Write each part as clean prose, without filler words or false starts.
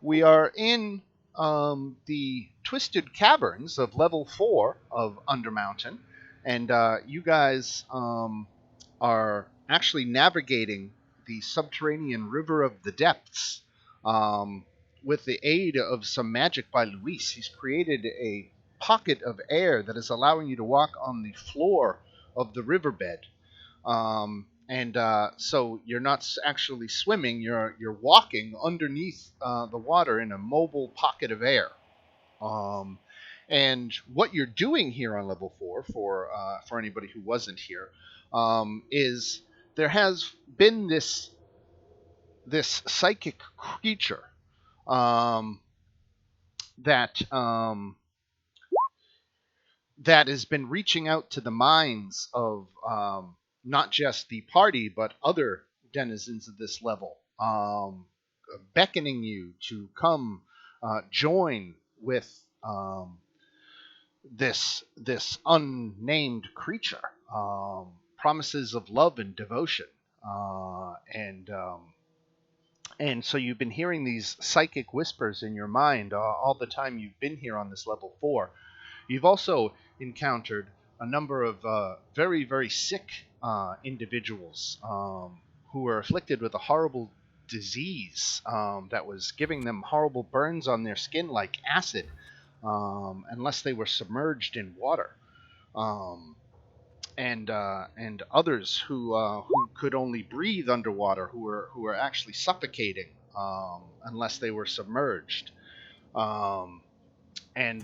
We are in the twisted caverns of level 4 of Undermountain, and you guys are actually navigating the subterranean river of the depths with the aid of some magic by Luis. He's created a pocket of air that is allowing you to walk on the floor of the riverbed. So you're not actually swimming; you're walking underneath the water in a mobile pocket of air. And what you're doing here on level 4, for anybody who wasn't here, is there has been this psychic creature um, that that has been reaching out to the minds of not just the party but other denizens of this level, beckoning you to come join with this unnamed creature. Promises of love and devotion, and so you've been hearing these psychic whispers in your mind all the time you've been here on this level 4. You've also encountered a number of very, very sick individuals who were afflicted with a horrible disease that was giving them horrible burns on their skin like acid, unless they were submerged in water. And others who could only breathe underwater, who were actually suffocating unless they were submerged. Um, and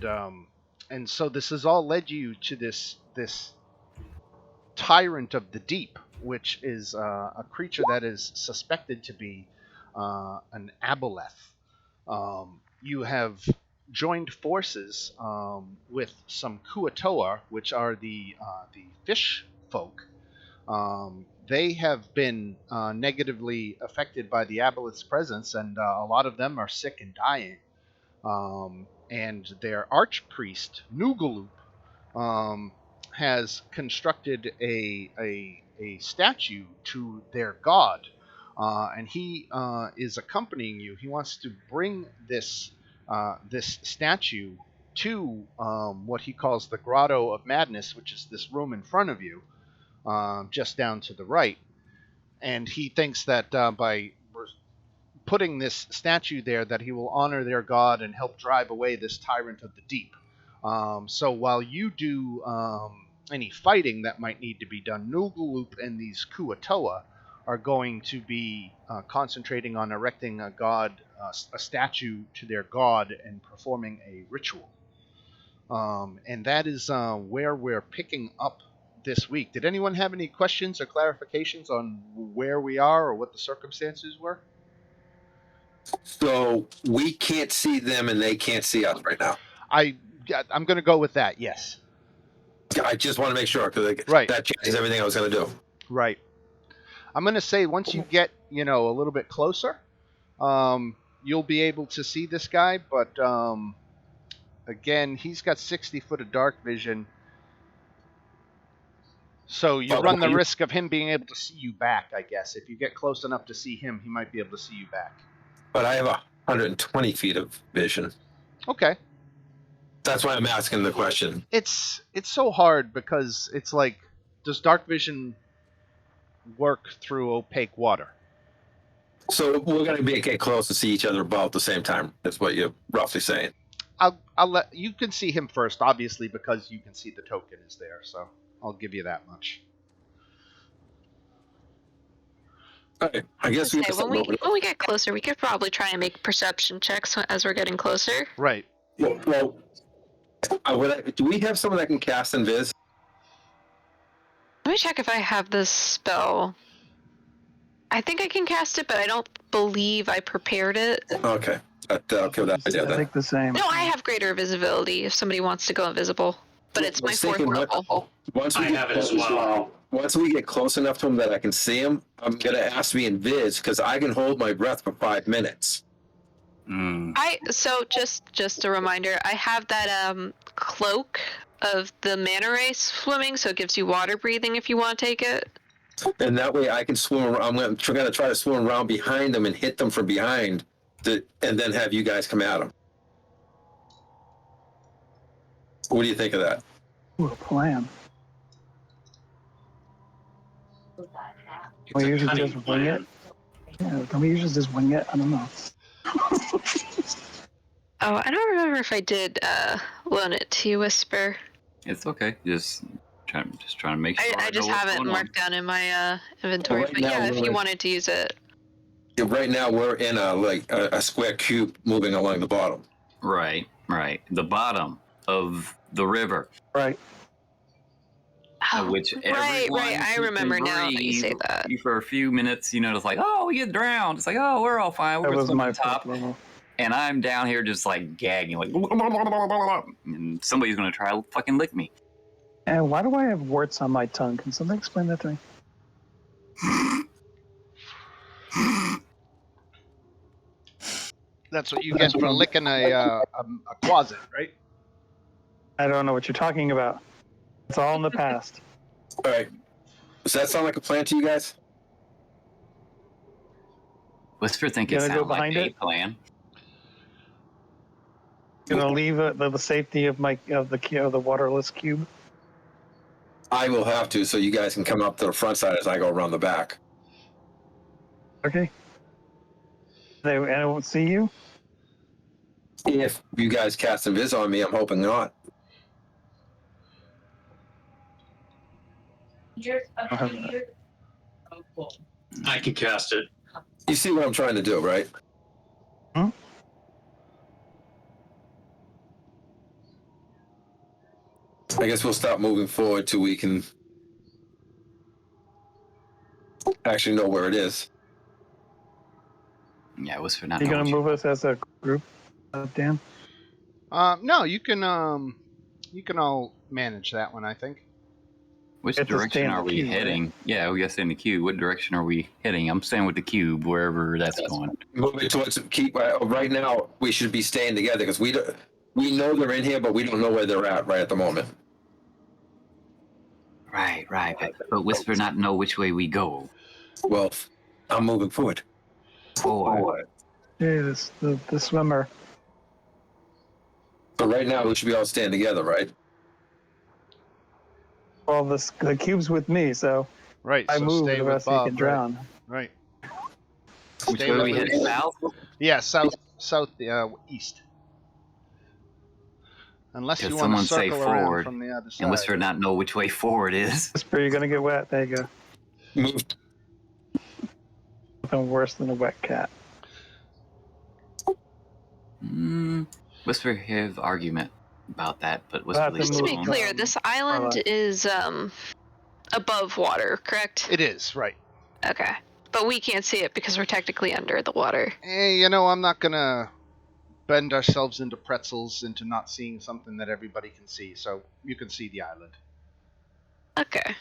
so this has all led you to this tyrant of the deep, which is a creature that is suspected to be an aboleth. You have joined forces with some Kuatoa, which are the fish folk. They have been negatively affected by the aboleth's presence, and a lot of them are sick and dying. And their archpriest, Nugaloop, has constructed a statue to their god, and he is accompanying you. He wants to bring this statue to what he calls the Grotto of Madness, which is this room in front of you, just down to the right. And he thinks that by putting this statue there, that he will honor their god and help drive away this tyrant of the deep. So while you do any fighting that might need to be done, Nugaloop and these Kuatoa are going to be concentrating on erecting a statue to their god and performing a ritual. And that is where we're picking up this week. Did anyone have any questions or clarifications on where we are or what the circumstances were? So we can't see them and they can't see us right now. I'm going to go with that, yes. I just want to make sure, because that changes everything I was going to do. Right. I'm going to say once you get, a little bit closer, you'll be able to see this guy, but again, he's got 60 foot of dark vision, so you run the risk of him being able to see you back, I guess. If you get close enough to see him, he might be able to see you back. But I have 120 feet of vision. Okay. That's why I'm asking the question. It's so hard because it's like, does dark vision work through opaque water? So we're going to get close to see each other about at the same time. That's what you're roughly saying. I'll let you can see him first, obviously, because you can see the token is there. So I'll give you that much. Okay. I guess when we get closer, we could probably try and make perception checks as we're getting closer. Right. Well, do we have someone that can cast Invis? Let me check if I have this spell. I think I can cast it, but I don't believe I prepared it. Okay. I'll kill that idea then. I think the same. No, I have greater visibility if somebody wants to go invisible. But it's my 4th level. I have it as well. Once we get close enough to him that I can see him, I'm going to ask to be Invis, because I can hold my breath for 5 minutes. So just a reminder, I have that cloak of the manta ray swimming, so it gives you water breathing if you want to take it. And that way I can swim around. I'm going to try to swim around behind them and hit them from behind and then have you guys come at him. What do you think of that? Ooh, a plan. It's We a usually cunning just wing it. plan. Yeah, don't we usually just wing it? I don't know. Oh, I don't remember if I did loan it to you, Whisper. It's okay. Just trying to make sure. I just know what's have it going on. marked down in my inventory. Right But now yeah, if you we're- wanted to use it. Yeah, right now we're in a square cube moving along the bottom. Right. The bottom of the river, Right. Oh, which right. everyone I who remember can now that you say breathe that. for a few minutes. It's like, oh, we get drowned. It's like, oh, we're all fine. That We're was going my to the top, first level. and I'm down here just like gagging, like, and somebody's gonna try to fucking lick me. And why do I have warts on my tongue? Can somebody explain that to me? That's what you get for licking a closet, right? I don't know what you're talking about. It's all in the past. All right. Does that sound like a plan to you guys? Whisper think You it gonna go sounds like behind a it? plan. Gonna leave the safety of the waterless cube. I will have to, so you guys can come up to the front side as I go around the back. Okay. And I won't see you. If you guys cast invis on me, I'm hoping not. I can cast it. You see what I'm trying to do, right? Hmm? I guess we'll stop moving forward till we can actually know where it is. Yeah, Whisper not. Are you know gonna what move us as a group, Dan? No, you can all manage that one, I think. Which It's a direction stand are the we cube, heading? Yeah, we gotta stay in the cube. What direction are we heading? I'm staying with the cube, wherever that's going. Moving towards keep right now. We should be staying together because we know they're in here, but we don't know where they're at right at the moment. Right. But Whisper not know which way we go. Well, I'm moving forward. Forward. Hey, the swimmer. So right now we should be all staying together, right? Well, the cube's with me, so Right. I so move. stay The with rest of you Bob. can drown. Right. Which Stay way are we with heading? me. South? Yeah, east. Unless Because you want to someone say circle around forward, from the other side. and Whisper not know which way forward is. Whisper, you're gonna get wet. There you go. Move. Nothing worse than a wet cat. Whisper have argument about that, but Whisper have to leaves Just to it be alone. clear, this island is above water, correct? It is, right. Okay. But we can't see it because we're technically under the water. I'm not gonna bend ourselves into pretzels into not seeing something that everybody can see. So you can see the island. Okay.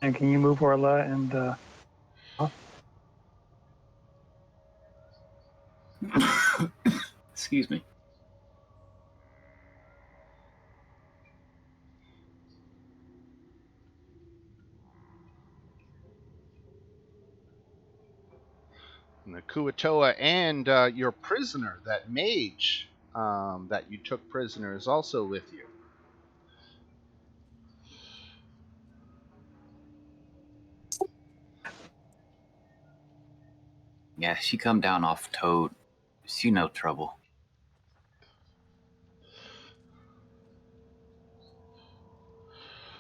And can you move Orla and Excuse me. And the Kuatoa and your prisoner, that mage that you took prisoner, is also with you. Yeah, she come down off Toad. She no trouble.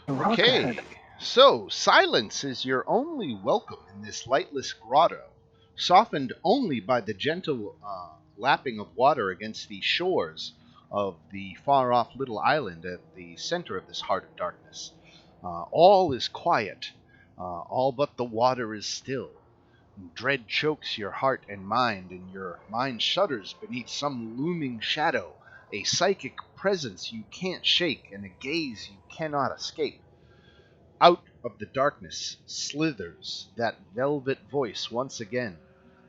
Okay, so silence is your only welcome in this lightless grotto, softened only by the gentle lapping of water against the shores of the far-off little island at the center of this heart of darkness. All is quiet, all but the water is still. Dread chokes your heart and your mind shudders beneath some looming shadow, a psychic presence you can't shake, and a gaze you cannot escape. Out of the darkness slithers that velvet voice once again,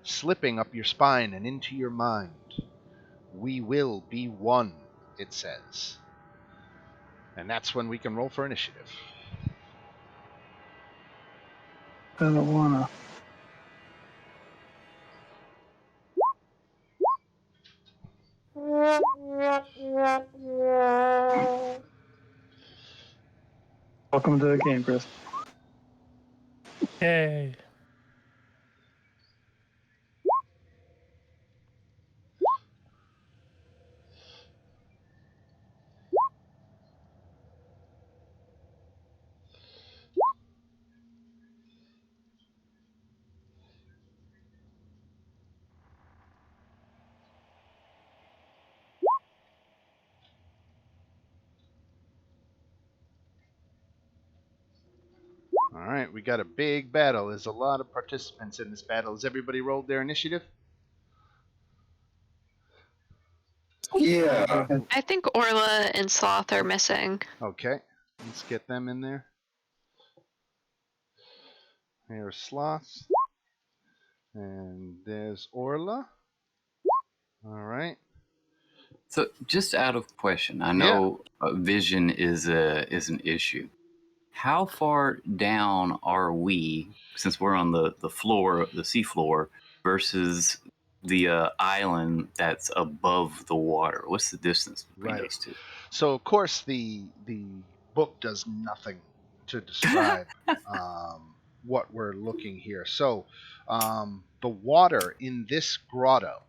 slipping up your spine and into your mind. We will be one, it says. And that's when we can roll for initiative. I don't wanna. Welcome to the game, Chris. Yay. All right, we got a big battle. There's a lot of participants in this battle. Has everybody rolled their initiative? Yeah. I think Orla and Sloth are missing. Okay, let's get them in there. Here's Sloth. And there's Orla. All right. So, just out of question, I know vision is an issue. How far down are we, since we're on the floor, the seafloor, versus the island that's above the water? What's the distance between Right. those two? So of course the book does nothing to describe what we're looking here. So the water in this grotto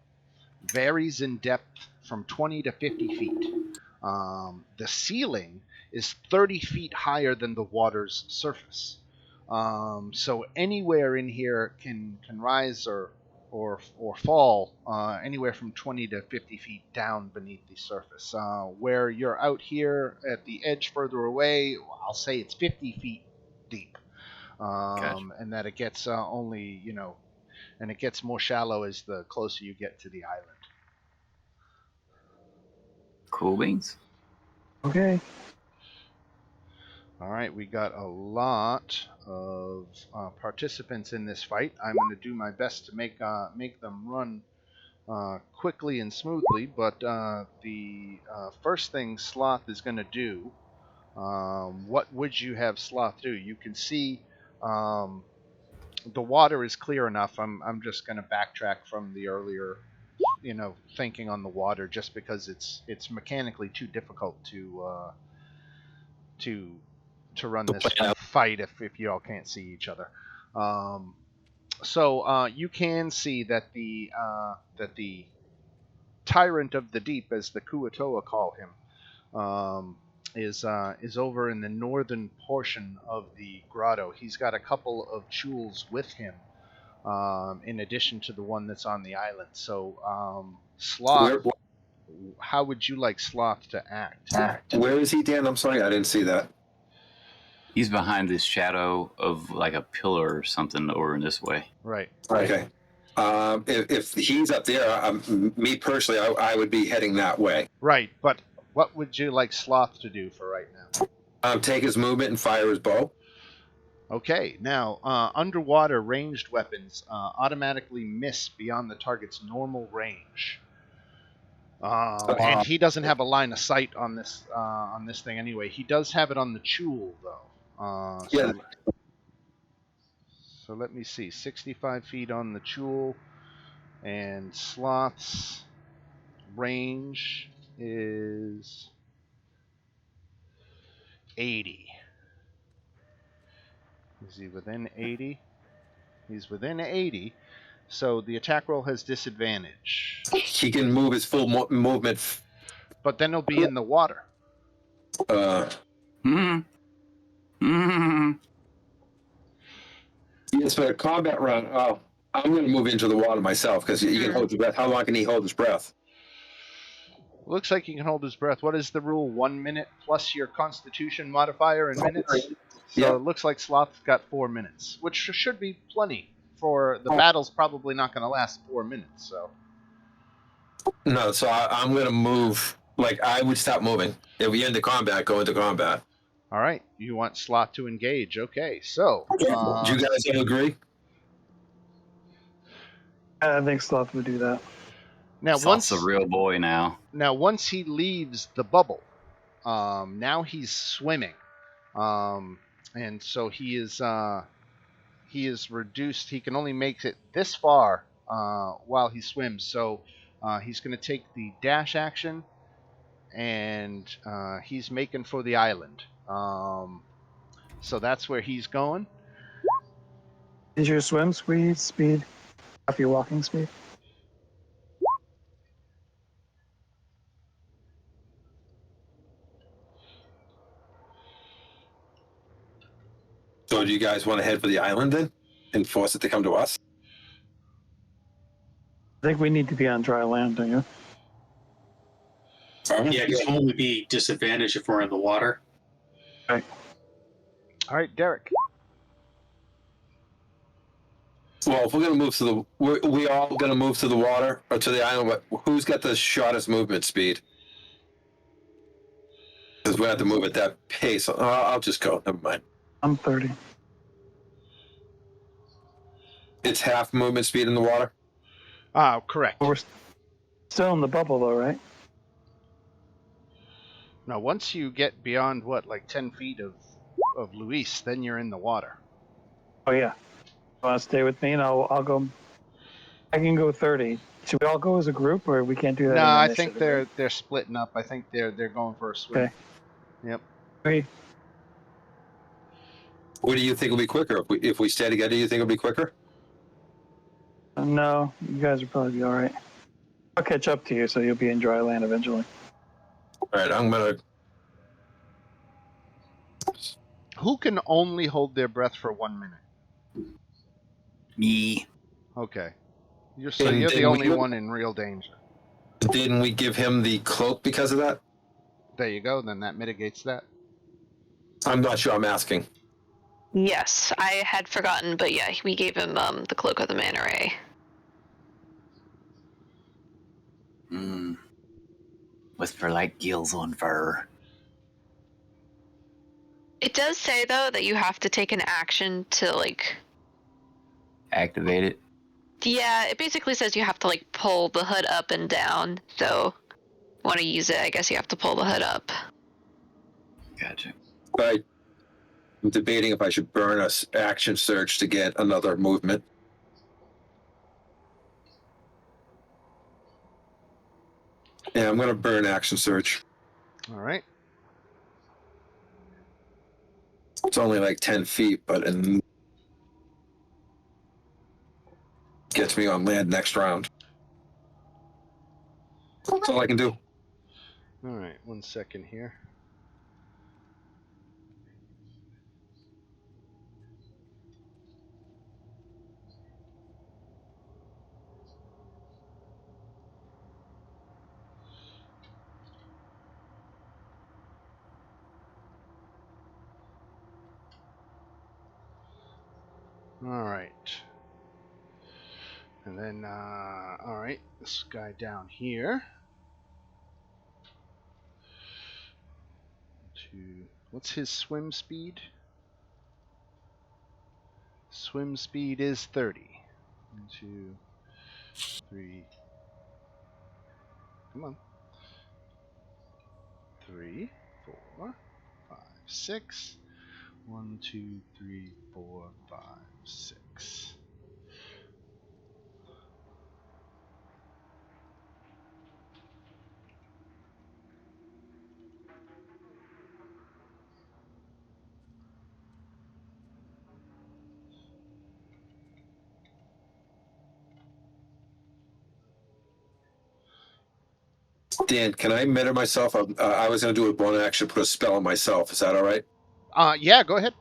varies in depth from 20 to 50 feet. The ceiling is 30 feet higher than the water's surface. So anywhere in here can rise or fall anywhere from 20 to 50 feet down beneath the surface. Where you're out here at the edge further away, I'll say it's 50 feet deep. Gotcha. And that it gets only, and it gets more shallow as the closer you get to the island. Cool beans. Okay. All right, we got a lot of participants in this fight. I'm going to do my best to make them run quickly and smoothly, but the first thing Sloth is going to do, what would you have Sloth do? You can see the water is clear enough. I'm just going to backtrack from the earlier, thinking on the water, just because it's mechanically too difficult to run this fight if you all can't see each other. So you can see that the tyrant of the deep, as the Kuatoa call him, is over in the northern portion of the grotto. He's got a couple of chuls with him, in addition to the one that's on the island. So Sloth, how would you like Sloth to act? Where is he, Dan? I'm sorry, I didn't see that. He's behind this shadow of like a pillar or something over in this way. Right. Okay. If he's up there, me personally, I would be heading that way. Right, but what would you like Sloth to do for right now? Take his movement and fire his bow. Okay, now underwater ranged weapons automatically miss beyond the target's normal range. And he doesn't have a line of sight on this thing anyway. He does have it on the chul though. Yeah. So let me see, 65 feet on the chul, and Sloth's range is 80. Is he within 80? He's within 80, so the attack roll has disadvantage. He can move his full movement. But then he'll be in the water. Yes, but a combat round. Oh, I'm going to move into the water myself because you can hold your breath. How long can he hold his breath? Looks like he can hold his breath. What is the rule? 1 minute plus your Constitution modifier in minutes. So it looks like Sloth's got 4 minutes, which should be plenty. For the battle's probably not going to last 4 minutes. So no, so I'm going to move. Like I would stop moving if we end the combat. Go into combat. All right, you want Sloth to engage? Okay, so Do you guys all agree? I think Sloth would do that. now Sloth's a real boy now. Now once he leaves the bubble, now he's swimming, and so he is reduced. He can only make it this far while he swims. So he's going to take the dash action, and he's making for the island. So that's where he's going. Is your swim speed half your walking speed? So do you guys want to head for the island then and force it to come to us? I think we need to be on dry land, don't you? Yeah, because we'll only be disadvantaged if we're in the water. Right. All right, Derek. Well, if we're gonna move to we all gonna move to the water or to the island. But who's got the shortest movement speed? Because we have to move at that pace. I'll just go. Never mind. I'm 30. It's half movement speed in the water. Correct. But we're still in the bubble, though, right? Now, once you get beyond like 10 feet of Luis, then you're in the water. Oh yeah. You want to stay with me, and I'll go. I can go 30. Should we all go as a group, or we can't do that? No, in I initiative, think right? they're splitting up. I think they're going for a swim. Okay. Yep. Three. What do you think will be quicker? If we stay together, do you think it'll be quicker? No, you guys will probably be all right. I'll catch up to you, so you'll be in dry land eventually. All right, I'm gonna. Who can only hold their breath for 1 minute? Me. Okay. You're And the then only we- one in real danger. Didn't we give him the cloak because of that? There you go. Then that mitigates that. I'm not sure. I'm asking. Yes, I had forgotten, but yeah, we gave him the cloak of the manta ray. Whisper like gills on fur. It does say though that you have to take an action to Activate it. yeah, it basically says you have to pull the hood up and down. So, want to use it? I guess you have to pull the hood up. Gotcha. I'm debating if I should burn a action search to get another movement. Yeah, I'm gonna burn action search. All right. It's only like 10 feet, but it gets me on land next round. That's all I can do. All right. 1 second here. All right. And then, all right, this guy down here. What's his swim speed? Swim speed is 30. 1, 2, 3. Come on. 3, 4, 5, 6. 1, 2, 3, 4, 5, 6. Dan, can I meta myself? I was gonna do a bonus action, put a spell on myself. Is that all right? Yeah, go ahead.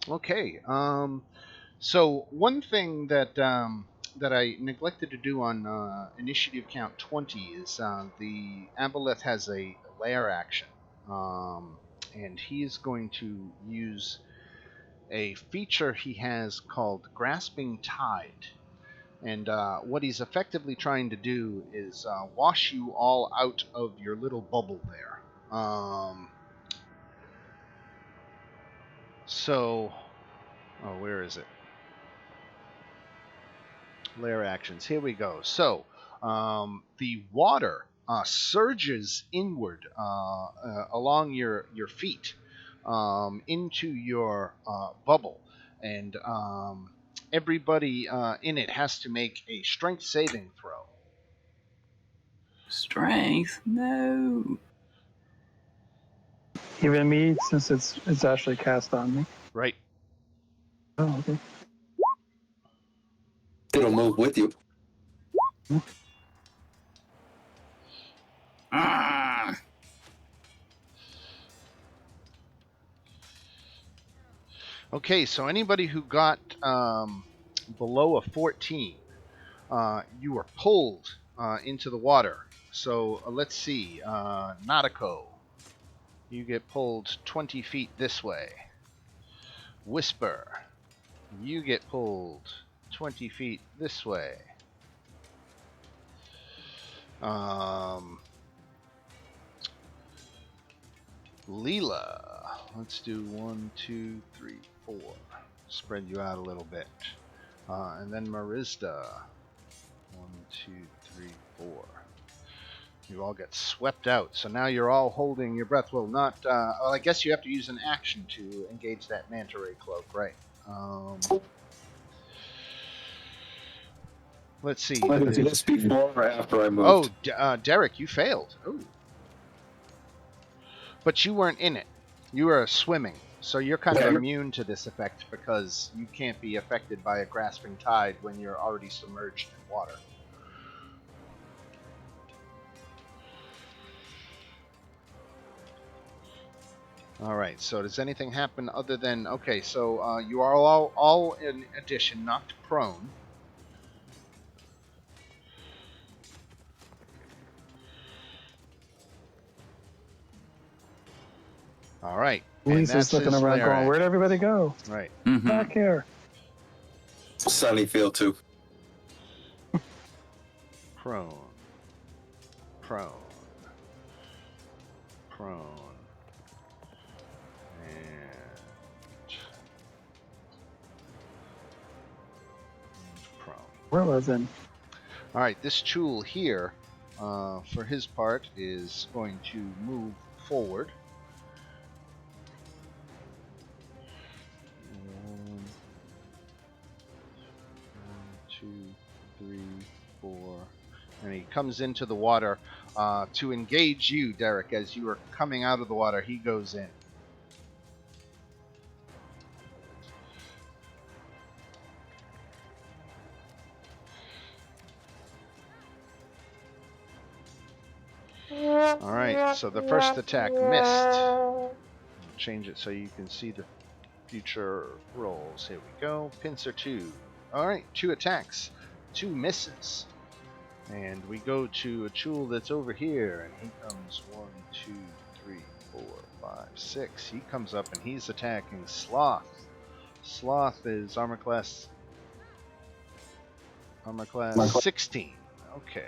Okay. So one thing that that I neglected to do on initiative count 20 is the Aboleth has a lair action, and he is going to use a feature he has called Grasping Tide. And what he's effectively trying to do is wash you all out of your little bubble there. Where is it? Lair actions. Here we go. So the water surges inward along your feet, into your bubble, and everybody in it has to make a strength saving throw. Strength? No. Even me, since it's actually cast on me. Right. Oh, okay. It'll move with you. Ah. Okay, so anybody who got below a 14, you were pulled into the water. So let's see, Nautico, you get pulled 20 feet this way. Whisper, you get pulled 20 feet this way. Leela, let's do 1, 2, 3, 4. Spread you out a little bit. And then Marista, 1, 2, 3, 4. You all get swept out. So now you're all holding your breath. Well, not. Well, I guess you have to use an action to engage that manta ray cloak, right? Let's see. Is this before or after I moved? Oh, Derek, you failed. Oh. But you weren't in it. You were swimming. So you're kind of immune to this effect because you can't be affected by a grasping tide when you're already submerged in water. All right, so does anything happen other than... Okay, so you are all in addition knocked prone. All right. Lisa's looking around going, where'd everybody go? Right. Mm-hmm. Back here. Sunnyfield too. Prone. Prone. Prone. And prone. Where was it? All right, this Chul here, for his part, is going to move forward. 1, 2, 3, 4, and he comes into the water to engage you, Derek. As you are coming out of the water, he goes in. All right, so the first attack missed. Change it so you can see the future rolls. Here we go. Pincer 2. All right, 2 attacks, 2 misses. And we go to a Chul that's over here, and he comes 1, 2, 3, 4, 5, 6. He comes up and he's attacking Sloth. Sloth is armor class 16. Okay.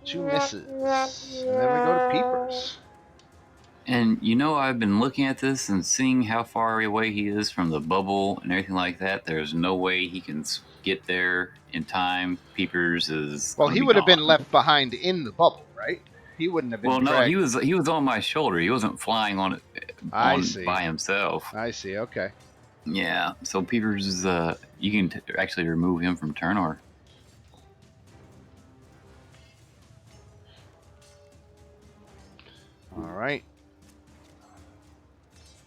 2 misses. And then we go to Peepers. And you know, I've been looking at this and seeing how far away he is from the bubble and everything like that. There's no way he can get there in time. Peepers is well. He would have been left behind in the bubble, right? He wouldn't have been. Well, dragged. no, he was on my shoulder. He wasn't flying on it by himself. I see. Okay. Yeah. So Peepers is you can actually remove him from turn order. All right.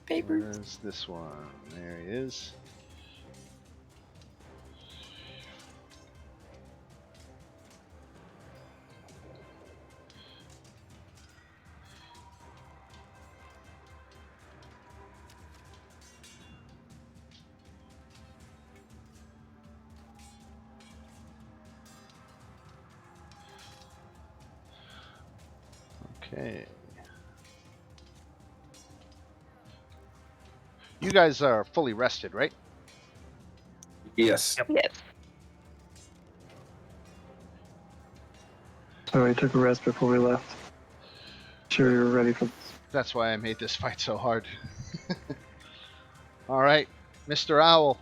Peepers. Where's this one? There he is. Okay. You guys are fully rested, right? Yes. Yes. So we took a rest before we left. Sure you were ready for this. That's why I made this fight so hard. All right, Mr. Owl.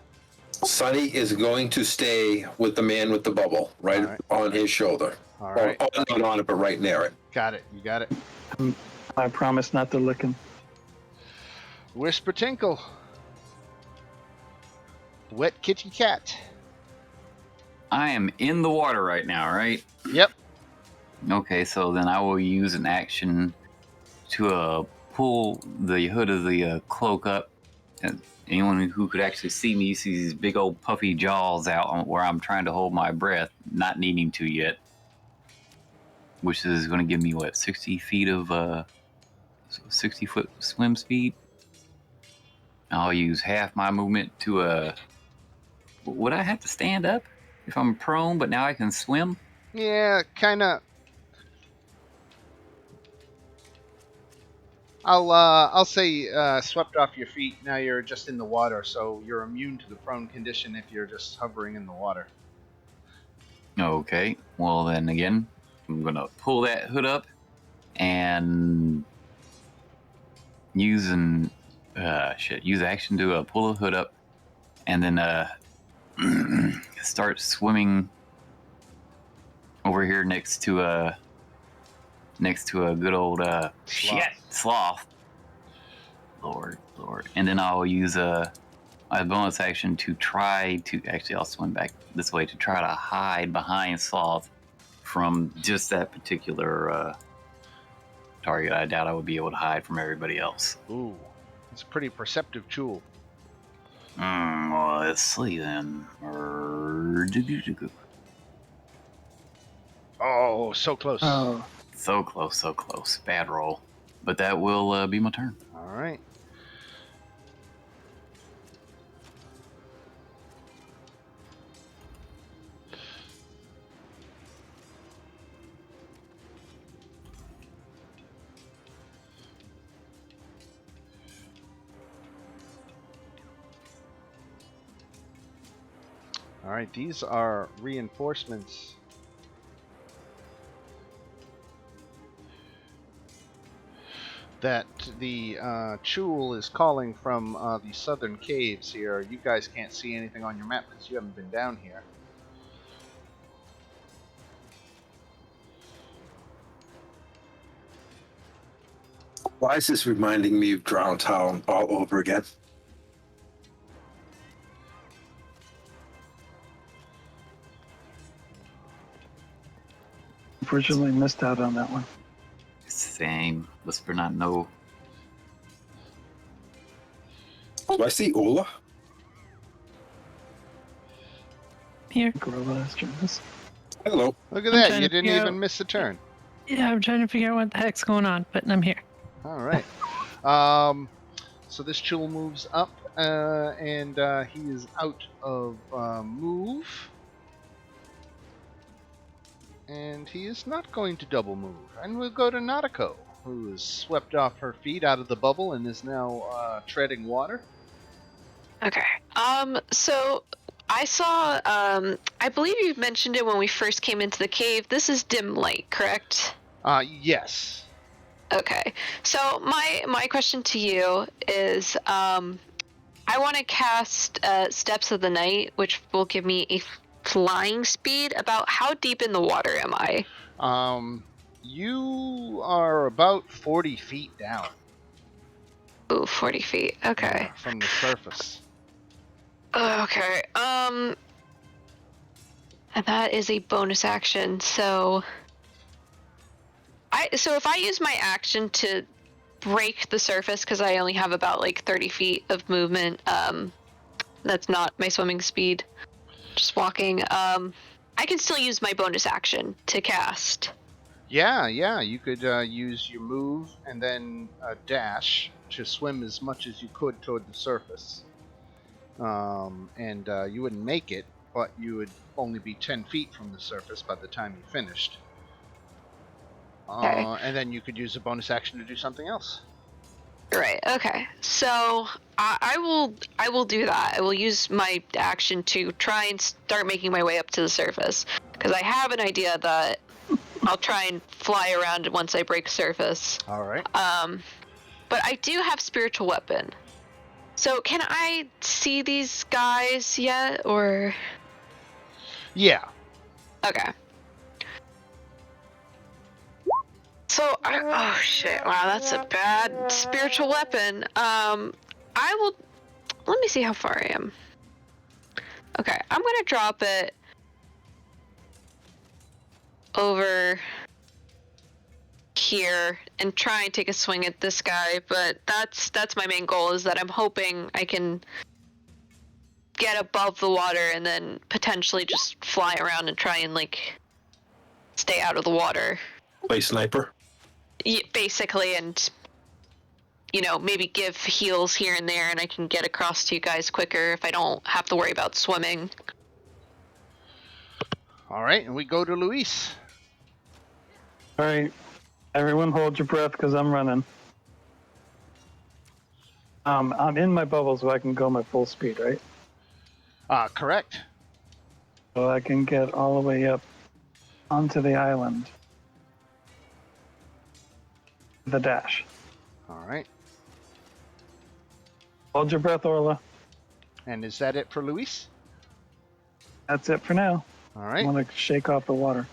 Sunny is going to stay with the man with the bubble, right on his shoulder. All right. Or not on it, but right near it. Got it. You got it. I promise not to lick him. Whisper Tinkle. Wet kitty cat. I am in the water right now, right? Yep. Okay, so then I will use an action to pull the hood of the cloak up. And anyone who could actually see me sees these big old puffy jaws out where I'm trying to hold my breath, not needing to yet. Which is going to give me, what, 60 feet of 60-foot swim speed? I'll use half my movement to would I have to stand up if I'm prone, but now I can swim? Yeah, kind of. I'll say swept off your feet. Now you're just in the water, so you're immune to the prone condition if you're just hovering in the water. Okay, well then again, I'm gonna pull that hood up and use action to pull the hood up, and then start swimming over here next to a good old sloth. Lord, and then I'll use a bonus action to try to I'll swim back this way to try to hide behind sloth from just that particular target. I doubt I would be able to hide from everybody else. Ooh, it's a pretty perceptive tool. Well, let's see then. Oh, so close. Oh, So close. Bad roll. But that will be my turn. All right. All right, these are reinforcements. That the Chul is calling from the southern caves here. You guys can't see anything on your map because you haven't been down here. Why is this reminding me of Drown Town all over again? unfortunately missed out on that one. Same. Whisper not know. Do I see Ola? Here. Gorilla has joined us. Hello. Look at I'm that! trying You to didn't figure even out- miss a turn. Yeah, I'm trying to figure out what the heck's going on, but I'm here. All right. So this Chul moves up, and he is out of move. And he is not going to double move. And we'll go to Nautico, who is swept off her feet out of the bubble and is now treading water. Okay. So I saw. I believe you mentioned it when we first came into the cave. This is dim light, correct? Yes. Okay. So my question to you is, I want to cast Steps of the Night, which will give me a flying speed. About how deep in the water am I? You are about 40 feet down. Ooh, 40 feet. Okay. From the surface. Okay. And that is a bonus action. So if I use my action to break the surface, because I only have about like 30 feet of movement, that's not my swimming speed, just walking, I can still use my bonus action to cast. Yeah, you could use your move and then dash to swim as much as you could toward the surface. And you wouldn't make it, but you would only be 10 feet from the surface by the time you finished. Okay. And then you could use a bonus action to do something else. Right. Okay. So I will do that. I will use my action to try and start making my way up to the surface, because I have an idea that I'll try and fly around once I break surface. All right. But I do have spiritual weapon. So can I see these guys yet, or? Yeah. Okay. So, oh shit! Wow, that's a bad spiritual weapon. I will. Let me see how far I am. Okay, I'm gonna drop it over here and try and take a swing at this guy. But that's my main goal. Is that I'm hoping I can get above the water and then potentially just fly around and try and like stay out of the water. Play sniper. Yeah, basically, and maybe give heals here and there, and I can get across to you guys quicker if I don't have to worry about swimming. All right, and we go to Luis. All right, everyone, hold your breath because I'm running. I'm in my bubble, so I can go my full speed, right? Correct. So I can get all the way up onto the island. The dash. All right. Hold your breath, Orla. And is that it for Luis? That's it for now. All I right. want to shake off the water.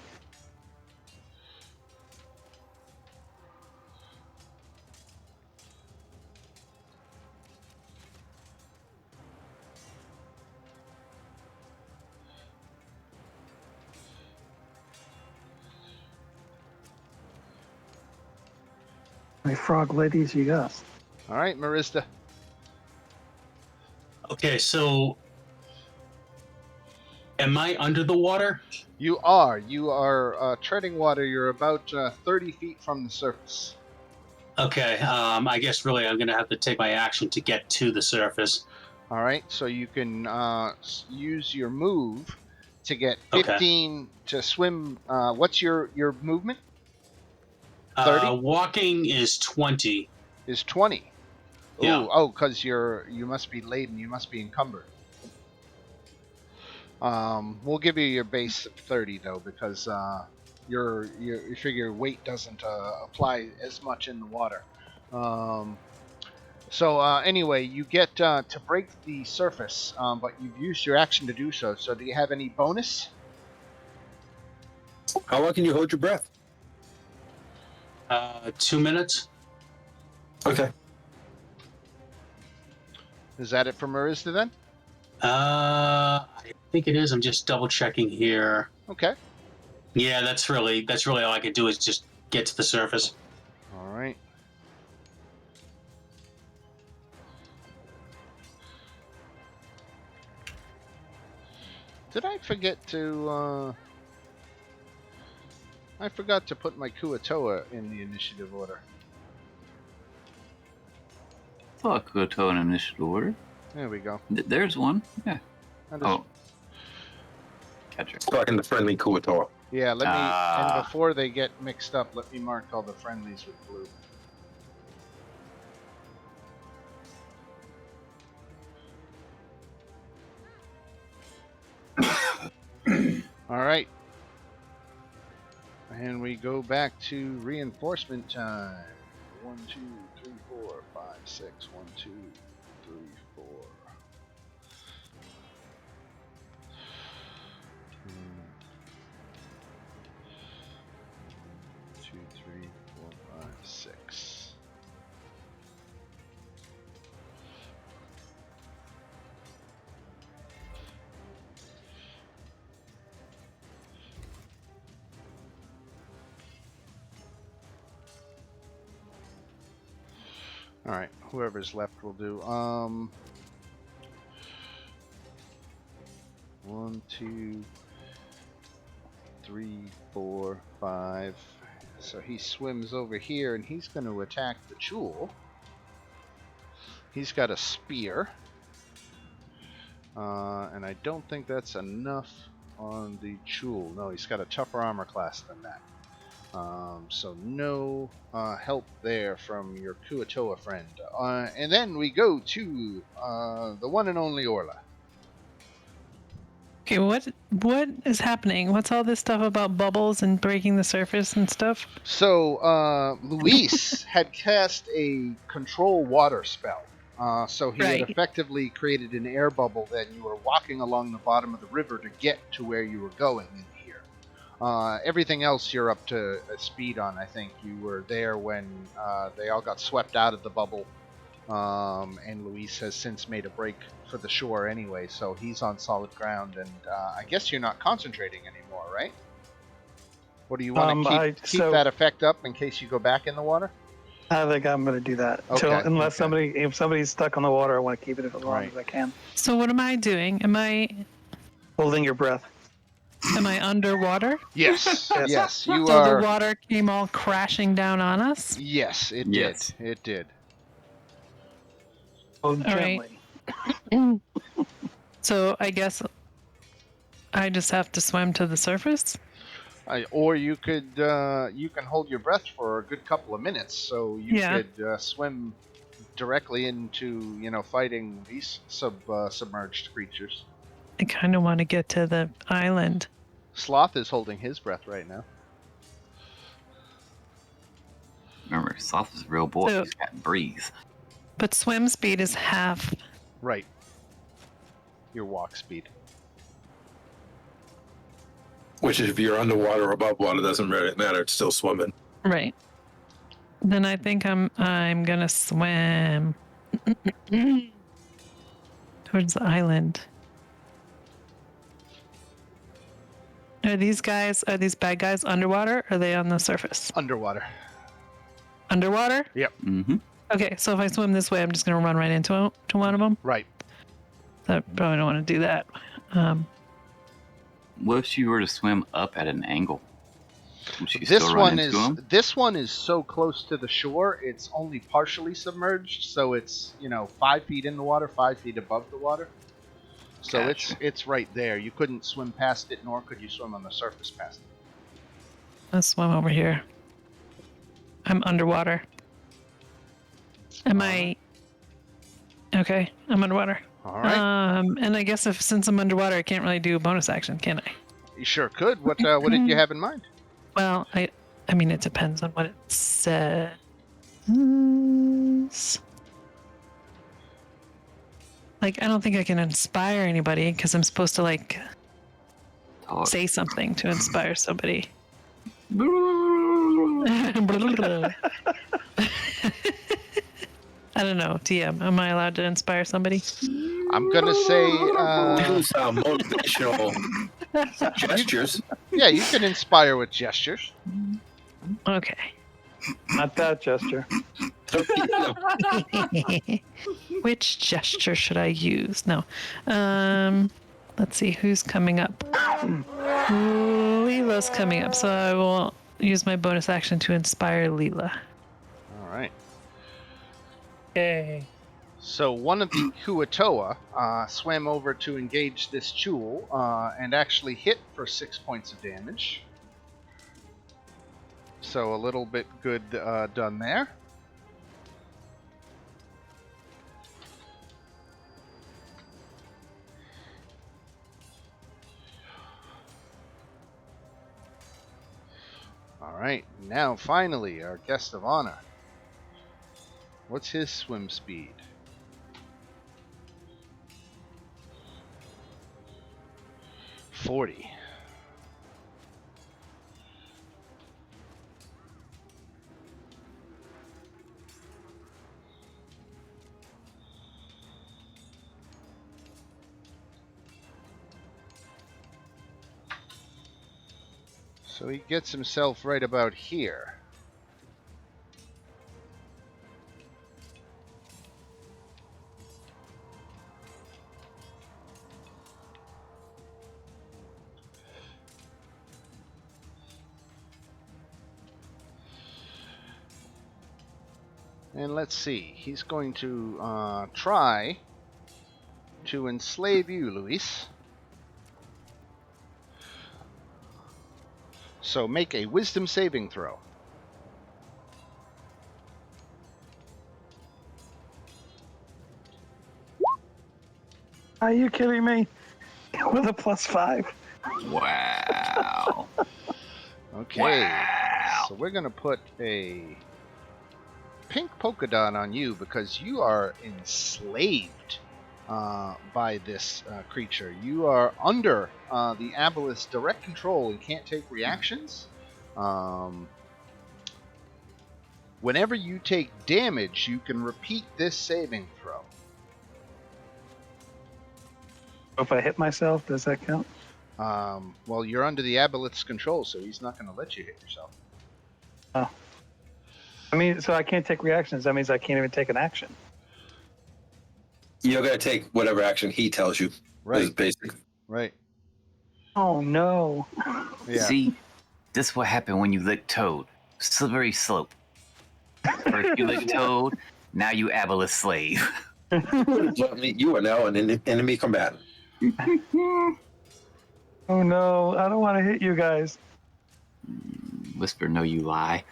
My frog ladies, you got. All right, Marista. Okay, so am I under the water? You are treading water. You're about 30 feet from the surface. Okay, I guess really I'm going to have to take my action to get to the surface. All right, so you can use your move to get Okay. 15 to swim. What's your movement? 30? Walking is 20. Is 20. Ooh, Yeah. oh, because you must be laden. You must be encumbered. We'll give you your base of 30 though, because you figure your weight doesn't apply as much in the water. So anyway, you get to break the surface, but you've used your action to do so. So do you have any bonus? How long can you hold your breath? 2 minutes. Okay. Is that it for Marista then? I think it is. I'm just double checking here. Okay. Yeah, that's really all I can do is just get to the surface. All right. Did I forget to? I forgot to put my Kuatoa in the initiative order. I thought I could go to an initiative order. There we go. There's one. Yeah. I just- Oh. Catcher. Talking the friendly Kuatoa. Yeah, let me. Ah. And before they get mixed up, let me mark all the friendlies with blue. All right. And we go back to reinforcement time. 1, 2, 3, 4, 5, 6. 1, 2, 3, 4. 2, 3, 4, 5, 6. All right, whoever's left will do. 1, 2, 3, 4, 5. So he swims over here and he's going to attack the Chul. He's got a spear. And I don't think that's enough on the Chul. No, he's got a tougher armor class than that. So no help there from your Kuatoa friend. And then we go to the one and only Orla. Okay, what is happening? What's all this stuff about bubbles and breaking the surface and stuff? So Luis had cast a control water spell. So he had Right. effectively created an air bubble that you were walking along the bottom of the river to get to where you were going in here. Everything else you're up to speed on. I think you were there when they all got swept out of the bubble, and Luis has since made a break for the shore anyway, so he's on solid ground, and I guess you're not concentrating anymore, right? Or do you want to keep that effect up in case you go back in the water? I think I'm going to do that. Okay, Unless if somebody's stuck on the water, I want to keep it as long as I can. So what am I doing? Am I Holding your breath. underwater? Yes. Yes, you so are. The water came all crashing down on us? Yes, it Yes. did. It did. Oh, All gently. right. So I guess I just have to swim to the surface? Or you could you can hold your breath for a good couple of minutes, so you could swim directly into fighting these submerged creatures. I kind of want to get to the island. Sloth is holding his breath right now. Remember, Sloth is a real boy. So- He's got breeze. But swim speed is half. Right. Your walk speed. Which, if you're underwater or above water, doesn't really matter. It's still swimming. Right. Then I think I'm gonna swim towards the island. Are these bad guys underwater? Or are they on the surface? Underwater. Underwater? Mm-hmm. Okay, so if I swim this way, I'm just gonna run right into one of them. Right. I probably don't want to do that. What if you were to swim up at an angle? Would you This still one run into is him? this one is so close to the shore, it's only partially submerged, so it's 5 feet in the water, 5 feet above the water. So Gotcha. it's right there. You couldn't swim past it, nor could you swim on the surface past it. Let's swim over here. I'm underwater. Am I? Okay, I'm underwater. All right. And I guess since I'm underwater, I can't really do a bonus action, can I? You sure could. What did you have in mind? Well, I mean, it depends on what it says. Like, I don't think I can inspire anybody because I'm supposed to Talk. say something to inspire somebody. I don't know, TM. Am I allowed to inspire somebody? I'm gonna say, Do some motivational gestures. yeah, you can inspire with gestures. Okay. Not that gesture. Which gesture should I use? No. Let's see who's coming up. Leela's coming up, so I will use my bonus action to inspire Leela. All right. Yay. So one of the Kuatoa swam over to engage this Chul and actually hit for 6 points of damage. So a little bit good done there. All right, now finally our guest of honor. What's his swim speed? .40. So he gets himself right about here. And let's see, he's going to try to enslave you, Luis. So make a wisdom saving throw. Are you kidding me? With a +5. Wow. Okay. Wow. So we're going to put a pink polka dot on you because you are enslaved. by this creature. You are under the aboleth's direct control and can't take reactions. Whenever you take damage, you can repeat this saving throw. If I hit myself, does that count? Well, you're under the aboleth's control, so he's not going to let you hit yourself. Oh. I mean, so I can't take reactions. That means I can't even take an action. You're gonna take whatever action he tells you. Right. Is basic. Right. Oh no. Yeah. See, this is what happened when you lick Toad. Slippery slope. First you lick Toad, now you aboleth slave. You are now an enemy combatant. Oh no, I don't want to hit you guys. Whisper, no, you lie.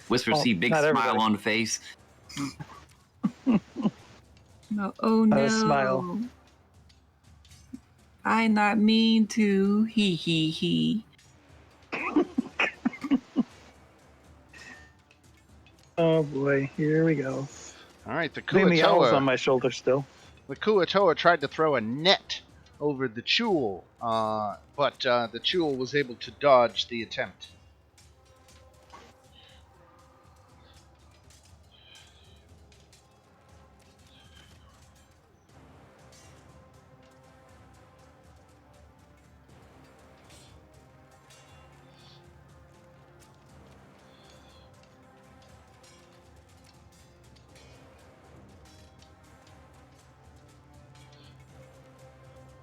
Whisper, see big not smile everybody. on the face. No, oh no. Smile. I not mean to. He he. Oh boy, here we go. All right, the I think the owl's on Kuatoa. my shoulder still. The Kuatoa tried to throw a net over the Chul, but the Chul was able to dodge the attempt.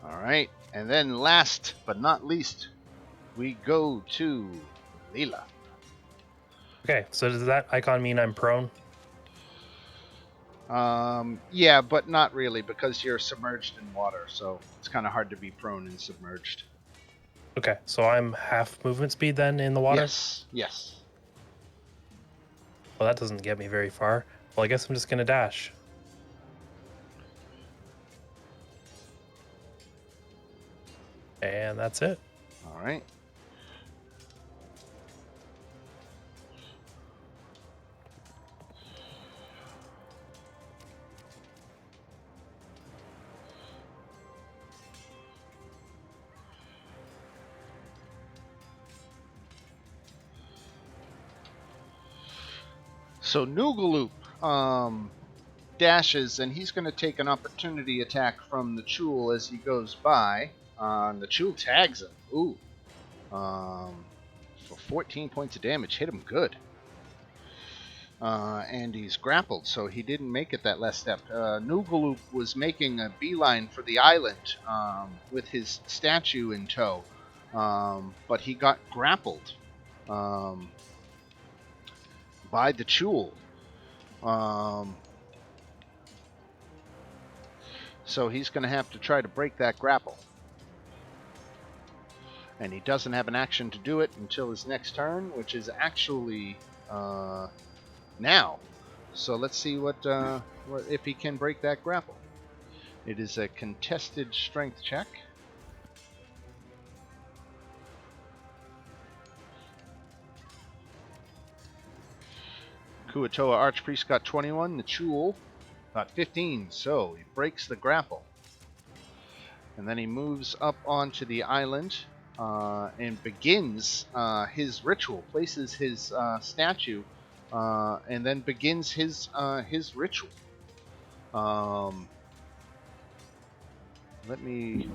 All right, and then last but not least, we go to Leela. Okay, so does that icon mean I'm prone? Yeah, but not really because you're submerged in water, so it's kind of hard to be prone and submerged. Okay, so I'm half movement speed then in the water? Yes, yes. Well, that doesn't get me very far. Well, I guess I'm just going to dash. And that's it. All right. So Noogaloop dashes, and he's going to take an opportunity attack from the Chul as he goes by. The Chul tags him. Ooh. For 14 points of damage. Hit him good. And he's grappled, so he didn't make it that last step. Noogaloop was making a beeline for the island with his statue in tow, but he got grappled by the Chul. So he's going to have to try to break that grapple. And he doesn't have an action to do it until his next turn, which is actually now. So let's see what if he can break that grapple. It is a contested strength check. Kuatoa Archpriest got 21. The Chul got 15. So he breaks the grapple. And then he moves up onto the island and begins his ritual. Places his statue and then begins his ritual. Let me.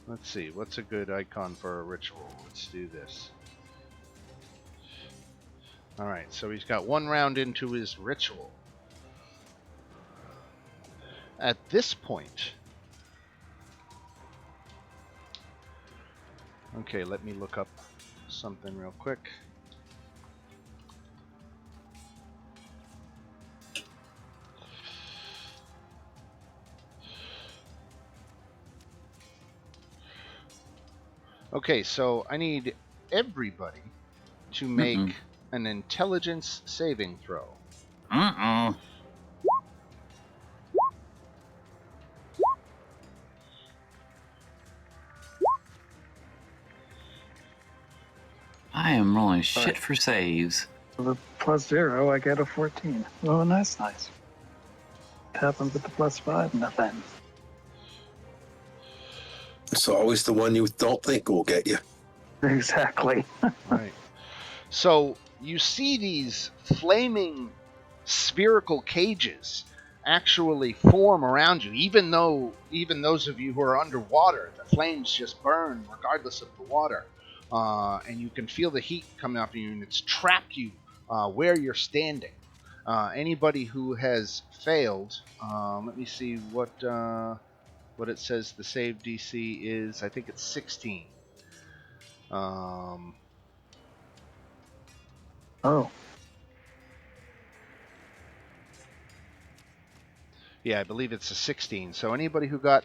Let's see, what's a good icon for a ritual? Let's do this. Alright, so he's got one round into his ritual. At this point... Okay, let me look up something real quick. Okay, so I need everybody to make an intelligence saving throw. I am rolling shit for saves. So the +0, I get a 14. Oh, that's nice. What happens with the +5? Nothing. It's always the one you don't think will get you. Exactly. Right. So you see these flaming spherical cages actually form around you, even those of you who are underwater, the flames just burn regardless of the water. And you can feel the heat coming up you, and it's trapped you where you're standing. Anybody who has failed, let me see what it says the save DC is. I think it's 16. Oh. Yeah, I believe it's a 16. So anybody who got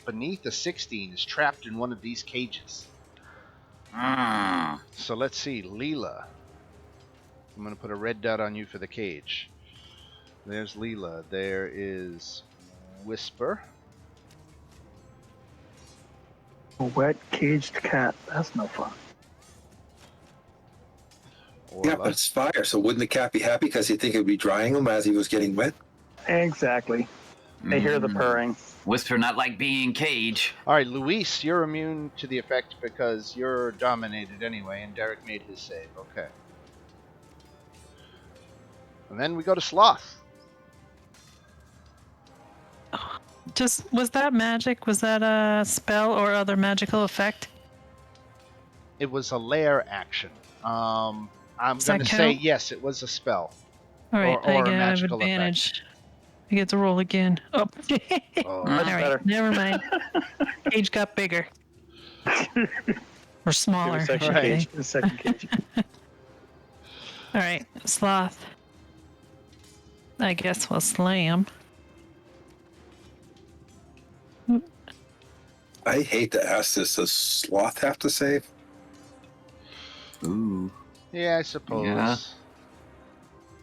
beneath a 16 is trapped in one of these cages. So let's see, Leela. I'm going to put a red dot on you for the cage. There's Leela. There is Whisper. A wet caged cat. That's no fun. Yeah, Orla. but it's fire, so wouldn't the cat be happy because he'd think it would be drying him as he was getting wet? Exactly. They hear the purring. Whisper not like being cage. All right, Luis, you're immune to the effect because you're dominated anyway, and Derek made his save. Okay. And then we go to Sloth. Was that magic? Was that a spell or other magical effect? It was a lair action. I'm Does going that to say count? yes, it was a spell. All right, Or I a get magical advantage. I get to roll again. Oh. Oh. All Much right, better. never mind. Cage got bigger. Or smaller. I Second should Right. cage. say. The second cage. All right, Sloth. I guess we'll slam. I hate to ask this. Does Sloth have to save? Ooh. Yeah, I suppose. Yeah.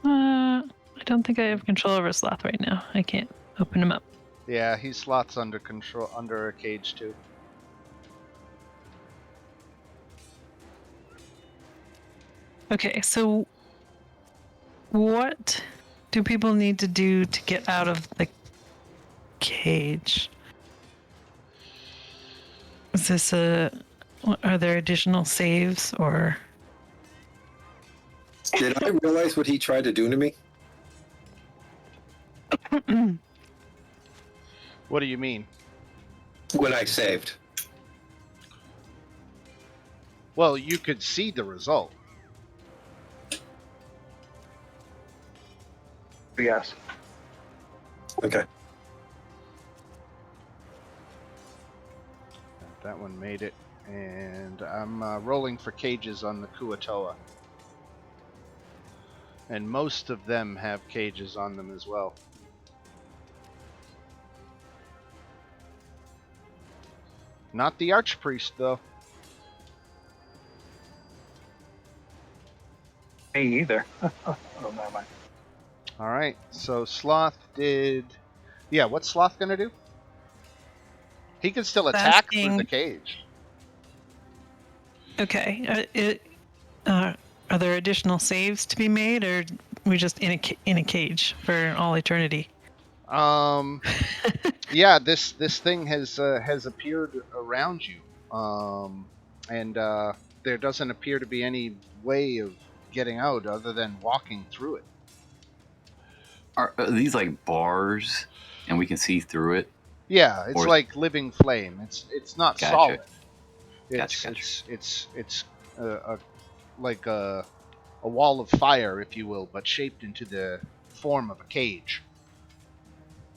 I don't think I have control over Sloth right now. I can't open him up. Yeah, he slots under control under a cage too. Okay, so what do people need to do to get out of the cage? Is this are there additional saves or? Did I realize what he tried to do to me? What do you mean? When I saved. Well, you could see the result. Yes. Okay. That one made it, and I'm rolling for cages on the Kuatoa. And most of them have cages on them as well. Not the Archpriest, though. Me either. Oh, never mind. All right, so Sloth did... Yeah, what's Sloth going to do? He can still attack through the cage. Okay. Are there additional saves to be made, or we just in a cage for all eternity? Yeah, this thing has appeared around you, and there doesn't appear to be any way of getting out other than walking through it. Are these like bars, and we can see through it? Yeah, it's Or- like living flame. It's not Gotcha. solid. Gotcha. It's like a wall of fire, if you will, but shaped into the form of a cage.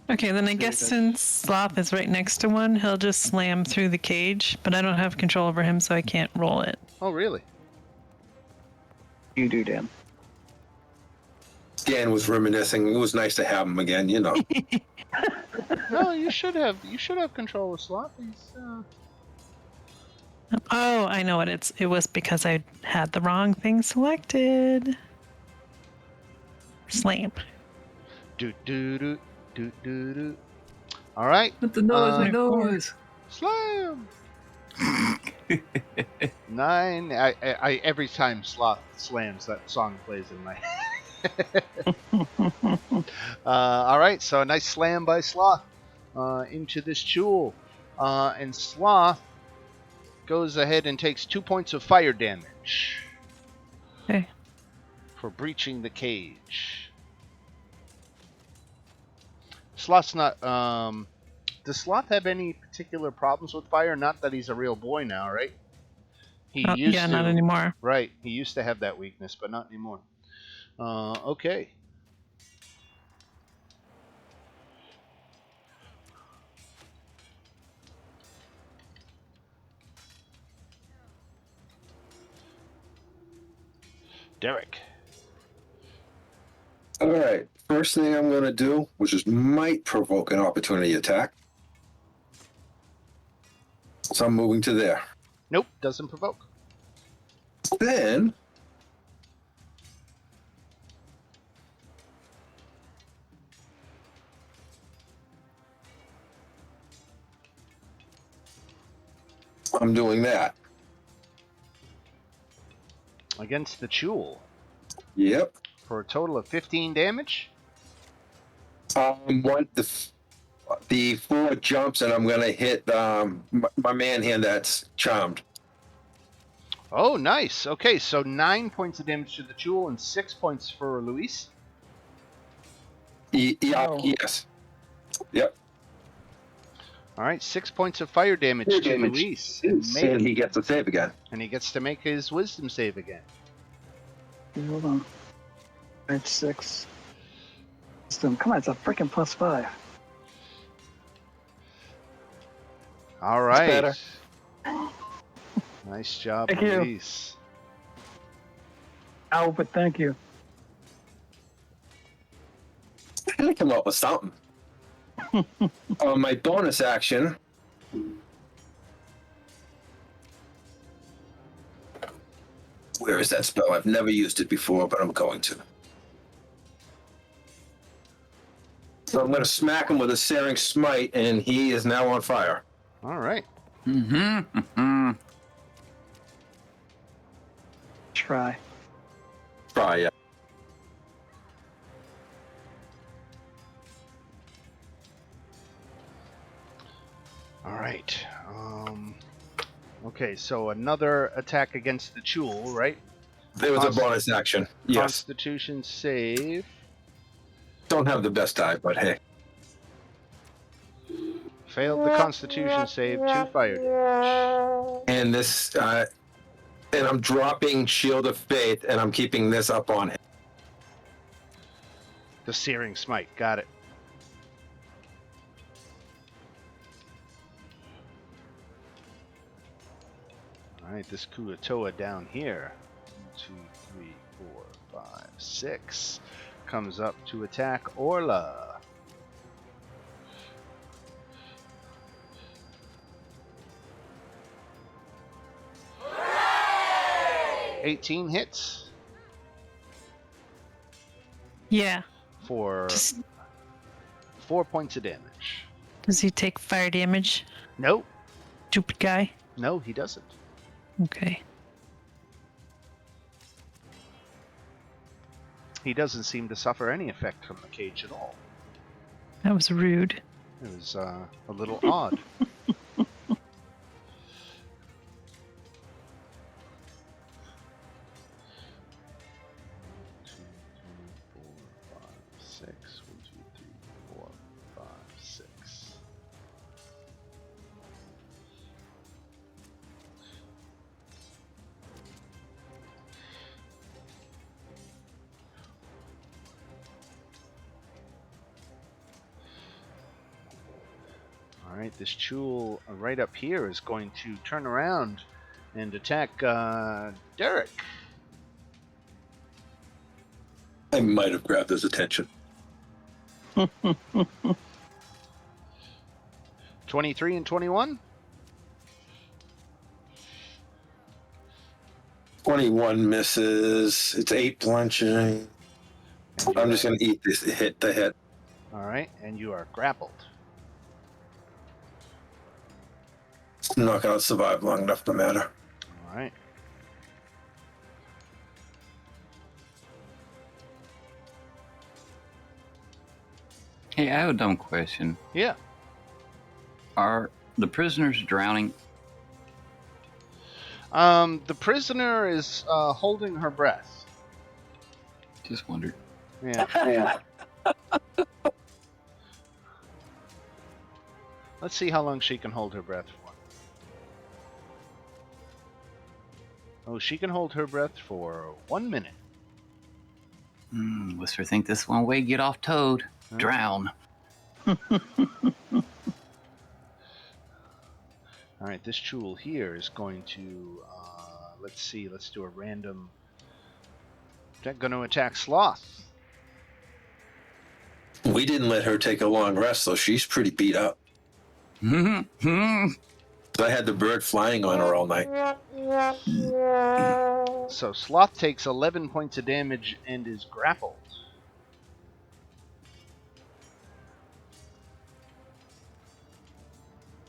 Okay, then I guess since Sloth is right next to one, he'll just slam through the cage, but I don't have control over him, so I can't roll it. Oh, really? You do, Dan. Dan was reminiscing. It was nice to have him again, you know. No, you should have control of Sloth. He's, Oh, I know what it was because I had the wrong thing selected. Slam. do do do do do do. All right, But the noise, the noise. slam. 9. Every time Sloth slams, that song plays in my head. All right, so a nice slam by Sloth into this jewel. And Sloth goes ahead and takes 2 points of fire damage. Okay. For breaching the cage. Sloth's not. Does Sloth have any particular problems with fire? Not that he's a real boy now, right? He used yeah, to. not anymore. Right. He used to have that weakness, but not anymore. Okay. Derek. All right. First thing I'm going to do, which is might provoke an opportunity attack. So I'm moving to there. Nope, doesn't provoke. Then I'm doing that. Against the Jewel. Yep. For a total of 15 damage. The 4 jumps, and I'm going to hit my man here that's charmed. Oh, nice. Okay, so 9 points of damage to the Jewel and 6 points for Luis. Yeah, yes. Yep. All right, 6 points of fire damage to Luis. And he gets to save again. And he gets to make his wisdom save again. Hold on. Range 6. Wisdom. Come on, it's a freaking +5. All right. better. Nice job, Thank you. Luis. Ow, but thank you. I had to come up with something. On my bonus action, where is that spell? I've never used it before, but I'm going to. So I'm going to smack him with a Searing Smite, and he is now on fire. All right. Try. Try, yeah. All right. Okay, so another attack against the Jewel, right? There was a bonus action. Yes. Constitution save. Don't have the best die, but hey. Failed the Constitution save, 2 fire damage. And this, and I'm dropping Shield of Faith, and I'm keeping this up on him. The Searing Smite, got it. All right, this Kulatoa down here. 1, 2, 3, 4, 5, 6. Comes up to attack Orla. 18 hits Yeah. for 4 points of damage. Does he take fire damage? Nope. Stupid guy. No, he doesn't. Okay. He doesn't seem to suffer any effect from the cage at all. That was rude. It was a little odd. Alright, this Jewel right up here is going to turn around and attack Derek. I might have grabbed his attention. 23 and 21? 21 misses. It's 8 bludgeoning. I'm just going to eat this hit the hit. Alright, and you are grappled. I'm not going to survive long enough to matter. Alright. Hey, I have a dumb question. Yeah. Are the prisoners drowning? The prisoner is holding her breath. Just wondered. Yeah. Yeah. Let's see how long she can hold her breath for. Oh, she can hold her breath for 1 minute. Lister think this one way, get off Toad. Huh? Drown. All right, this jewel here is going to, let's see, let's do a random. They're going to attack Sloth. We didn't let her take a long rest, so she's pretty beat up. I had the bird flying on her all night. So Sloth takes 11 points of damage and is grappled.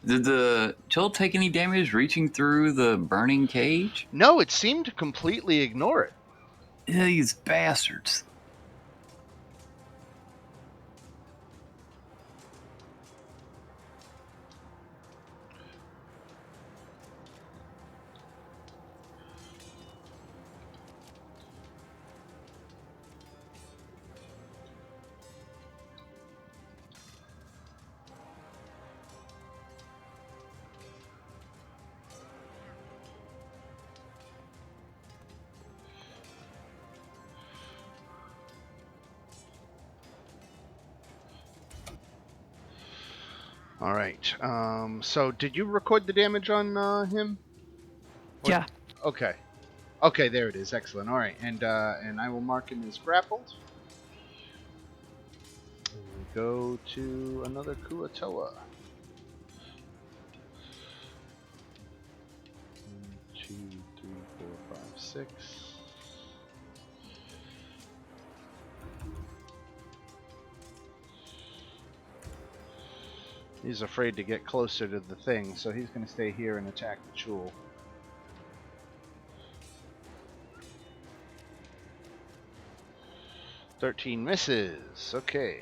Did the Joel take any damage reaching through the burning cage? No, it seemed to completely ignore it. These bastards. All right. So did you record the damage on him? Yeah. Okay. Okay, there it is. Excellent. All right, and I will mark him as grappled. We go to another Kuatoa. 1, 2, 3, 4, 5, 6. He's afraid to get closer to the thing, so he's going to stay here and attack the jewel. $13 misses. Okay.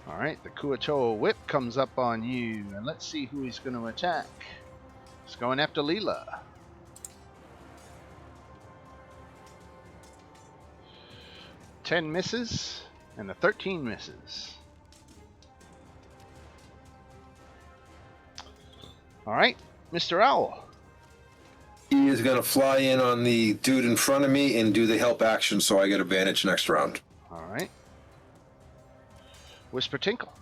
Alright, the Kuatoa whip comes up on you, and let's see who he's going to attack. He's going after Leela. $10 misses, and a 13 misses. Alright, Mr. Owl. He is going to fly in on the dude in front of me and do the help action, so I get advantage next round. Alright. Whisper Tinkle.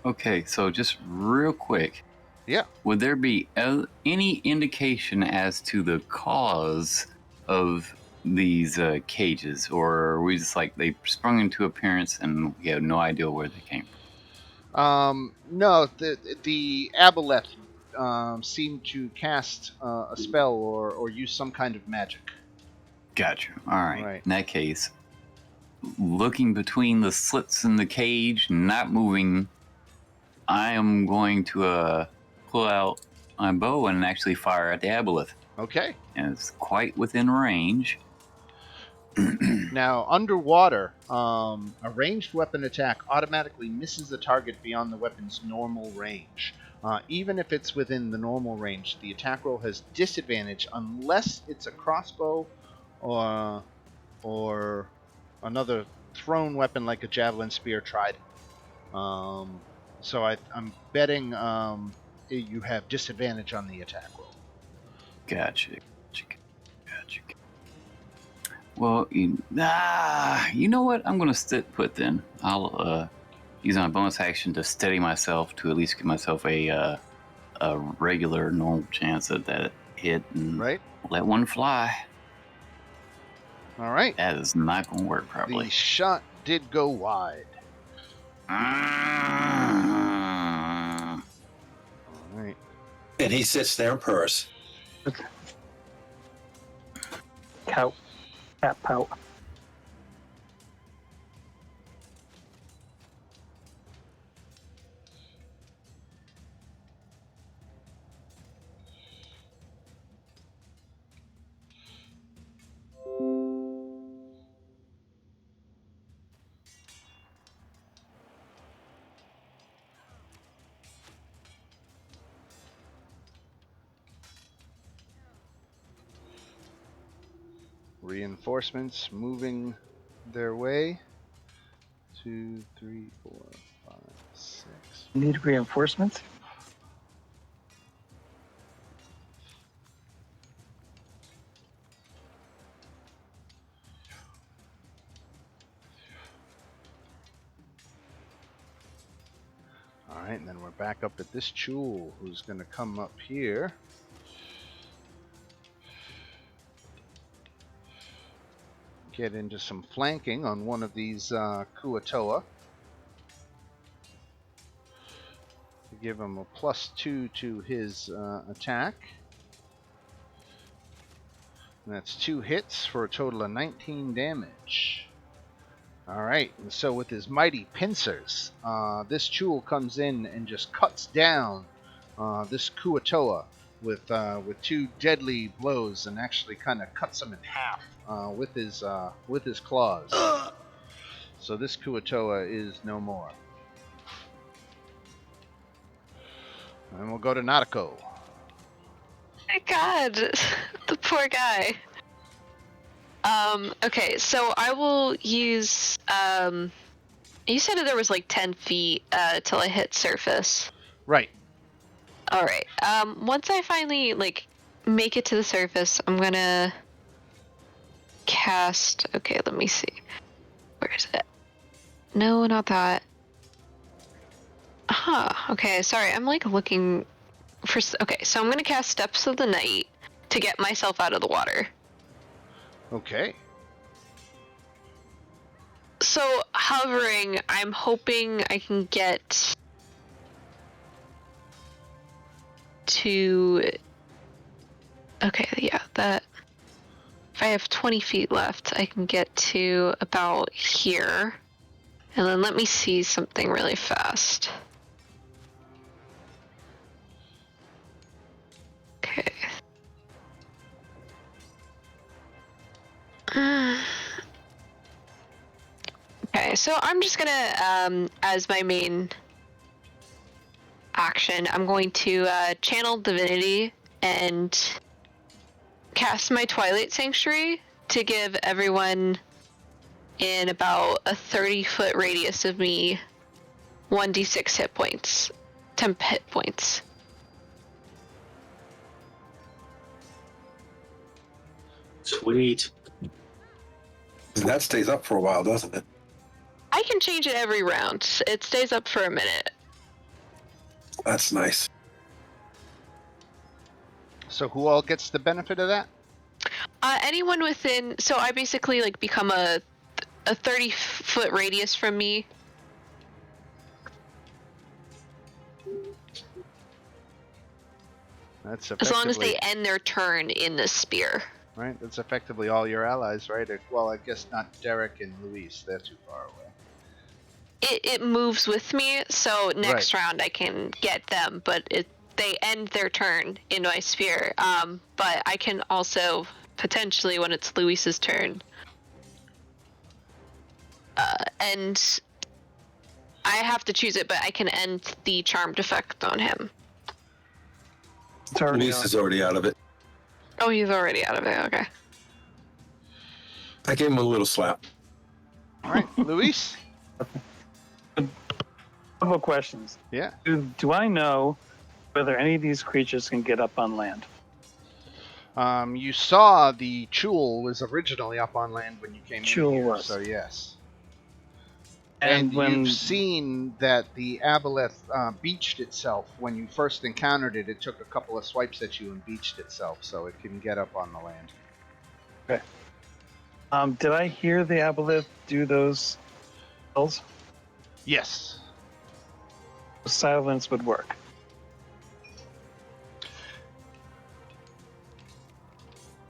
Okay, so just real quick. Yeah. Would there be any indication as to the cause of these cages? Or are we just like they sprung into appearance and we have no idea where they came from? No, the Aboleth seemed to cast a spell or use some kind of magic. Gotcha. All right. Right. In that case, looking between the slits in the cage, not moving, I am going to pull out my bow and actually fire at the Aboleth. Okay. And it's quite within range. Now, underwater, a ranged weapon attack automatically misses the target beyond the weapon's normal range. Even if it's within the normal range, the attack roll has disadvantage unless it's a crossbow or another thrown weapon like a javelin, spear, trident. So I'm betting you have disadvantage on the attack roll. Gotcha. Well, you know what? I'm going to put then. I'll use my bonus action to steady myself to at least give myself a regular, normal chance at that hit and Right. let one fly. All right. That is not going to work, probably. The shot did go wide. All right. And he sits there and purrs. Cat pout. Reinforcements moving their way. 2, 3, 4, 5, 6. Need reinforcements? All right, and then we're back up at this Chul, who's going to come up here. Get into some flanking on one of these Kuatoa. To give him a +2 to his attack. And that's 2 hits for a total of 19 damage. Alright, and so with his mighty pincers, this Chul comes in and just cuts down this Kuatoa with 2 deadly blows and actually kind of cuts him in half with his claws. So this Kuatoa is no more. And we'll go to Natako. My God, the poor guy. Okay, so I will use, you said that there was like 10 feet, till I hit surface. Right. Alright, once I finally, like, make it to the surface, I'm gonna cast, okay, let me see. Where is it? No, not that. Okay, sorry, I'm like looking for, okay, so I'm gonna cast Steps of the Night to get myself out of the water. Okay. So, hovering, I'm hoping I can get to... Okay, yeah, that... If I have 20 feet left, I can get to about here. And then let me see something really fast. Okay. Okay, so I'm just gonna, as my main action, I'm going to channel Divinity and cast my Twilight Sanctuary to give everyone in about a 30-foot radius of me 1d6 hit points. 10 hit points. Sweet. That stays up for a while, doesn't it? I can change it every round. It stays up for a minute. That's nice. So who all gets the benefit of that? Anyone within, so I basically like become a 30-foot radius from me. That's As long as effectively they end their turn in the spear. right. That's effectively all your allies, right? Well, I guess not Derek and Luis. They're too far away. It moves with me, so next Right. round I can get them, but they end their turn in my spear. But I can also potentially, when it's Luis's turn, and I have to choose it, but I can end the charmed effect on him. It's already Luis on. is already out of it. Oh, he's already out of it. Okay. I gave him a little slap. All right, Luis. Couple of questions. Yeah. Do I know whether any of these creatures can get up on land? You saw the Chul was originally up on land when you came Chul in here, was. so yes. And when you've seen that the aboleth beached itself when you first encountered it. It took a couple of swipes at you and beached itself, so it can get up on the land. did I hear the aboleth do those spells? Yes. Silence would work.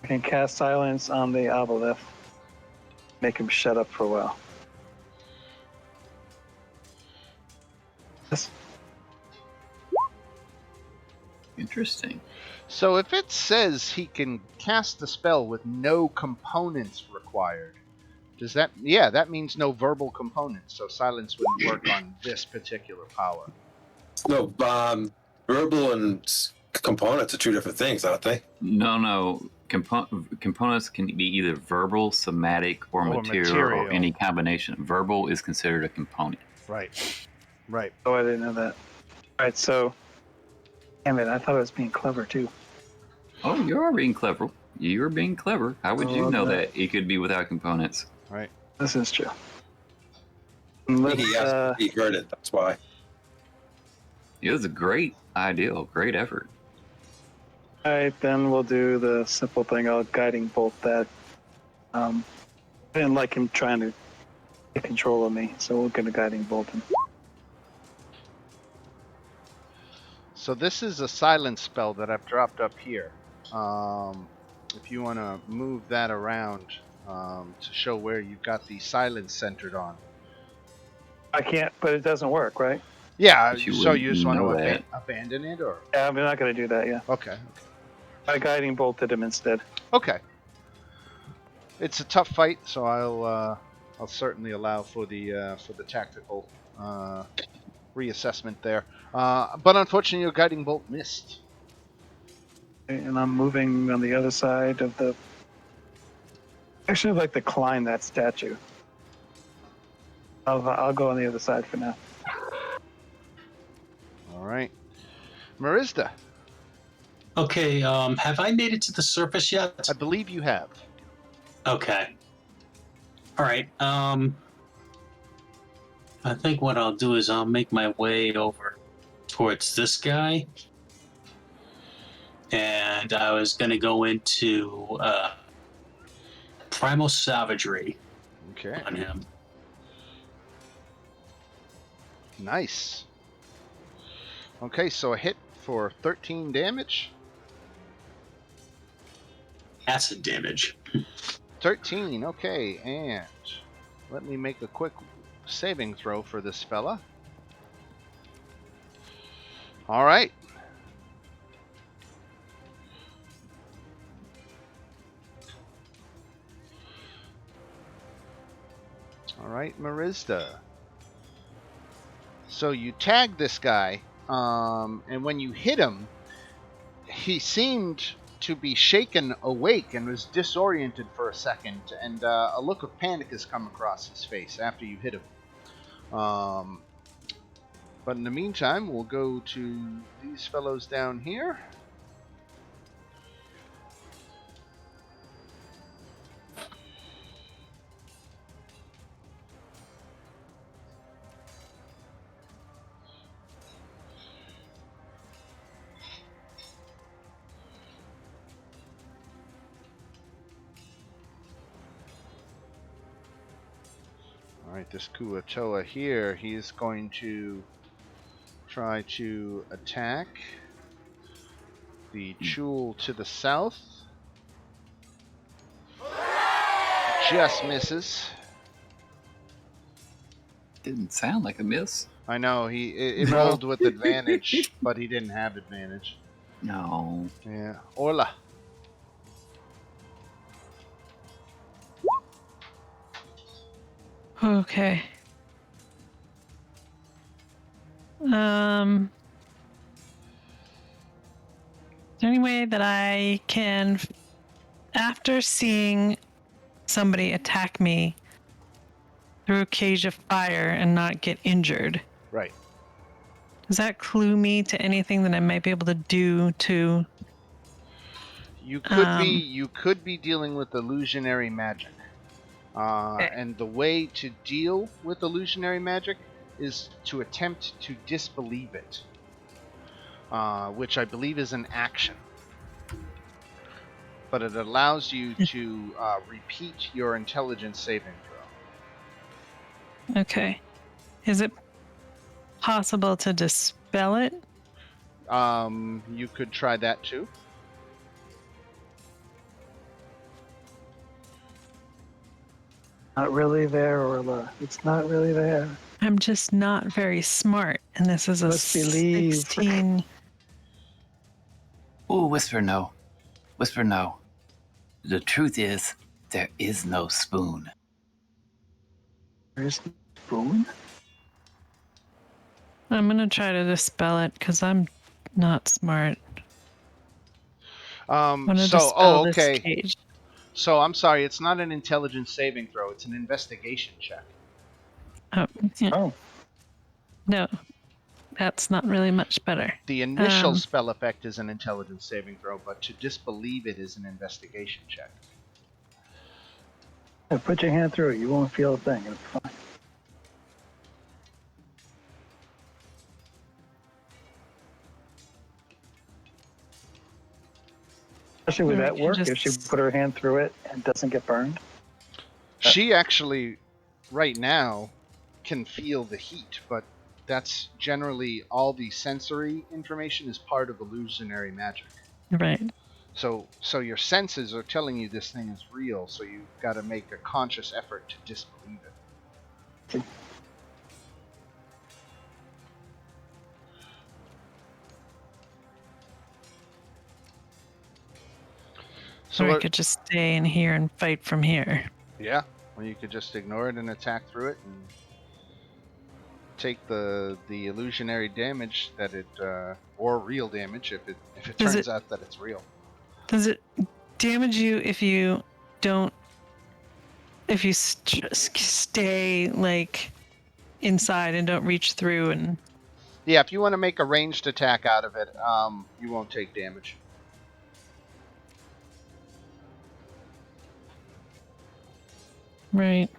I can cast silence on the obelisk. Make him shut up for a while. Yes. Interesting. So if it says he can cast the spell with no components required, does that? Yeah, that means no verbal components. So silence wouldn't work on this particular power. No, verbal and components are two different things, aren't they? No. Components can be either verbal, somatic, or material, or any combination. Verbal is considered a component. Right. Right. Oh, I didn't know that. All right, so. Damn it! I thought I was being clever too. Oh, you are being clever. You're being clever. How would you know that it could be without components? Right. This is true. He heard it. That's why. It was a great idea. Great effort. All right, then we'll do the simple thing. I'll guiding bolt that. I didn't like him trying to get control of me, so we'll get a guiding bolt him. So this is a silence spell that I've dropped up here. If you want to move that around to show where you've got the silence centered on. I can't, but it doesn't work, right? Yeah, But you so you wouldn't just want know to that. abandon it, or? Yeah, I'm not going to do that, yeah. Okay. I guiding bolted him instead. Okay. It's a tough fight, so I'll certainly allow for the tactical reassessment there. But unfortunately, your guiding bolt missed. And I'm moving on the other side of the... Actually, I'd like to climb that statue. I'll go on the other side for now. All right. Marista, Okay, have I made it to the surface yet? I believe you have. Okay. All right. I think what I'll do is I'll make my way over towards this guy. And I was going to go into Primal Savagery Okay. on him. Nice. Okay, so a hit for 13 damage. Acid damage. 13, okay, and let me make a quick saving throw for this fella. All right. All right, Marista. So you tag this guy, and when you hit him, he seemed to be shaken awake and was disoriented for a second, and a look of panic has come across his face after you hit him. But in the meantime, we'll go to these fellows down here. Alright, this Kuatoa here, he's going to try to attack the Chul to the south. Just misses. Didn't sound like a miss. I know, it rolled with advantage, but he didn't have advantage. No. Yeah. Orla. Okay. Is there any way that I can, after seeing somebody attack me through a cage of fire and not get injured, Right. does that clue me to anything that I might be able to do to... You could be dealing with illusionary magic. And the way to deal with illusionary magic is to attempt to disbelieve it, which I believe is an action. But it allows you to repeat your intelligence saving throw. Okay. Is it possible to dispel it? You could try that too. Not really there, Orla. It's not really there. I'm just not very smart, and this is a Let's believe. 16. Ooh, whisper no. Whisper no. The truth is, there is no spoon. There's the spoon. I'm gonna try to dispel it because I'm not smart. I'm gonna dispel this okay. cage. So I'm sorry, it's not an intelligence saving throw, it's an investigation check. Oh, yeah. Oh, No, that's not really much better. The initial spell effect is an intelligence saving throw, but to disbelieve it is an investigation check. yeah, put your hand through it. You won't feel a thing. It's fine. Especially with Or we that can work, just- if she put her hand through it and doesn't get burned. She actually, right now, can feel the heat, but that's generally all the sensory information is part of illusionary magic. Right. So your senses are telling you this thing is real, so you've got to make a conscious effort to disbelieve it. So we could just stay in here and fight from here. Yeah, or you could just ignore it and attack through it and take the illusionary damage that it or real damage if it turns out that it's real. Does it damage you if you don't? If you stay like inside and don't reach through and? Yeah, if you want to make a ranged attack out of it, you won't take damage. Right.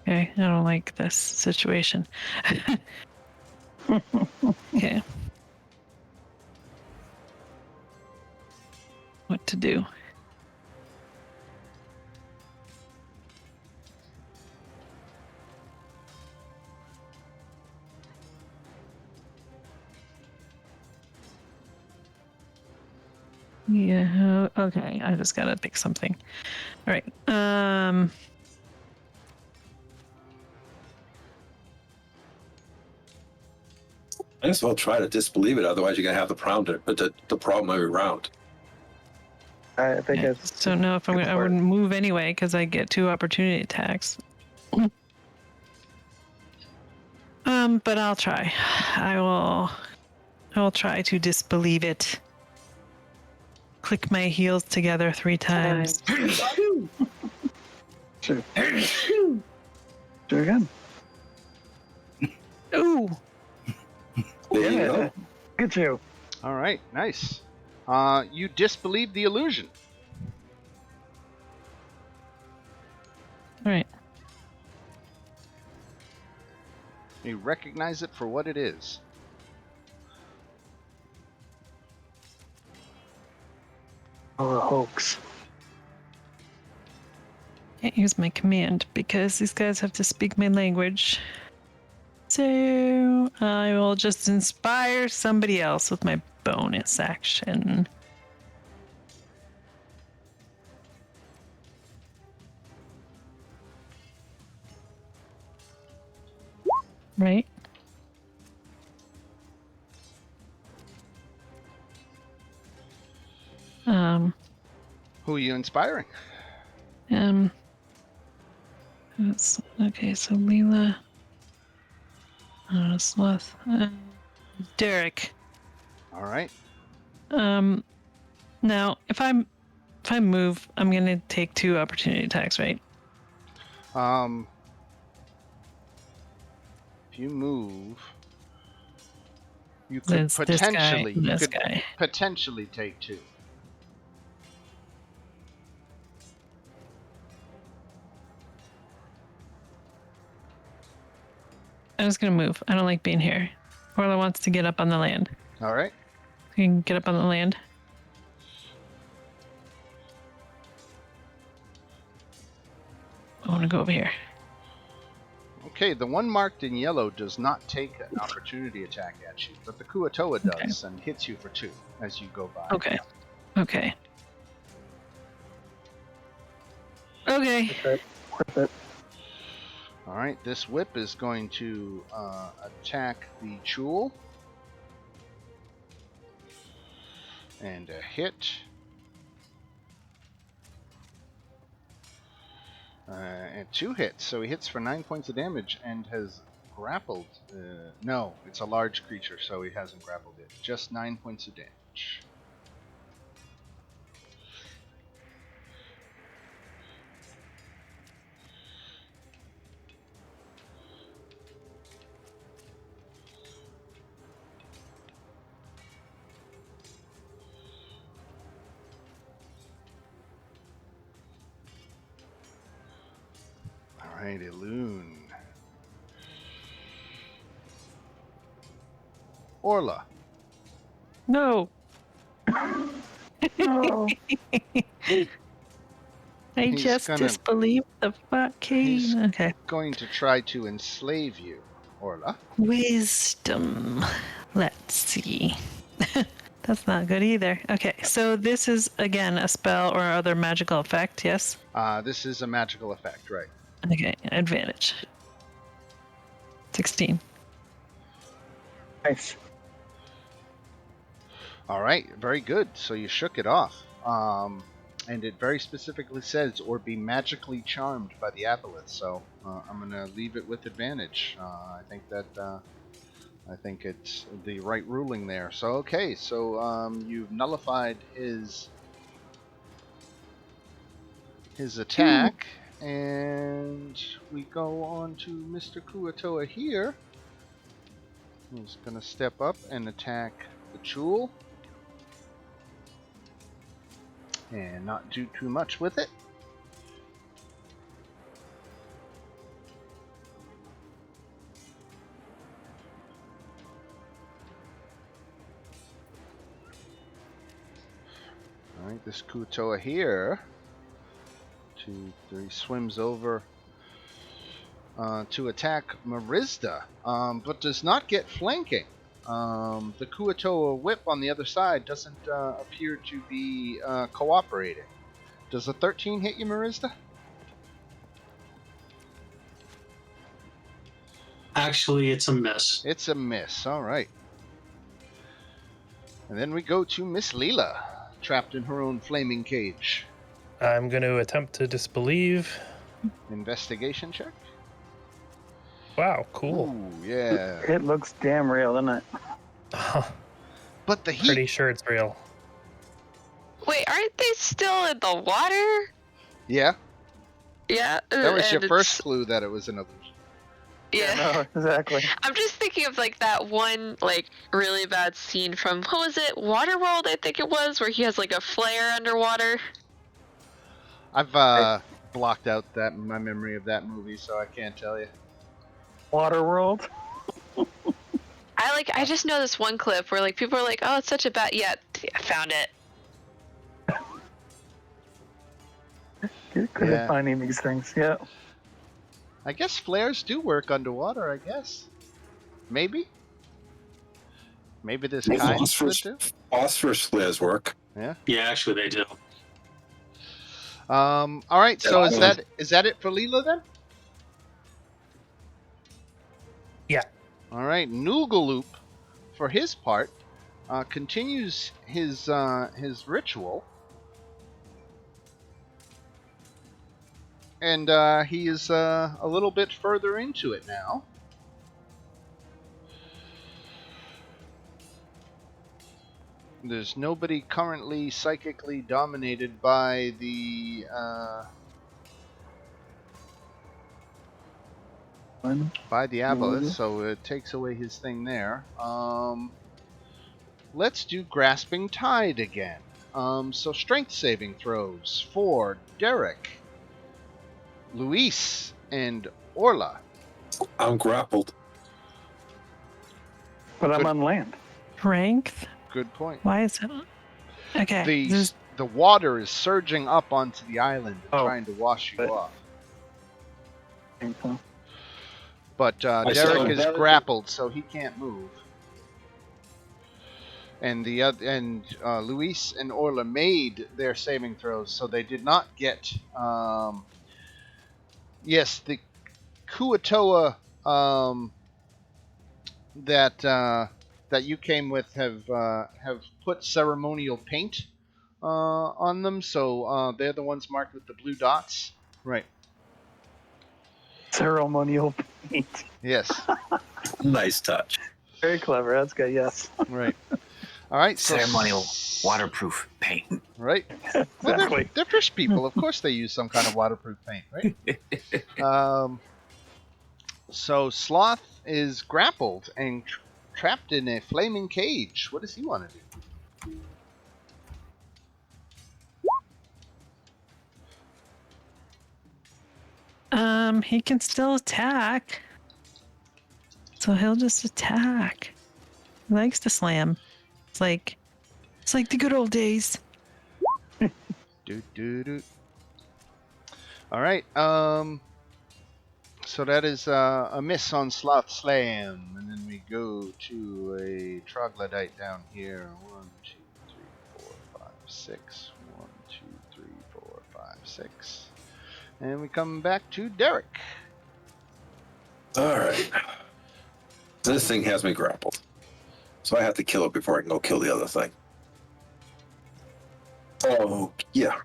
Okay, I don't like this situation. Okay. What to do? Yeah, okay, I just gotta pick something. All right. Might as well try to disbelieve it, otherwise you're gonna have the problem every round. I think I it's. just don't know if I wouldn't move anyway because I get 2 opportunity attacks. But I'll try. I will try to disbelieve it. Click my heels together 3 times. Sure. Do again. Ooh. There you go. Look at you. All right, nice. You disbelieve the illusion. All right. You recognize it for what it is. Oh, a hoax. Can't use my command because these guys have to speak my language. So I will just inspire somebody else with my bonus action. Right? Who are you inspiring? That's, okay, so Leela, Sloth, Derek. All right. Now if I move, I'm gonna take 2 opportunity attacks, right? If you move, you could There's potentially this guy. potentially take 2. I'm just gonna move. I don't like being here. Orla wants to get up on the land. All right. You can get up on the land. want to go over here. Okay, the one marked in yellow does not take an opportunity attack at you, but the Kuatoa does and hits you for 2 as you go by. Okay. Okay. Okay. Worth it. All right, this whip is going to attack the Chul. And a hit. And 2 hits, so he hits for 9 points of damage and has grappled. No, it's a large creature, so he hasn't grappled it. Just 9 points of damage. Alrighty, Loon. Orla. No. No. I He's just gonna- disbelieve the he's- fucking. Okay. Going to try to enslave you, Orla. Wisdom. Let's see. That's not good either. Okay, so this is again a spell or other magical effect, yes? This is a magical effect, right? Okay, advantage. 16. Nice. All right, very good. So you shook it off. And it very specifically says, or be magically charmed by the aboleth. So I'm going to leave it with advantage. I think it's the right ruling there. So, okay, so you've nullified his attack. And we go on to Mr. Kuatoa here. He's going to step up and attack the Chul. And not do too much with it. Alright, this Kuatoa here. 2, 3, swims over to attack Marizda, but does not get flanking. The Kuatoa whip on the other side doesn't appear to be cooperating. Does a 13 hit you, Marizda? Actually, it's a miss. It's a miss. All right. And then we go to Miss Leela, trapped in her own flaming cage. I'm going to attempt to disbelieve. Investigation check. Wow, cool. Ooh, yeah. It looks damn real, doesn't it? But the heat. Pretty sure it's real. Wait, aren't they still in the water? Yeah, Yeah. that was your and first it's- clue that it was an illusion. Yeah. No, exactly. I'm just thinking of like that one like really bad scene from what was it? Waterworld, I think it was, where he has like a flare underwater. I've blocked out my memory of that movie, so I can't tell you. Waterworld. I just know this one clip where like people are like, "Oh, it's such a bad." Yeah, I found it. You're good Yeah. at finding these things. Yeah. I guess flares do work underwater, I guess. Maybe? Maybe this Well, kind could phosphorus, do? phosphorus flares work. Yeah. Yeah, actually, they do. Alright, so is that it for Leela then? Yeah. Alright, Noogaloop, for his part, continues his ritual. And he is a little bit further into it now. There's nobody currently psychically dominated by the aboleth, so it takes away his thing there. Let's do Grasping Tide again. So strength saving throws for Derek, Luis, and Orla. I'm grappled. But I'm Good. on land. Strength? Good point. Why is it? Okay. The water is surging up onto the island and Oh. trying to wash you But- off. think so. But I Derek saw- is grappled, so he can't move. And Luis and Orla made their saving throws, so they did not get. Yes, the Kuatoa that you came with have put ceremonial paint on them, so they're the ones marked with the blue dots. Right. Ceremonial paint. Yes. Nice touch. Very clever. That's good. Yes. Right. All right. So Ceremonial waterproof paint. Right. Well, Exactly. they're fish people. Of course, they use some kind of waterproof paint, right? So Sloth is grappled and trapped in a flaming cage. What does he want to do? He can still attack. So he'll just attack. He likes to slam. It's like the good old days. Do. All right. So that is a miss on Sloth Slam, and then we go to a troglodyte down here. 1, 2, 3, 4, 5, 6. 1, 2, 3, 4, 5, 6. And we come back to Derek. All right. This thing has me grappled. So I have to kill it before I can go kill the other thing. Oh, yeah.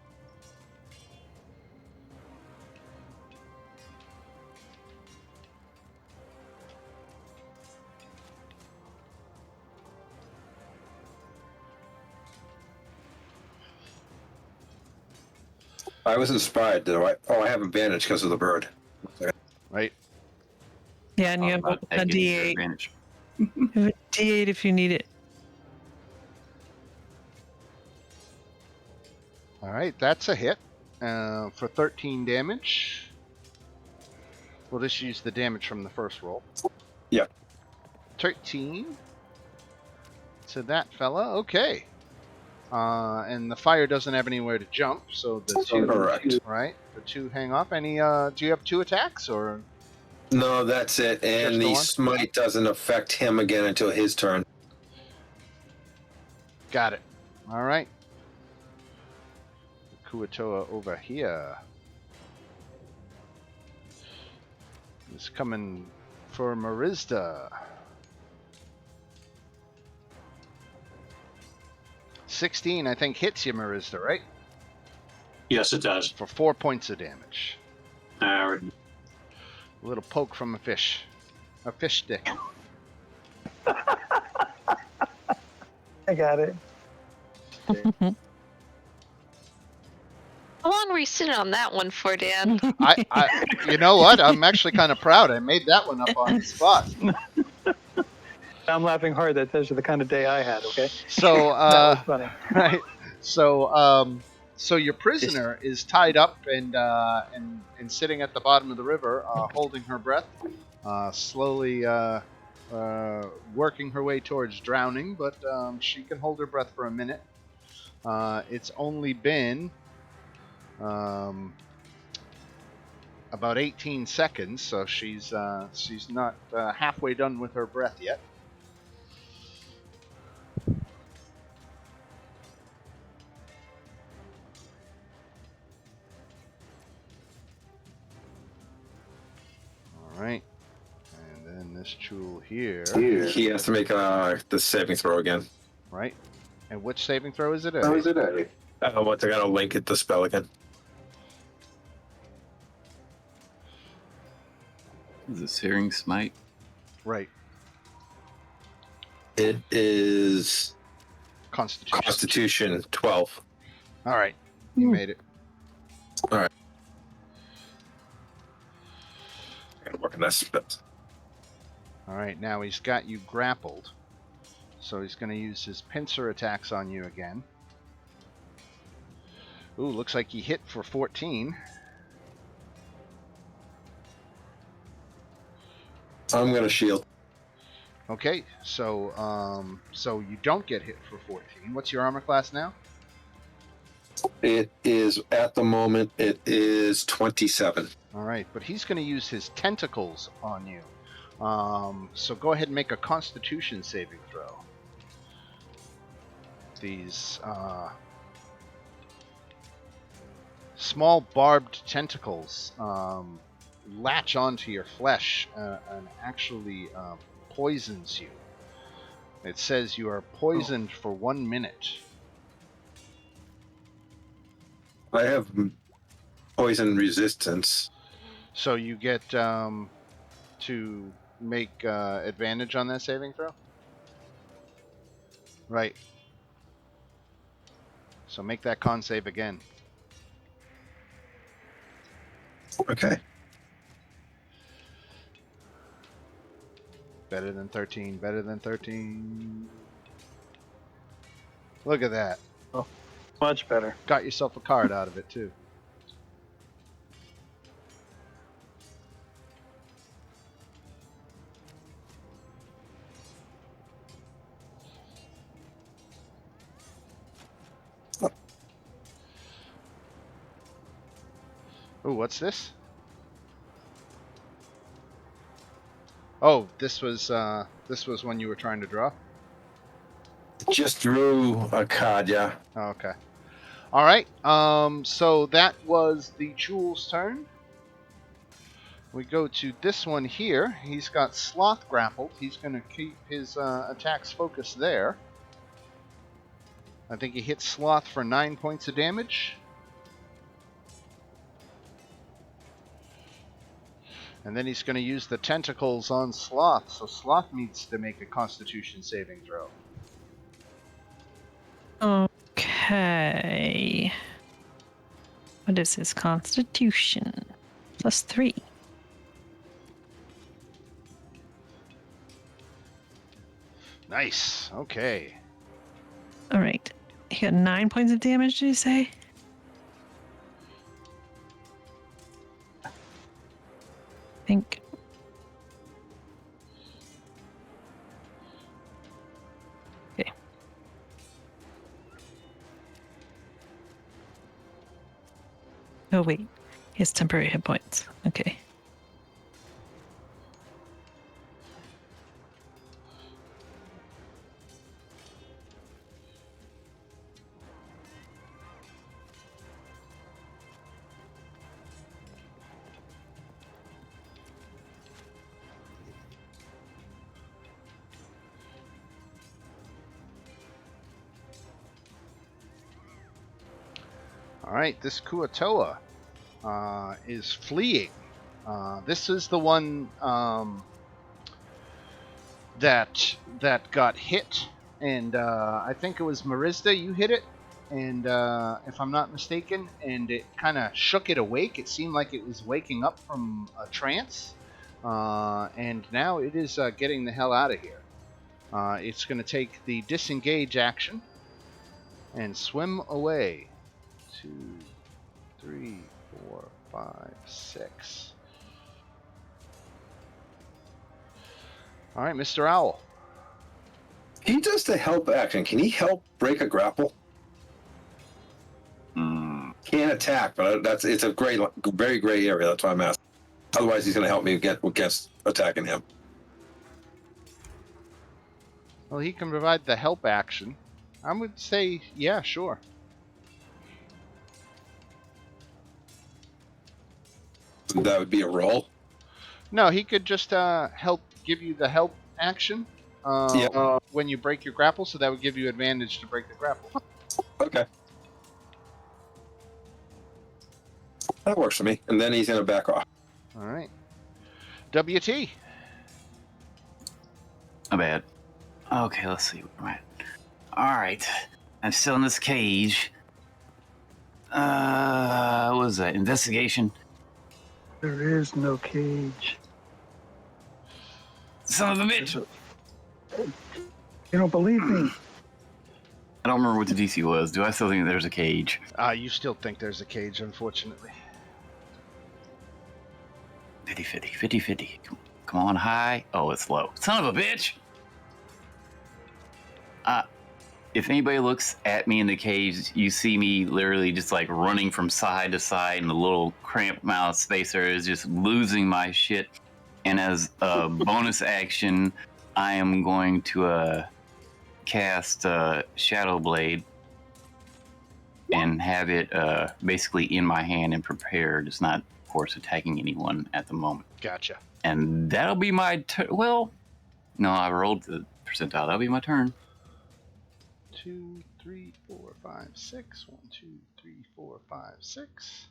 I was inspired, though. I have advantage because of the bird. Right. Yeah, and you have About a that gives you D8. advantage. You have a D8 if you need it. All right, that's a hit for 13 damage. We'll just use the damage from the first roll. Yeah. 13 to that fella. Okay. And the fire doesn't have anywhere to jump, so the two, Correct. right? The two hang off. Any? Do you have 2 attacks or? No, that's it. Just And the the one? smite doesn't affect him again until his turn. Got it. All right. Kuatoa over here is coming for Marizda. 16, I think, hits you, Marizda, right? Yes, it does. For 4 points of damage. Alright. A little poke from a fish stick. I got it. How long were you sitting on that one for, Dan? I you know what? I'm actually kind of proud. I made that one up on the spot. I'm laughing hard. That tells you the kind of day I had. Okay. So, That was funny. right. So your prisoner is tied up and sitting at the bottom of the river, holding her breath, slowly working her way towards drowning, but she can hold her breath for a minute. It's only been about 18 seconds, so she's not halfway done with her breath yet. All right, and then this jewel here, He has to make the saving throw again. right? And which saving throw is it? How is it, Eddie? What, they're going to link it to spell again. Is it Searing Smite? Right, It is Constitution. Constitution 12. All right, you made it. All right. I gotta work on that spit. All right, now he's got you grappled, so he's going to use his pincer attacks on you again. Ooh, looks like he hit for 14. I'm gonna shield. Okay, so you don't get hit for 14. What's your armor class now? It is at the moment. It is 27. All right, but he's going to use his tentacles on you. So go ahead and make a Constitution saving throw. These small barbed tentacles latch onto your flesh and actually poisons you. It says you are poisoned for 1 minute. I have poison resistance. So you get to make advantage on that saving throw? Right. So make that con save again. Okay. Better than 13. Better than 13. Look at that. Much better. Got yourself a card out of it, too. Ooh, what's this? Oh, this was when you were trying to draw? Just drew a card, yeah. Oh, okay. All right. So that was the Jewel's turn. We go to this one here. He's got Sloth grappled. He's going to keep his attacks focused there. I think he hits Sloth for 9 points of damage. And then he's going to use the tentacles on Sloth. So Sloth needs to make a Constitution saving throw. Okay. What is his Constitution? +3. Nice. Okay. All right. He got 9 points of damage, did you say? I think. Okay. Oh, wait. He has temporary hit points. Okay. All right, this Kuatoa is fleeing. This is the one that got hit, and I think it was Marizda. You hit it, and if I'm not mistaken, and it kind of shook it awake. It seemed like it was waking up from a trance, and now it is getting the hell out of here. It's going to take the disengage action and swim away. 2, 3, 4, 5, 6. All right, Mr. Owl. He does the help action. Can he help break a grapple? Can't attack, but it's a very gray area. That's why I'm asking. Otherwise, he's going to help me get against attacking him. Well, he can provide the help action. I would say, yeah, sure. That would be a roll. No, he could just help give you the help action when you break your grapple, so that would give you advantage to break the grapple. Okay. That works for me. And then he's going to back off. All right. WT. Not bad. Okay, let's see. Right. All right. I'm still in this cage. What was that? Investigation? There is no cage. Son of a bitch! You don't believe me? I don't remember what the DC was. Do I still think there's a cage? You still think there's a cage, unfortunately. 50-50, 50-50. Come on, high. Oh, it's low. Son of a bitch! if anybody looks at me in the cage, you see me literally just like running from side to side in the little cramped amount of space there is just losing my shit. And as a bonus action, I am going to cast Shadow Blade and have it basically in my hand and prepared. It's not, of course, attacking anyone at the moment. Gotcha. And that'll be my turn. Well, no, I rolled the percentile. That'll be my turn. 2, 3, 4, 5, 6. 1, 2, 3, 4, 5, 6.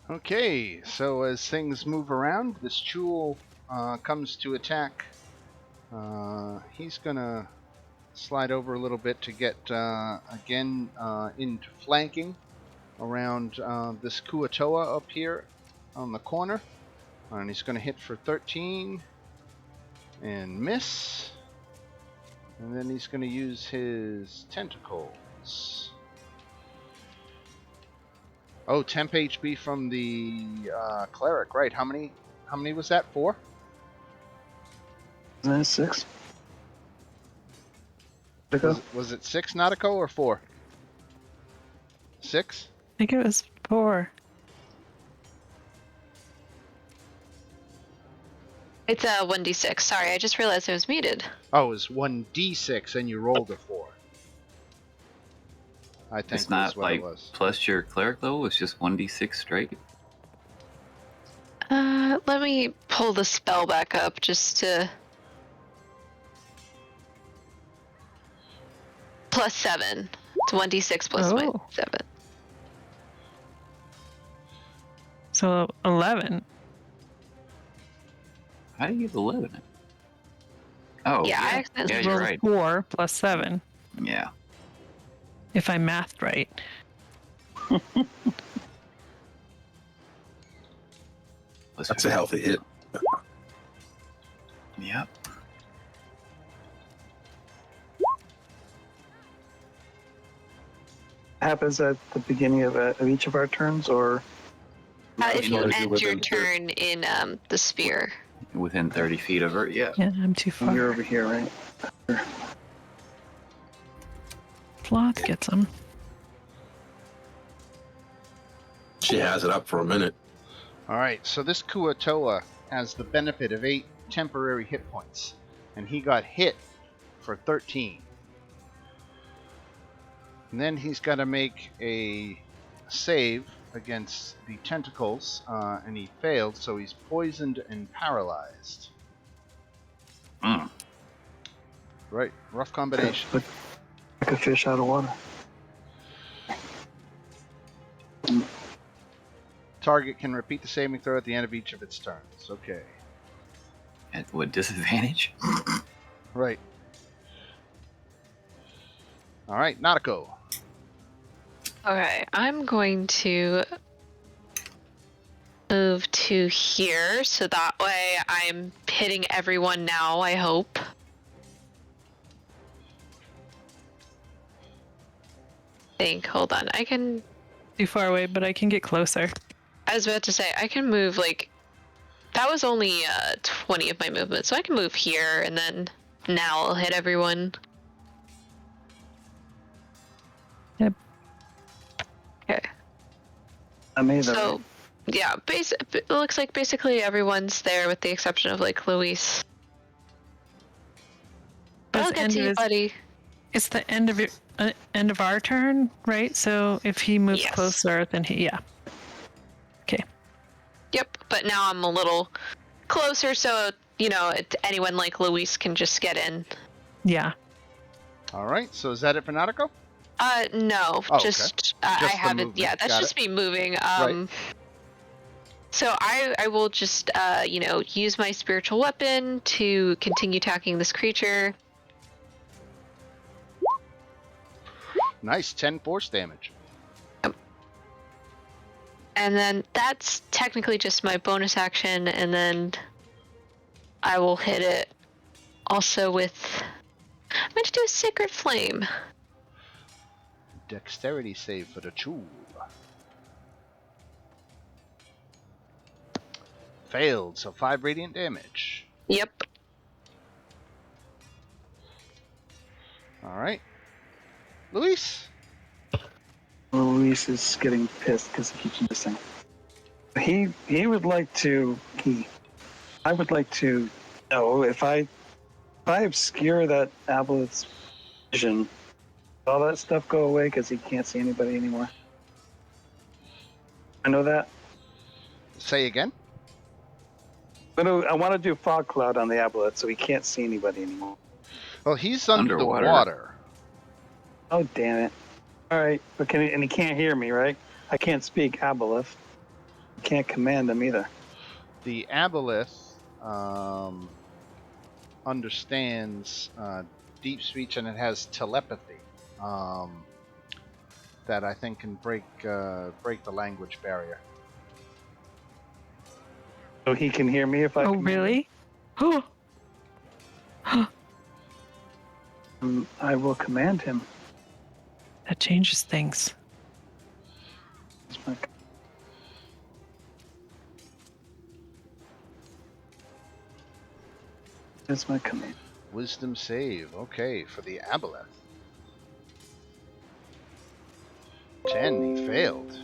Okay, so as things move around, this Jewel comes to attack. He's gonna slide over a little bit to get again into flanking around this Kuatoa up here on the corner. And he's gonna hit for 13 and miss. And then he's gonna use his tentacles. Oh, temp HP from the cleric, right? How many was that? 4? Isn't that 6? Was it 6 Nautico or 4? 6? I think it was 4. It's a 1d6. Sorry, I just realized I was muted. Oh, it was 1d6 and you rolled a 4. I think It's not that's what like it was. plus your cleric level. It's just 1d6 straight. Let me pull the spell back up just to... +7. It's 1d6 plus my Oh. 7. So 11. How do you get 11? Oh, Yeah, I yeah, accidentally you're Rolled right. 4 plus 7, Yeah. if I mathed right. That's a healthy hit. Yep. Happens at the beginning of each of our turns, or If you order to end within your turn in the spear. Within 30 feet of her, yeah. Yeah, I'm too far. you're over here, right? Sloth gets them. She has it up for a minute. Alright, so this Kuatoa has the benefit of 8 temporary hit points. And he got hit for 13. And then he's got to make a save against the tentacles, and he failed, so he's poisoned and paralyzed. Mm. Right, rough combination. Like a fish out of water. Target can repeat the saving throw at the end of each of its turns. Okay. At what disadvantage? Right. Alright, Nautico. Okay, I'm going to move to here, so that way I'm hitting everyone now, I hope. Hold on, I can... Too far away, but I can get closer. I was about to say, I can move, like... That was only 20 of my movement, so I can move here, and then now I'll hit everyone. Yep. Okay. Amazing. So, yeah, it looks like basically everyone's there with the exception of, like, Luis. But I'll get to you, buddy. It's the end of your end of our turn, right? So if he moves Yes. closer, then he, yeah. Okay. Yep, but now I'm a little closer so, anyone like Luis can just get in. Yeah. All right. So is that it for Nautico? No, Oh, just okay. I Just the haven't. movement. Yeah, that's Got just it. me moving. Right. So I will just use my spiritual weapon to continue attacking this creature. Nice. 10 force damage. And then that's technically just my bonus action, and then I will hit it also with. I'm going to do a Sacred Flame. Dexterity save for the tool. Failed, so 5 radiant damage. Yep. All right. Luis? Luis is getting pissed because he keeps missing. He would like to. I would like to know if I obscure that Aboleth's vision, will all that stuff go away because he can't see anybody anymore. I know that. Say again? I want to do fog cloud on the Aboleth so he can't see anybody anymore. Well, he's under the Underwater. water. Oh damn it! All right, but he can't hear me, right? I can't speak Aboleth. I can't command him either. The Aboleth understands deep speech, and it has telepathy that I think can break the language barrier. So he can hear me if I. Oh, command really? Oh. him. I will command him. That changes things. That's my- That's my command. Wisdom save. Okay, for the Aboleth. 10, he failed.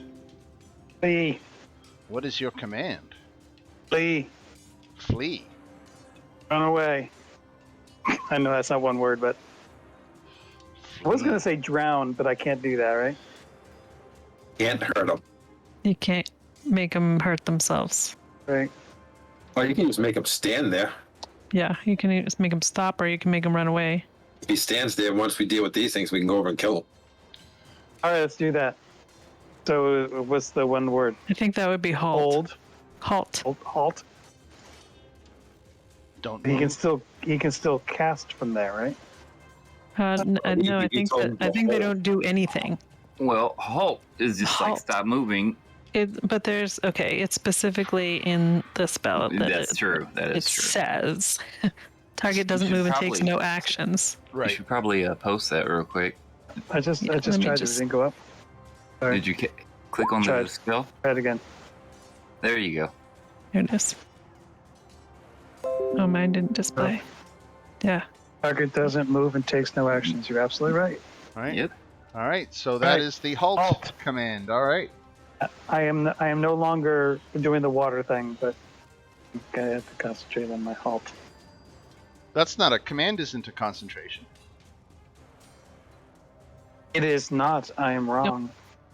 Flee, What is your command? flee, Flee. run away. I know that's not one word, but I was gonna say drown, but I can't do that, right? Can't hurt them. You can't make them hurt themselves. Right. Well, you can just make him stand there. Yeah, you can just make them stop, or you can make them run away. If he stands there, once we deal with these things, we can go over and kill him. All right, let's do that. So, what's the one word? I think that would be halt. Hold. Halt. Halt. Don't He move. can still cast from there, right? No, I You think told him to they hold. don't do anything. Well, halt is just like Halt. stop moving. But it's specifically in the spell that That's true. That it is true. says target doesn't should move and takes probably- no actions. You Right. should probably post that real quick. I just Yeah, let me tried just- it. It didn't go up. Sorry. Did you click on Tried. the spell? Try it again. There you go. There it is. Oh, mine didn't display. Yeah. Target doesn't move and takes no actions. You're absolutely right. All right. Yep. All right. So that Right. is the halt, Halt. command. All right. I am no longer doing the water thing, but I have to concentrate on my halt. That's not a command. Isn't a concentration. It is not. I am wrong,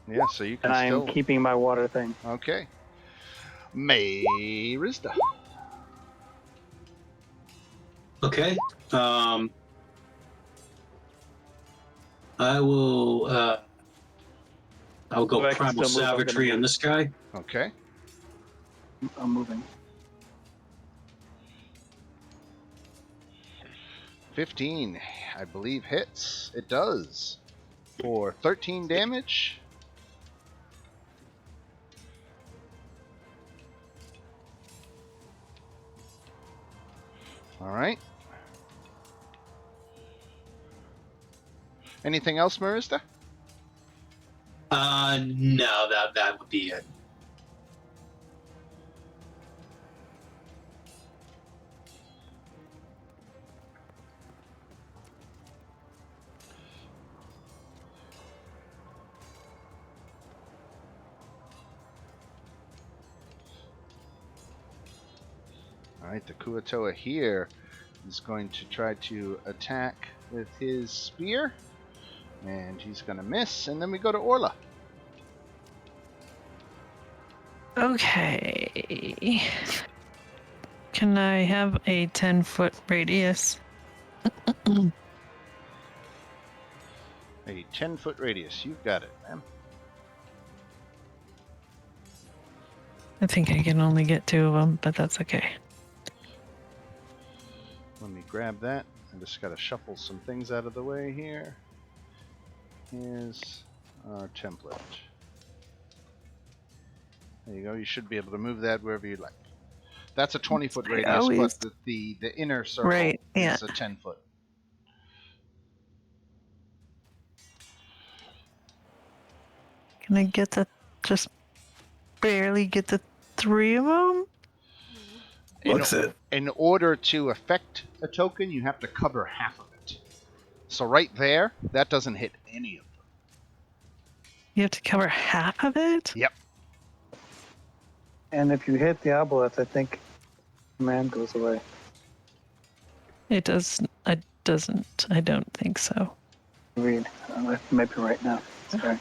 Yeah. So you can and I am still. keeping my water thing. Okay. Rizda. Okay. I will. I'll go If I can primal still move, I'm gonna savagery on move. this guy. Okay. I'm moving. 15, I believe hits. It does. For 13 damage. All right. Anything else, Marista? No, that would be it. All right, the Kuatoa here is going to try to attack with his spear. And he's going to miss. And then we go to Orla. Okay. can I have a 10-foot radius? A 10-foot radius. You've got it, man. I think I can only get 2 of them, but that's okay. Let me grab that. I just got to shuffle some things out of the way here. Here's our template. There you go. You should be able to move that wherever you like. That's a 20-foot radius, but the inner circle is a 10-foot. Can I get just barely get the 3 of them? In order to affect a token, you have to cover half of it. So right there, that doesn't hit any of them. You have to cover half of it? Yep. And if you hit the obelisk, I think command goes away. It does. It doesn't. I don't think so. Read. I might be right now. Sorry.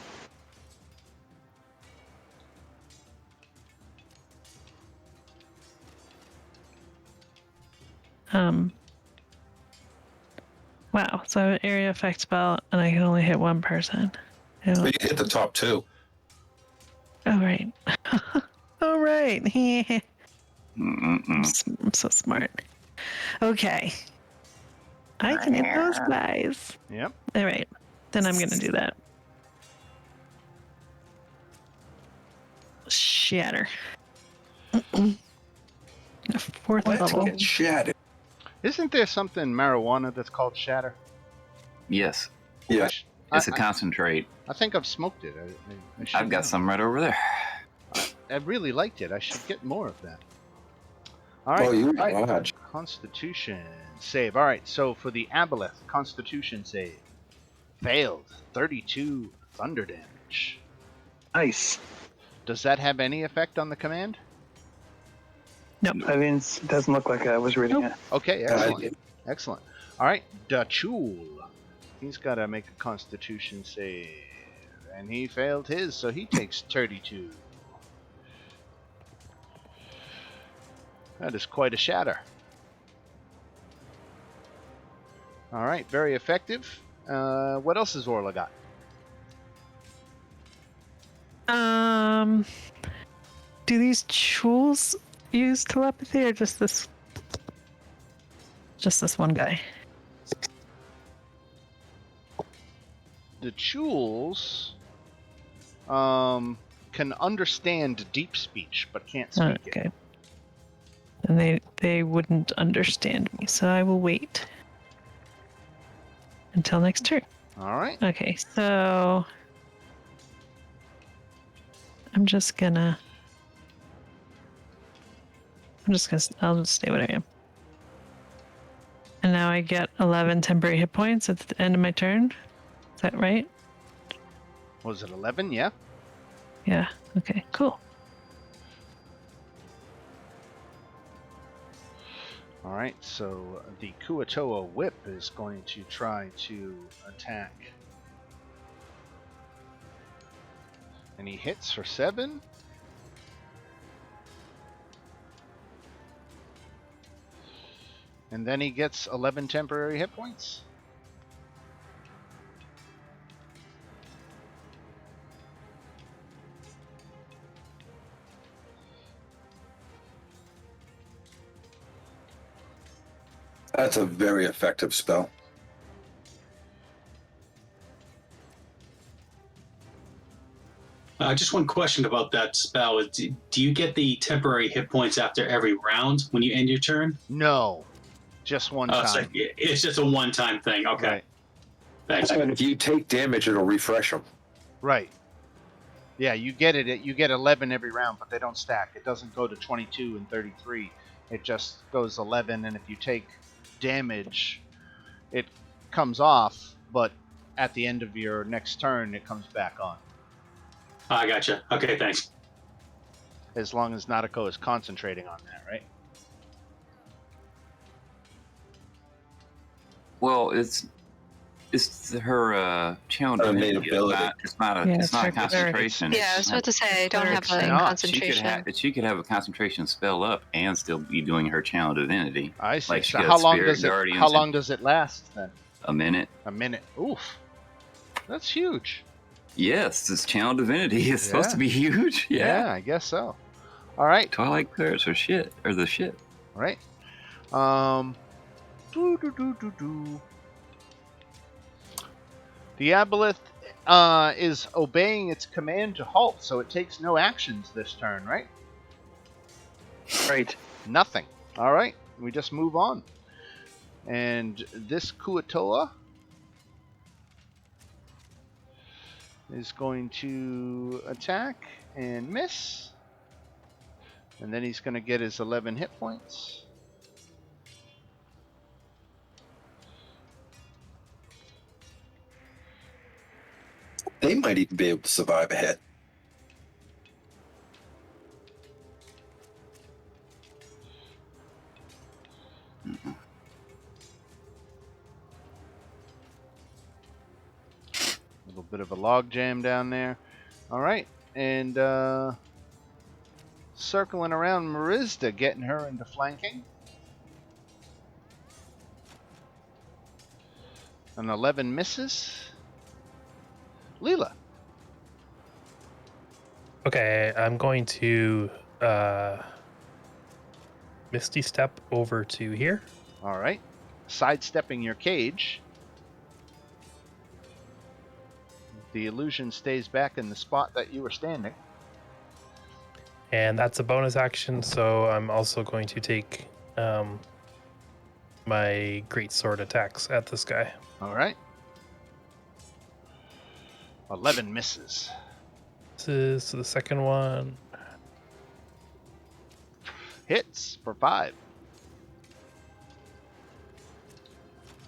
Wow. So I have an area effect spell, and I can only hit 1 person. But you hit the top 2. Oh right. Oh right. Mm-mm-mm. I'm so smart. Okay. I can hit those guys. Yep. All right. Then I'm gonna do that. Shatter. 4th level. Get shattered. Isn't there something in marijuana that's called shatter? Yes, Yeah. it's a concentrate. I think I've smoked it. I should I've got know. some right over there. I really liked it. I should get more of that. All right. Oh, you large. Constitution save. All right. So for the Aboleth, Constitution save. Failed. 32 thunder damage. Nice. Does that have any effect on the command? Nope. I mean, it doesn't look like I was reading it. Okay, excellent. Excellent. All right, Dachul. He's got to make a Constitution save. And he failed his, so he takes 32. That is quite a shatter. All right, very effective. What else has Orla got? Do these tools use telepathy or just this one guy? The Chules can understand deep speech, but can't speak it. Okay. And they wouldn't understand me, so I will wait until next turn. All right. Okay, so I'll just stay what I am. And now I get 11 temporary hit points at the end of my turn. Is that right? Was it 11? Yeah. Yeah. Okay, cool. All right, so the Kuatoa Whip is going to try to attack. And he hits for 7. And then he gets 11 temporary hit points. That's a very effective spell. Just one question about that spell. Do you get the temporary hit points after every round when you end your turn? No, just one time. So it's just a one-time thing. Okay. Right. Thanks. And if you take damage, it'll refresh them. Right. Yeah, you get it. You get 11 every round, but they don't stack. It doesn't go to 22 and 33. It just goes 11, and if you take damage, it comes off, but at the end of your next turn, it comes back on. I gotcha. Okay, thanks. As long as Nadeko is concentrating on that, right? Well, it's It's her channel Her main divinity. ability. It's not a. Yeah, it's it's not her a concentration. Yeah, I was about to say I don't have It's a not. concentration. She could have a concentration spell up and still be doing her channel divinity. I see. Like she So got how long spirit does it? guardians How and long does it last then? a minute. A minute. Oof. That's huge. Yes, this channel divinity is supposed to be huge. Yeah, I guess so. All right. Twilight clerics are shit. Or the shit. All right. Do. The aboleth is obeying its command to halt, so it takes no actions this turn, right? Right. Nothing. All right. We just move on. And this Kuatoa is going to attack and miss. And then he's going to get his 11 hit points. They might even be able to survive a hit. A little bit of a log jam down there. All right. And circling around Marizda, getting her into flanking. An 11 misses. Leela. Okay, I'm going to Misty Step over to here. All right. Sidestepping your cage. The illusion stays back in the spot that you were standing. And that's a bonus action, so I'm also going to take my great sword attacks at this guy. All right. 11 misses. This is the second one. Hits for 5.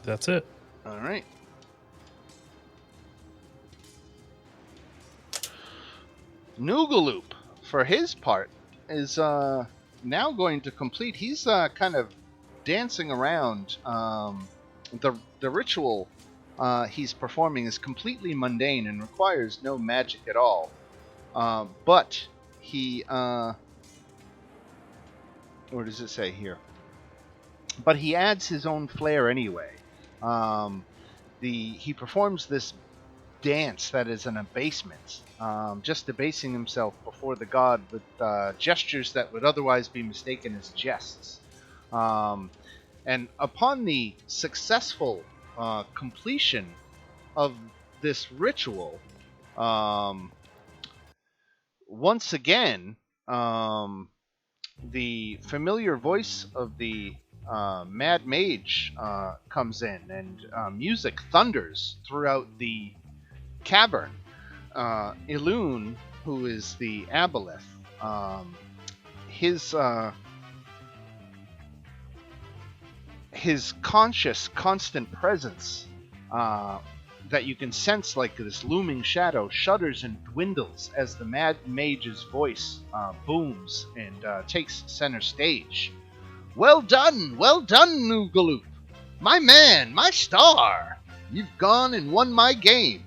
That's it. All right. Noogaloop, for his part, is now going to complete. He's kind of dancing around. The ritual he's performing is completely mundane and requires no magic at all. But he, or does it say here? But he adds his own flair anyway. He performs this dance that is an abasement, just debasing himself before the god with gestures that would otherwise be mistaken as jests. And upon the successful completion of this ritual, once again, the familiar voice of the Mad Mage comes in, and music thunders throughout the cavern. Ilun, who is the aboleth, his conscious, constant presence that you can sense like this looming shadow shudders and dwindles as the Mad Mage's voice booms and takes center stage. Well done, Noogaloop! My man, my star! You've gone and won my game.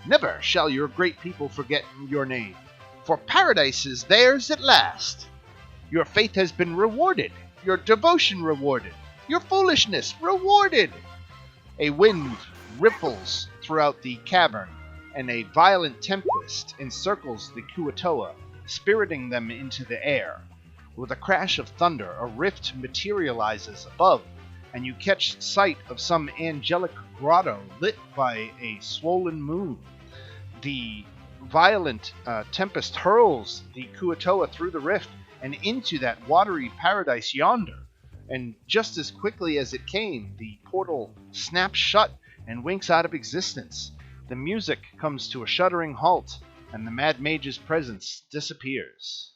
Never shall your great people forget your name, for paradise is theirs at last. Your faith has been rewarded, your devotion rewarded, your foolishness rewarded. A wind ripples throughout the cavern, and a violent tempest encircles the Kuatoa, spiriting them into the air. With a crash of thunder, a rift materializes above, and you catch sight of some angelic grotto lit by a swollen moon. The violent tempest hurls the Kuatoa through the rift and into that watery paradise yonder. And just as quickly as it came, the portal snaps shut and winks out of existence. The music comes to a shuddering halt, and the Mad Mage's presence disappears.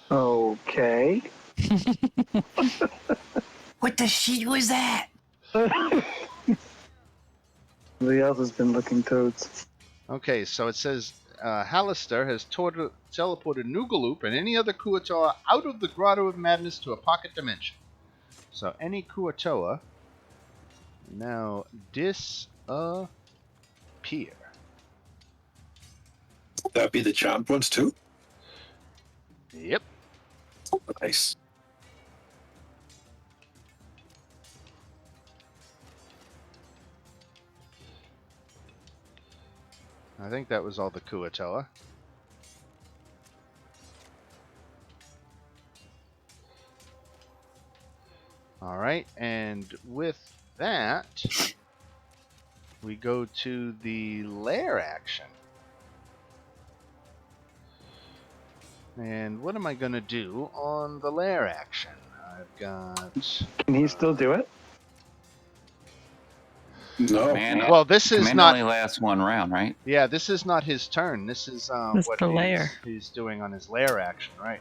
Okay. What the shit was that? Somebody else has been looking toads. Okay, so it says Hallister has teleported Noogaloop and any other Kuatoa out of the Grotto of Madness to a pocket dimension. So any Kuatoa now disappear. That'd be the charmed ones too? Yep. Nice. I think that was all the Kuatoa. Alright, and with that, we go to the lair action. And what am I going to do on the lair action? I've got... Can he still do it? No. Command, Well, this is command not... only lasts one round, right? Yeah, this is not his turn. This is This what the lair. he's doing on his lair action, right?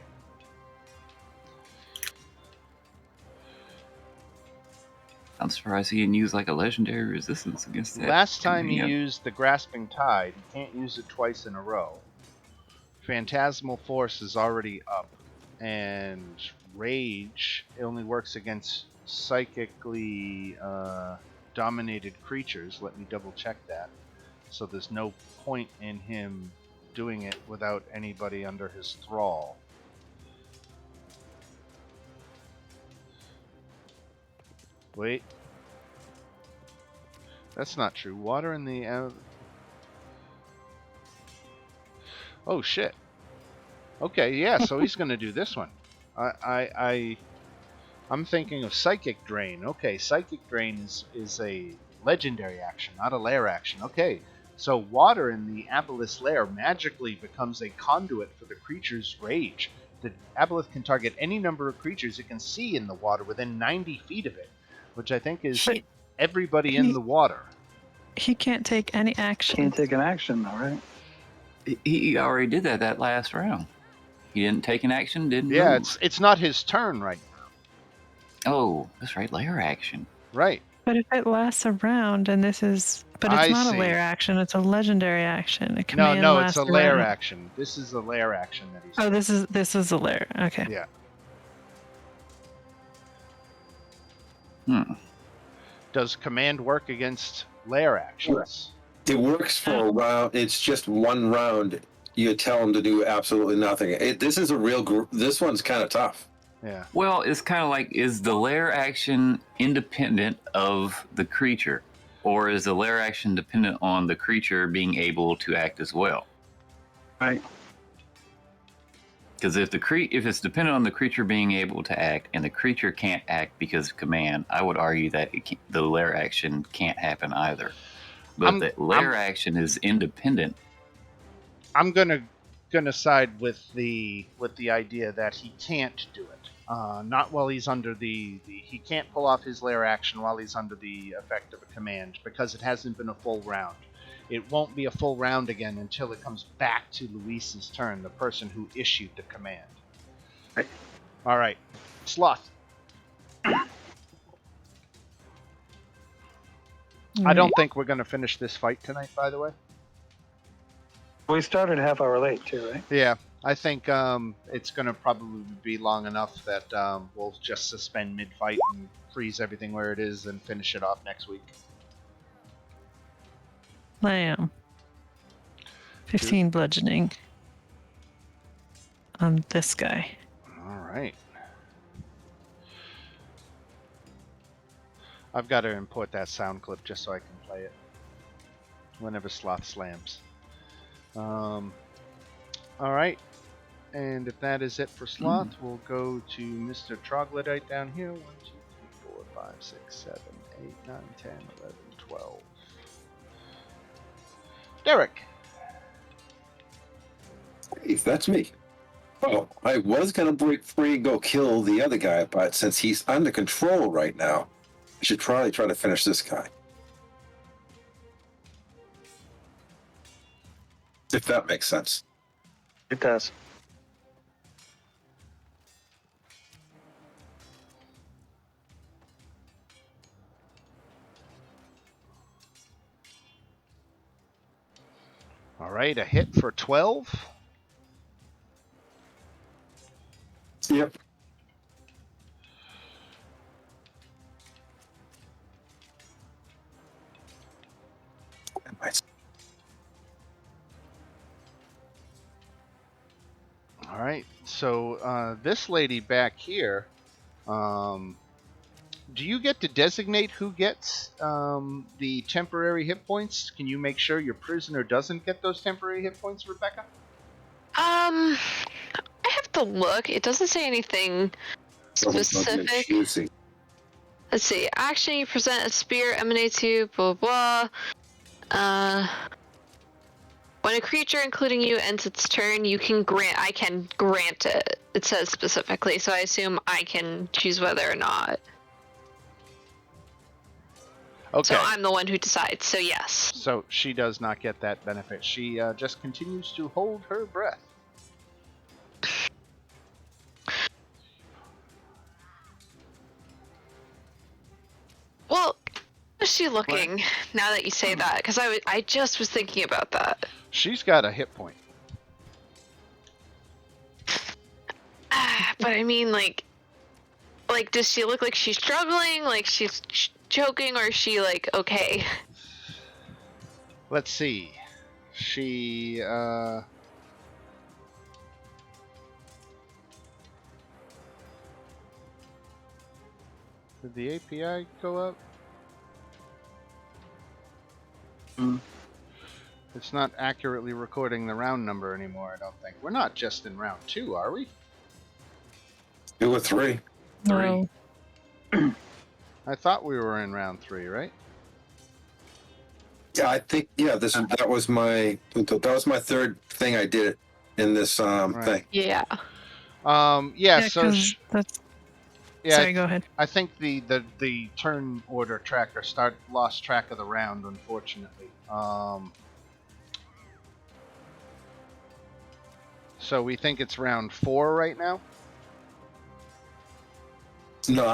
I'm surprised he didn't use like a legendary resistance against that. Last time he command. used the Grasping Tide, he can't use it twice in a row. Phantasmal Force is already up, and Rage only works against psychically dominated creatures. Let me double check that. So there's no point in him doing it without anybody under his thrall. Wait. That's not true. Water in the... Oh, shit. Okay, yeah, so he's going to do this one. I'm thinking of Psychic Drain. Okay, Psychic Drain is a legendary action, not a lair action. Okay, so water in the Aboleth lair magically becomes a conduit for the creature's rage. The Aboleth can target any number of creatures it can see in the water within 90 feet of it, which I think is But everybody in the water. he can't take any action. Can't take an action, though, right? He already did that last round. He didn't take an action, didn't Yeah, move. it's not his turn right now. Oh, that's right, lair action. Right. But if it lasts a round and this is... But it's I not see. a lair action, it's a legendary action. A No, command no, it's lasts a lair round. action. This is a lair action that he's Oh, this is a lair. Okay. Yeah. Does command work against lair actions? It works for a round. It's just one round. You tell them to do absolutely nothing. This is a real group. This one's kind of tough. Yeah. Well, it's kind of like, is the lair action independent of the creature? Or is the lair action dependent on the creature being able to act as well? Right. Because if it's dependent on the creature being able to act, and the creature can't act because of command, I would argue that the lair action can't happen either. But the lair action is independent. I'm gonna side with the idea that he can't do it. Not while he's under he can't pull off his lair action while he's under the effect of a command, because it hasn't been a full round. It won't be a full round again until it comes back to Luis's turn, the person who issued the command. Right. All right, Sloth. I don't think we're gonna finish this fight tonight, by the way. We started a half hour late, too, right? Yeah, I think it's going to probably be long enough that we'll just suspend mid-fight and freeze everything where it is and finish it off next week. Lamb. 15 bludgeoning. On this guy. All right. I've got to import that sound clip just so I can play it whenever Sloth slams. All right. And if that is it for Sloth, we'll go to Mr. Troglodyte down here. 1, 2, 3, 4, 5, 6, 7, 8, 9, 10, 11, 12. Derek. Hey, that's me. Oh, I was going to break free and go kill the other guy, but since he's under control right now, I should probably try to finish this guy. If that makes sense. It does. All right, a hit for 12. Yep. So this lady back here, do you get to designate who gets the temporary hit points? Can you make sure your prisoner doesn't get those temporary hit points, Rebecca? I have to look. It doesn't say anything specific. Juicy. Let's see. Action, you present a spear emanates you, blah, blah. When a creature, including you, ends its turn, I can grant it. It says specifically, so I assume I can choose whether or not. Okay. So I'm the one who decides, so yes. So she does not get that benefit. She just continues to hold her breath. Well, is she looking, now that you say that? Because I just was thinking about that. She's got a hit point. But I mean, like, does she look like she's struggling, like she's choking, or is she, like, okay? Let's see. She, did the API go up? It's not accurately recording the round number anymore, I don't think. We're not just in round 2, are we? 2 or 3. No. I thought we were in round 3, right? Yeah, I think that was my third thing I did in this thing. Yeah. Yeah, so 'cause that's. yeah, Sorry, go ahead. I think the turn order tracker lost track of the round, unfortunately. So we think it's round 4 right now. No,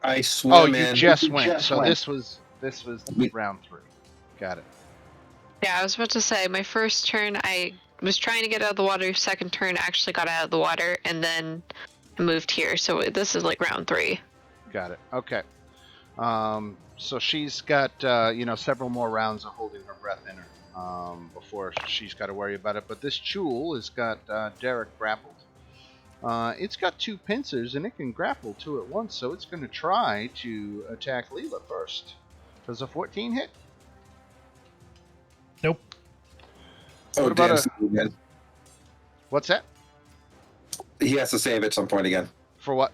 I swim Oh, you in. just went. So this was round 3. Got it. Yeah, I was about to say, my first turn, I was trying to get out of the water. Second turn, I actually got out of the water, and then I moved here. So this is like round 3. Got it. Okay. So she's got several more rounds of holding her breath in her before she's got to worry about it. But this Chul has got Derek grappled. It's got 2 pincers and it can grapple 2 at once, so it's going to try to attack Leela first. Does a 14 hit? Nope. Oh, What about again. What's that? He has to save at some point again. For what?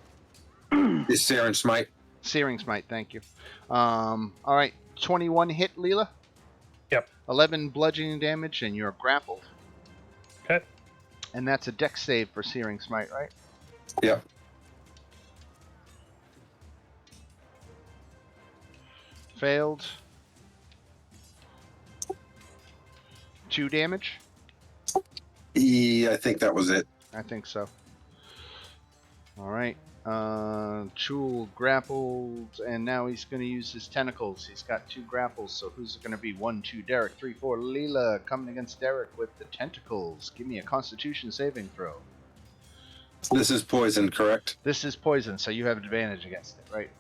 Is Searing Smite. Searing Smite, thank you. All right, 21 hit, Leela. Yep. 11 bludgeoning damage, and you're grappled. Okay. And that's a dex save for Searing Smite, right? Yep. Failed. 2 damage? Yeah, I think that was it. I think so. All right. Chul grappled, and now he's going to use his tentacles. He's got 2 grapples, so who's it going to be? 1, 2, Derek. 3, 4, Leela coming against Derek with the tentacles. Give me a Constitution saving throw. This is poison, correct? This is poison, so you have advantage against it, right?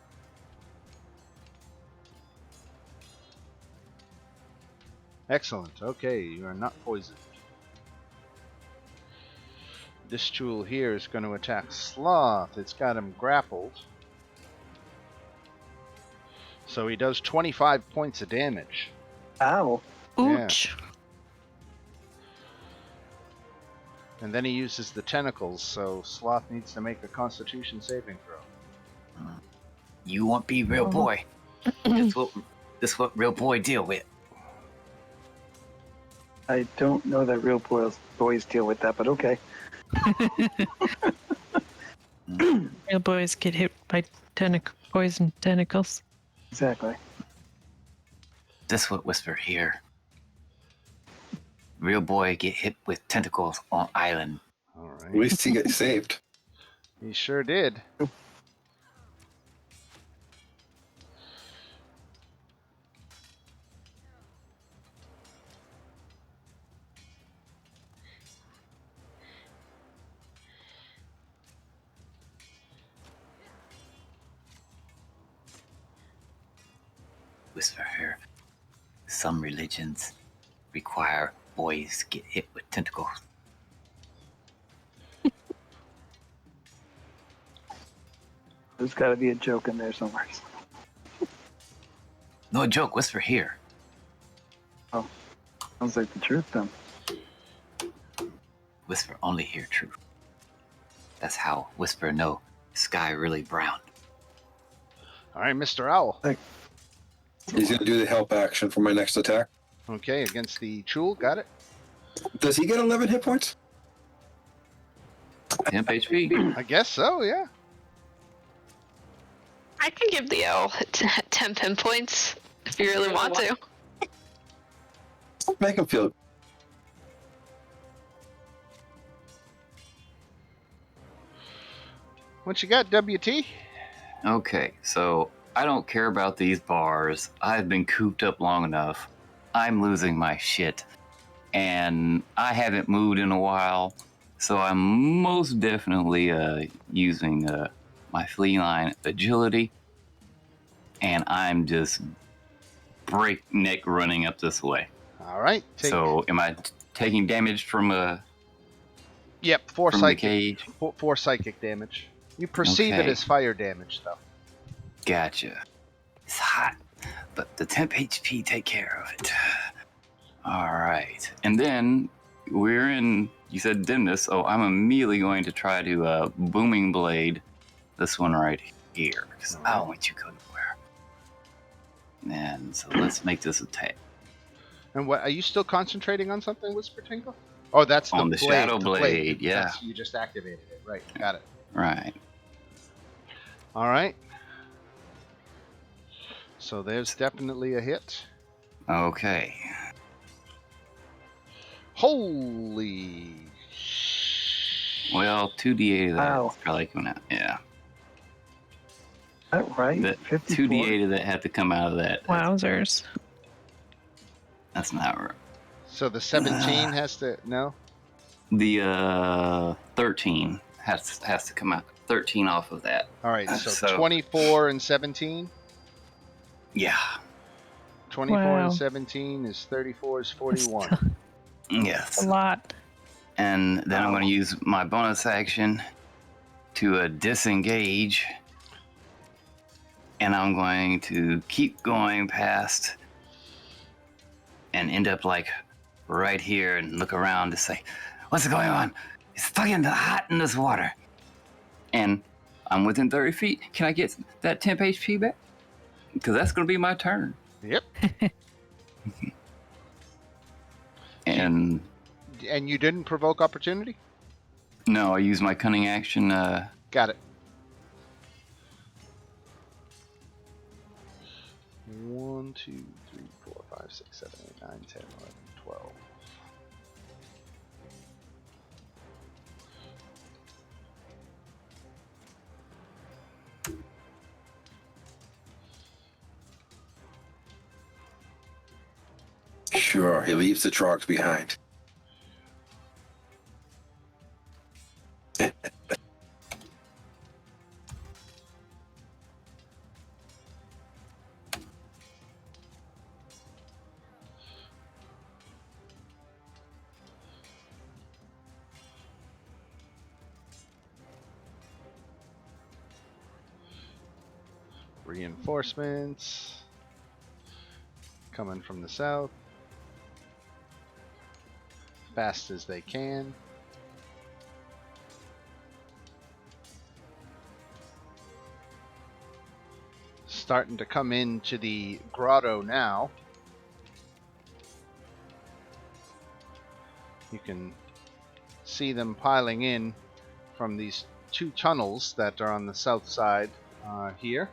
Excellent. Okay, you are not poisoned. This Chul here is going to attack Sloth. It's got him grappled. So he does 25 points of damage. Ow. Yeah. Ouch. And then he uses the tentacles, so Sloth needs to make a Constitution saving throw. You won't be real boy. This what real boy deal with. I don't know that real boys deal with that, but okay. Real boys get hit by poison tentacles. Exactly. This what whisper here. Real boy get hit with tentacles on island. All At right. least he got saved. He sure did. Whisper here. Some religions require boys get hit with tentacles. There's got to be a joke in there somewhere. No joke. Whisper here. Sounds like the truth then. Whisper only hear truth. That's how Whisper know sky really brown. All right, Mr. Owl. He's going to do the help action for my next attack. Okay, against the Chul. Got it. Does he get 11 hit points? 10 HP. I guess so, yeah. I can give the owl 10 pinpoints if you really want to. Make him feel. What you got, WT? Okay, so I don't care about these bars. I've been cooped up long enough. I'm losing my shit. And I haven't moved in a while. So I'm most definitely using my feline agility. And I'm just breakneck running up this way. All right. So am I taking damage from Yep, four from the psychic. cage? Four psychic damage. You perceive it Okay. as fire damage, though. Gotcha. It's hot, but the temp HP take care of it. All right. And then we're in, you said dimness, so I'm immediately going to try to booming blade this one right here, because I don't want you to go nowhere. And so let's make this attack. And what, are you still concentrating on something, Whisper Tinkle? Oh, that's On the blade. shadow the blade, yeah. That's, you just activated it. Right, got it. Right. All right. So there's definitely a hit. Okay. Holy. Well, 2d8 of that Wow. is probably coming out. Yeah. Is that right? That 54? 2d8 of that had to come out of that. Wowzers. That's not right. So the 17 has to, no? The 13 has to come out. 13 off of that. All right, so, So- 24 and 17. Yeah. 24 Wow. and 17 is 34 is 41. Yes. A lot. And then I'm going to use my bonus action to disengage. And I'm going to keep going past and end up like right here and look around to say, what's going on? It's fucking hot in this water. And I'm within 30 feet. Can I get that temp HP back? Because that's going to be my turn. Yep. And And you didn't provoke opportunity? no, I use my cunning action. Got it. 1, 2, 3, 4, 5, 6, 7, 8, 9, 10, 11, 12. Sure, he leaves the trogs behind. Reinforcements coming from the south. Fast as they can. Starting to come into the grotto now. You can see them piling in from these two tunnels that are on the south side here.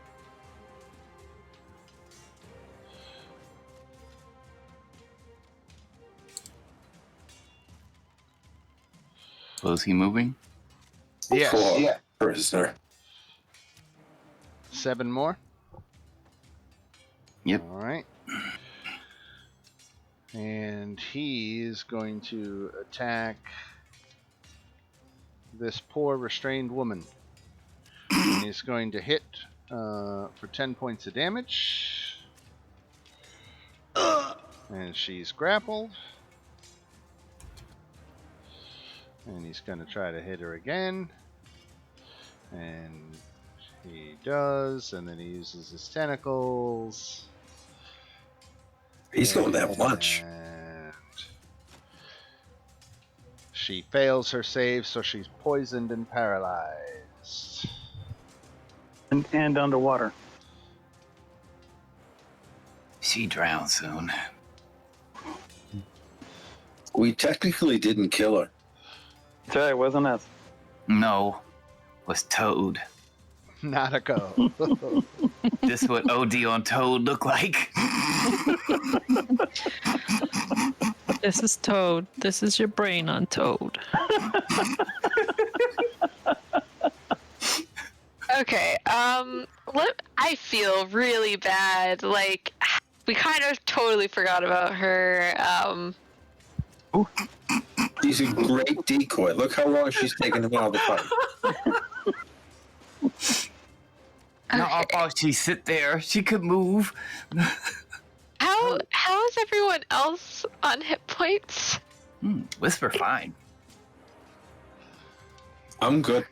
So is he moving? Yes. Cool. Yeah. Prisoner. 7 more. Yep. All right. And he is going to attack this poor restrained woman. And he's going to hit for 10 points of damage. And she's grappled. And he's going to try to hit her again. And He does, and then he uses his tentacles. He's going to have lunch. And she fails her save, so she's poisoned and paralyzed. And underwater. She drowns soon. We technically didn't kill her. That's right, it wasn't us. No, was Toad. Natako. This what OD on Toad look like? This is Toad. This is your brain on Toad. Okay, I feel really bad. Like, we kind of totally forgot about her. She's a great decoy. Look how long she's taken him out of the fight. No, I thought she'd sit there. She could move. How is everyone else on hit points? Whisper fine. I'm good.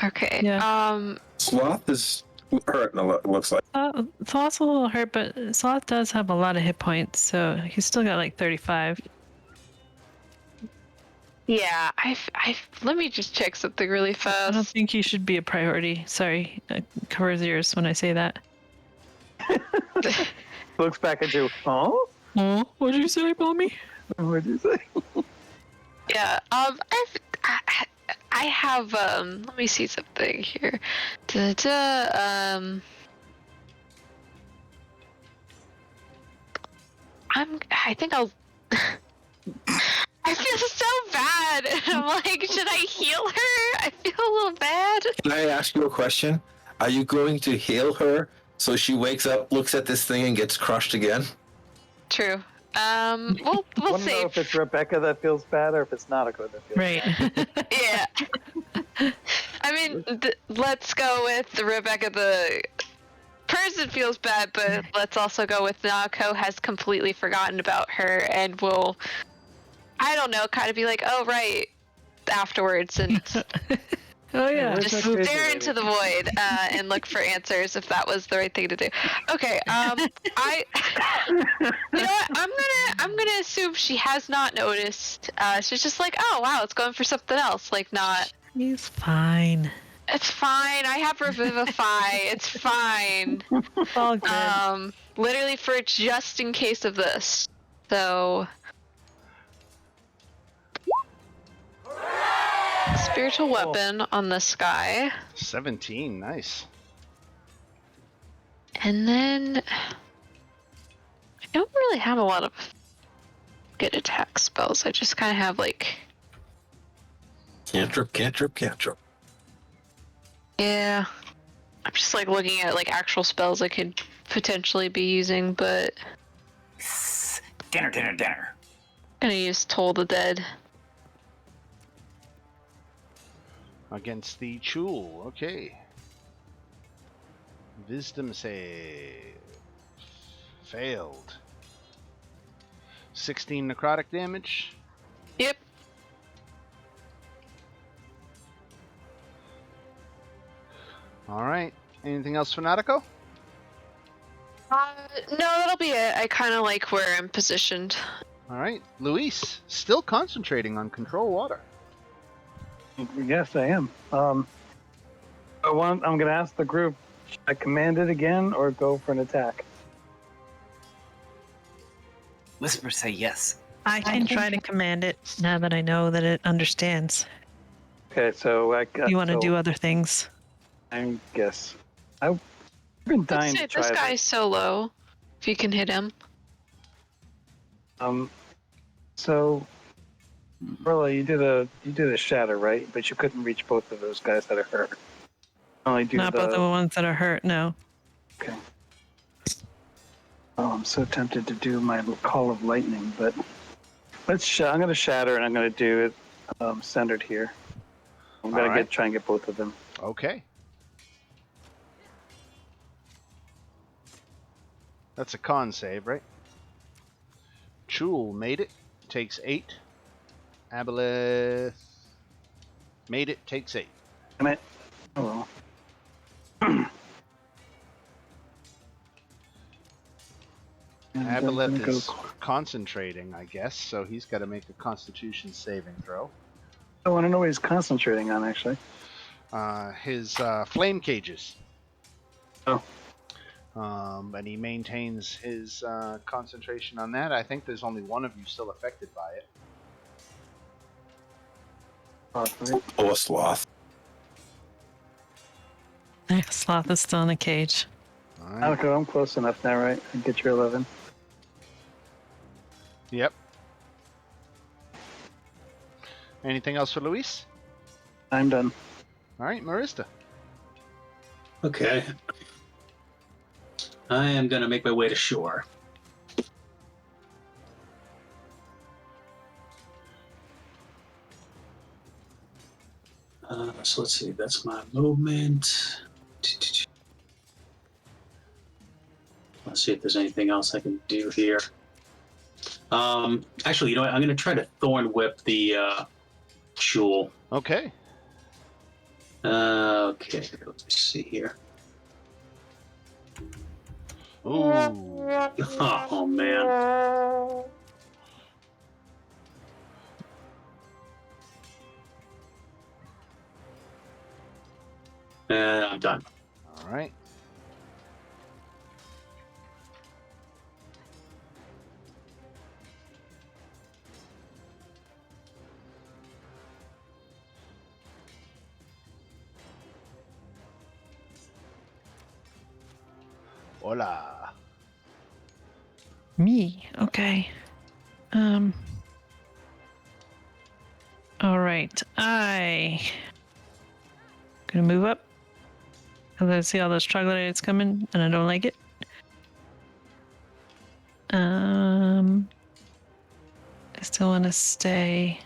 Okay. Yeah. Sloth is hurting a lot, it looks like. Sloth's a little hurt, but Sloth does have a lot of hit points, so he's still got like 35. Yeah, let me just check something really I don't fast. think he should be a priority. Sorry, covers ears when I say that. Looks back at you. Oh? Oh, what did you say, mommy? What did you say? Yeah. I have let me see something here. I think I'll I feel so bad. I'm like, should I heal her? I feel a little bad. Can I ask you a question? Are you going to heal her so she wakes up, looks at this thing, and gets crushed again? True. We'll I want to know save. if it's Rebecca that feels bad or if it's Nautico that feels bad. Right. Yeah. I mean, let's go with Rebecca. The person feels bad, but let's also go with Naoko has completely forgotten about her and will, I don't know, kind of be like, oh, right, afterwards and Oh yeah. Where's just that crazy stare lady? into the void and look for answers if that was the right thing to do. Okay, you know what? I'm gonna assume she has not noticed. She's just like, oh wow, it's going for something else. Like not. He's fine. It's fine. I have Revivify. It's fine. It's all good. Literally for just in case of this. So. Spiritual weapon on this guy. 17, nice. And then I don't really have a lot of good attack spells. I just kind of have like, Cantrip, cantrip, cantrip. yeah. I'm just like looking at like actual spells I could potentially be using, but Dinner, dinner, dinner. I'm gonna use Toll the Dead. Against the Chul, okay. Wisdom save. Failed. 16 necrotic damage. Yep. Alright. Anything else for Natiko? No, that'll be it. I kind of like where I'm positioned. Alright. Luis, still concentrating on control water. Yes, I am. I'm going to ask the group, should I command it again or go for an attack? Whisper say yes. I can try to command it now that I know that it understands. Okay, so You want to do other things? I guess. I've been dying to try This this. guy's so low. If you can hit him. So, Perla, you did a shatter, right? But you couldn't reach both of those guys that are hurt. Only do Not both the ones that are hurt, no. Okay. Oh, I'm so tempted to do my call of lightning, but I'm going to shatter and I'm going to do it centered here. I'm going to try and get both of them. Okay. That's a con save, right? Chul made it. Takes 8. Aboleth made it. Takes 8. Damn it. Oh well. And I'm Aboleth gonna go. is concentrating, I guess, so he's got to make a Constitution saving throw. I want to know what he's concentrating on, actually. His flame cages. Oh. And he maintains his concentration on that. I think there's only one of you still affected by it. Possibly. Oh, a sloth. Sloth is still in a cage. All right. Okay, I'm close enough now, right? I get your 11. Yep. Anything else for Luis? I'm done. All right, Marista. Okay. I am going to make my way to shore. So let's see, that's my movement. Let's see if there's anything else I can do here. Actually, you know what? I'm going to try to thorn whip the jewel. Okay. Okay, let's see here. Ooh. Oh man. And I'm done. All right. Hola. Me. Okay. All right. Gonna move up. Cause I see all those troglodytes coming, and I don't like it. I still want to stay.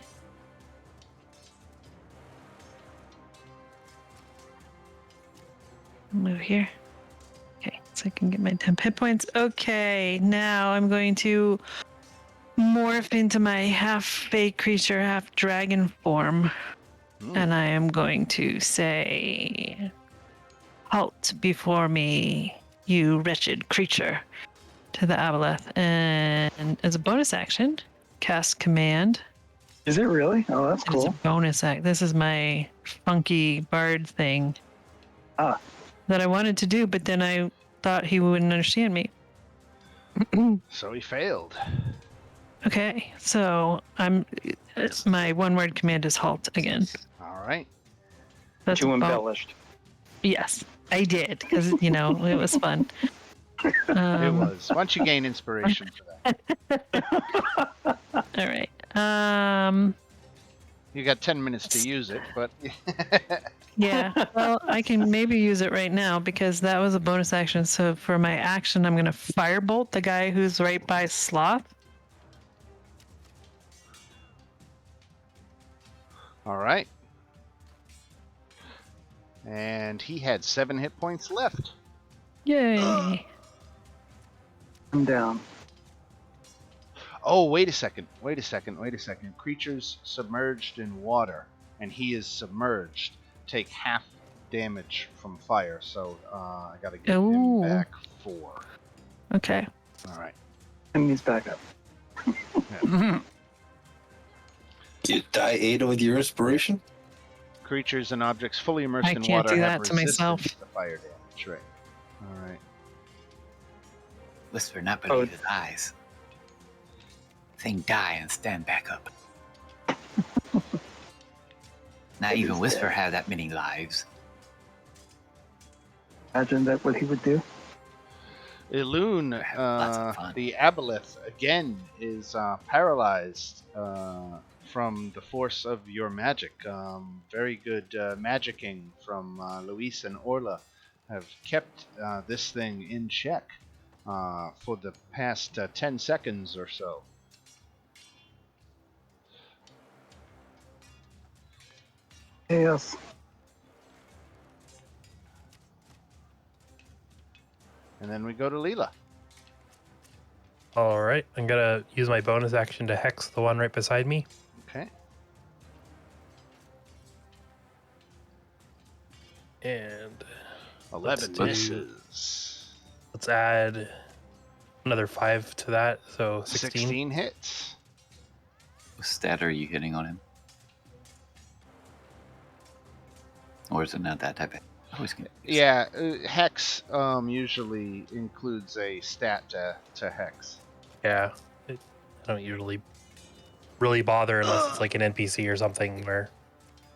Move here. Okay, so I can get my 10 hit points. Okay, now I'm going to morph into my half fey creature, half dragon form. And I am going to say, halt before me, you wretched creature, to the Aboleth. And as a bonus action, cast command. Is it really? Oh, that's It is a cool. bonus act. This is my funky bard thing that I wanted to do, but then I thought he wouldn't understand me. So he failed. Okay, so my one-word command is halt again. All right. That's You a bon- embellished. Yes, I did, because, it was fun. It was. Once you gain inspiration for that. All right. You got 10 minutes to use it, but Yeah, well, I can maybe use it right now because that was a bonus action. So for my action, I'm going to firebolt the guy who's right by Sloth. all right. And he had 7 hit points left. Yay. I'm down. Oh, wait a second. Creatures submerged in water, and he is submerged, take half damage from fire. So I got to give him Ooh. back 4. Okay. All right. And he's back up. You die 8 with your inspiration? Creatures and objects fully immersed I in can't water do have that to resistance myself. to fire damage. Right. All right. Whisper not believe his eyes. Saying die and stand back up. Not even Whisper had that many lives. Imagine that what he would do. Illusion, Lots of fun. the Aboleth, again, is paralyzed from the force of your magic. Very good magicking from Luis and Orla have kept this thing in check for the past 10 seconds or so. Yes. And then we go to Leela. All right, I'm gonna use my bonus action to hex the one right beside me. Okay. And 11 do- misses. let's add Another 5 to that, so 16. 16 hits. What stat are you hitting on him? Or is it not that type of? I always get. Yeah, Hex usually includes a stat to Hex. Yeah. I don't usually really bother unless it's like an NPC or something where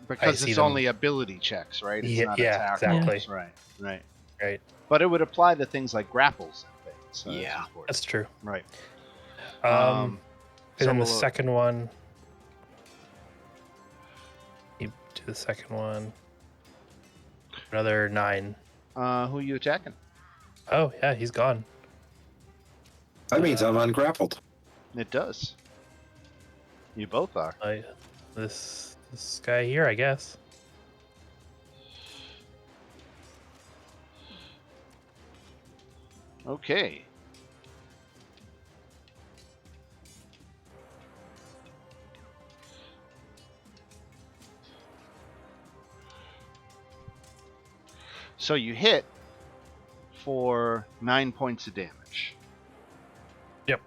Because see it's them- only ability checks, right? It's Yeah, not yeah, attack exactly. rolls. Right, right. right. But it would apply to things like grapples and things. So that's Yeah. important. That's true. Right. And then the we'll- second one. You do the second one. Another 9. who are you attacking? Oh yeah, he's gone. That means I'm ungrappled. It does. You both are. This guy here, I guess. Okay. So you hit for 9 points of damage. Yep.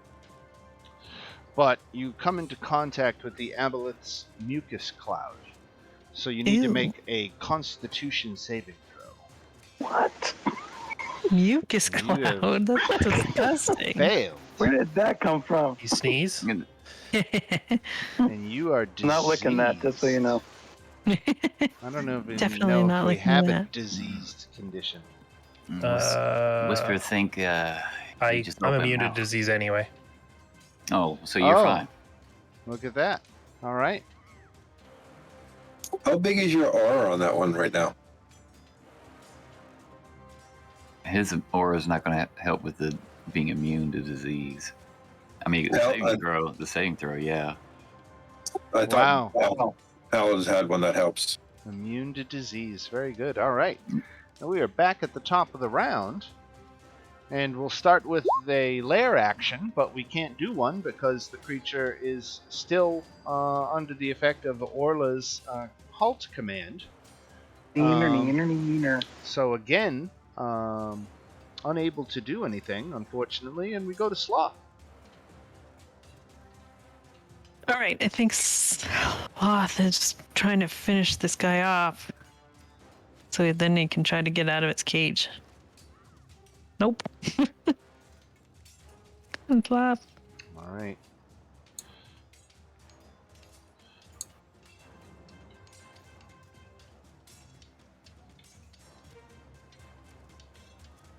But you come into contact with the aboleth's mucus cloud. So you need to Ew. make a constitution saving throw. What? Mucus You have- cloud. That's disgusting. Failed. Where did that come from? You sneeze. And you are diseased. Not licking that, just so you know. I don't know if we Definitely know not if we licking have a that. diseased condition. Whisper think. You I'm open immune to mouth. disease anyway. Oh, so you're Oh. fine. Look at that. All right. How big is your aura on that one right now? His aura is not going to help with the being immune to disease. I mean, the Well, saving throw. The saving throw, yeah. I Wow. thought Paladin's had one that helps. Immune to disease. Very good. All right. Now we are back at the top of the round. And we'll start with a lair action, but we can't do one because the creature is still under the effect of Orla's halt command. Neener. So again, unable to do anything, unfortunately, and we go to Sloth. All right, I think Sloth is just trying to finish this guy off, so then he can try to get out of its cage. Nope. Sloth. All right.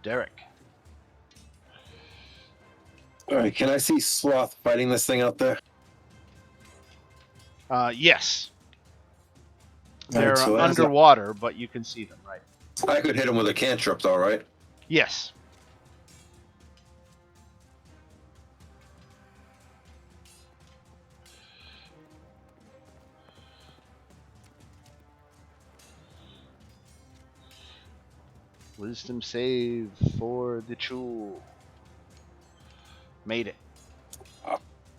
Derek. All right, can I see Sloth fighting this thing out there? Yes. All right, They're so as underwater, but you can see them, right? I could hit him with a cantrip, though, right? Yes. Wisdom save for the Chul. Made it.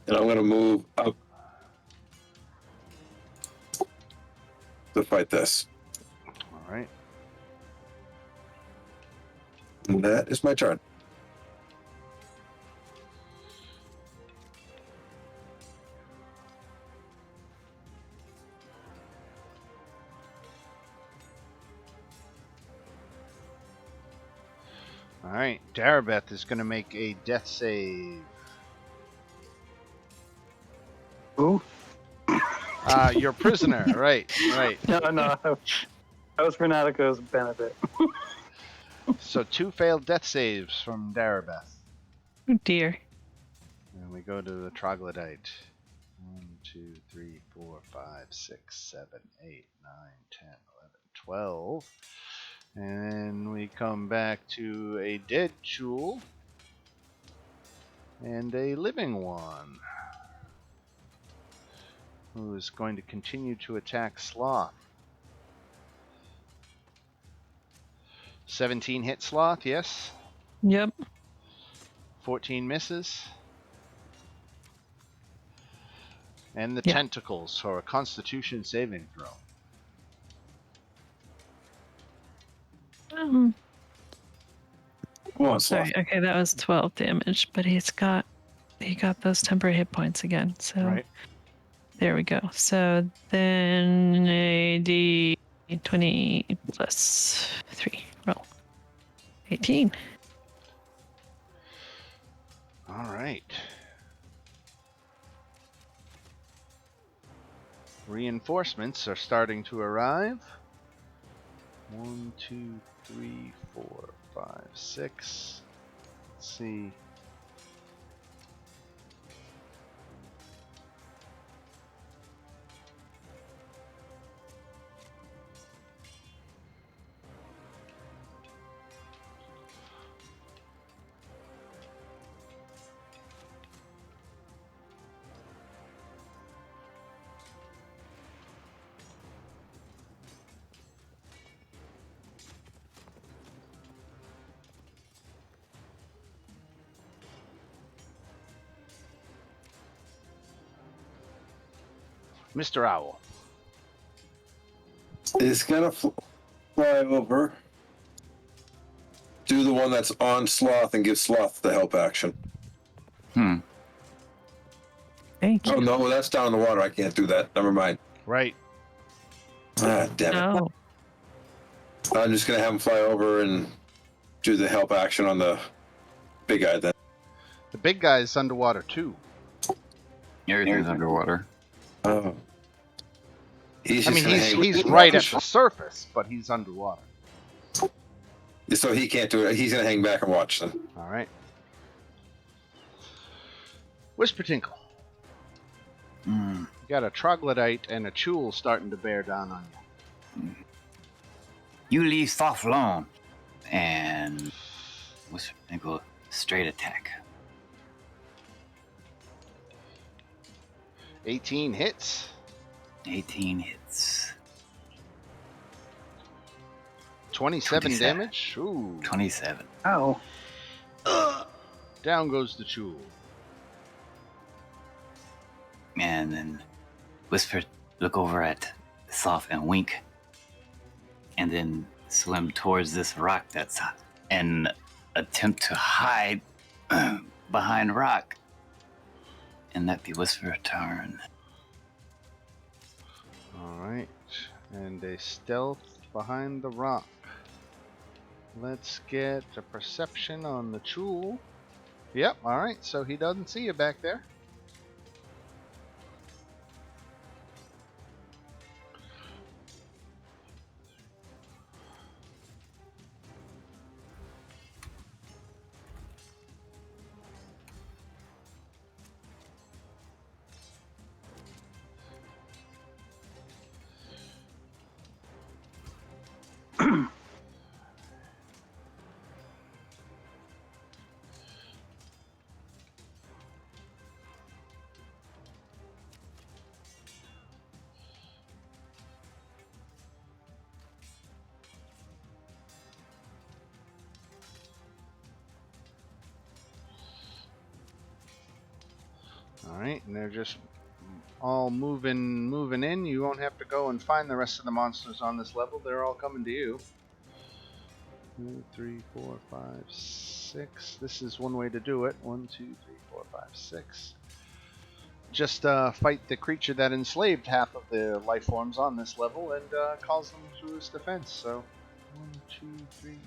And I'm going to move up to fight this. All right. And that is my turn. All right. Darabeth is going to make a death save. Who? Your prisoner. Right. Right. No. That was Fanatico's benefit. So 2 failed death saves from Darabeth. Oh dear. And we go to the troglodyte. 1, 2, 3, 4, 5, 6, 7, 8, 9, 10, 11, 12. And then we come back to a dead Chul. And a living one. Who is going to continue to attack Sloth. 17 hit Sloth, yes. Yep. 14 misses. And the Yeah. tentacles for a Constitution saving throw. Come on, Sloth. Sorry. Okay, that was 12 damage, but he got those temporary hit points again. So Right. there we go. So then a d20 plus 3. Roll. 18. All right. Reinforcements are starting to arrive. 1, 2, 3, 4, 5, 6. Let's see. Mr. Owl. It's gonna fly over. Do the one that's on Sloth and give Sloth the help action. Thank you. Oh no, that's down in the water. I can't do that. Never mind. Right. Ah, damn it. Oh, I'm just gonna have him fly over and do the help action on the big guy then. The big guy is underwater too. Everything's underwater. Oh. He's I just mean, gonna hang he's and right at watch. the surface, but he's underwater. So he can't do it. He's gonna hang back and watch then. All right. Whisper Tinkle. Mm. You got a troglodyte and a chul starting to bear down on you. You leave Sloth alone. And Whisper Tinkle straight attack. 18 hits. 18 hits. 27 27. damage. Ooh. 27. Ow. Down goes the chul. And then Whisper look over at Sloth and wink. And then swim towards this rock that's and attempt to hide behind rock. And that be Whisper's turn. All right. And a stealth behind the rock. Let's get a perception on the chul. Yep, all right. So he doesn't see you back there. All right, and they're just all moving in. You won't have to go and find the rest of the monsters on this level. They're all coming to you. 2, 3, 4, 5, 6. This is one way to do it. 1, 2, 3, 4, 5, 6. Just fight the creature that enslaved half of the life forms on this level and calls them to his defense. So 1, 2, 3,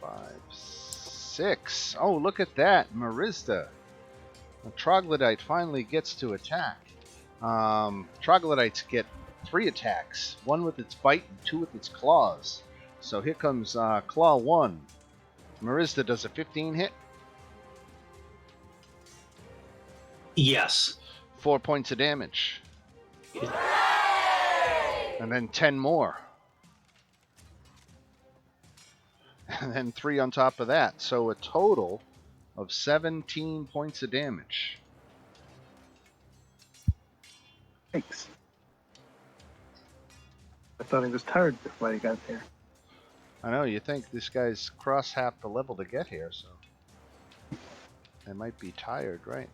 4, 5, 6. Oh, look at that, Marista. The troglodyte finally gets to attack. Troglodytes get 3 attacks, 1 with its bite and 2 with its claws. So here comes Claw 1. Marista does a 15 hit, Yes. 4 points of damage. And then 10 more. And then 3 on top of that. So a total of 17 points of damage. Thanks. I thought he was tired before he got there. I know, you think this guy's crossed half the level to get here, so they might be tired, right?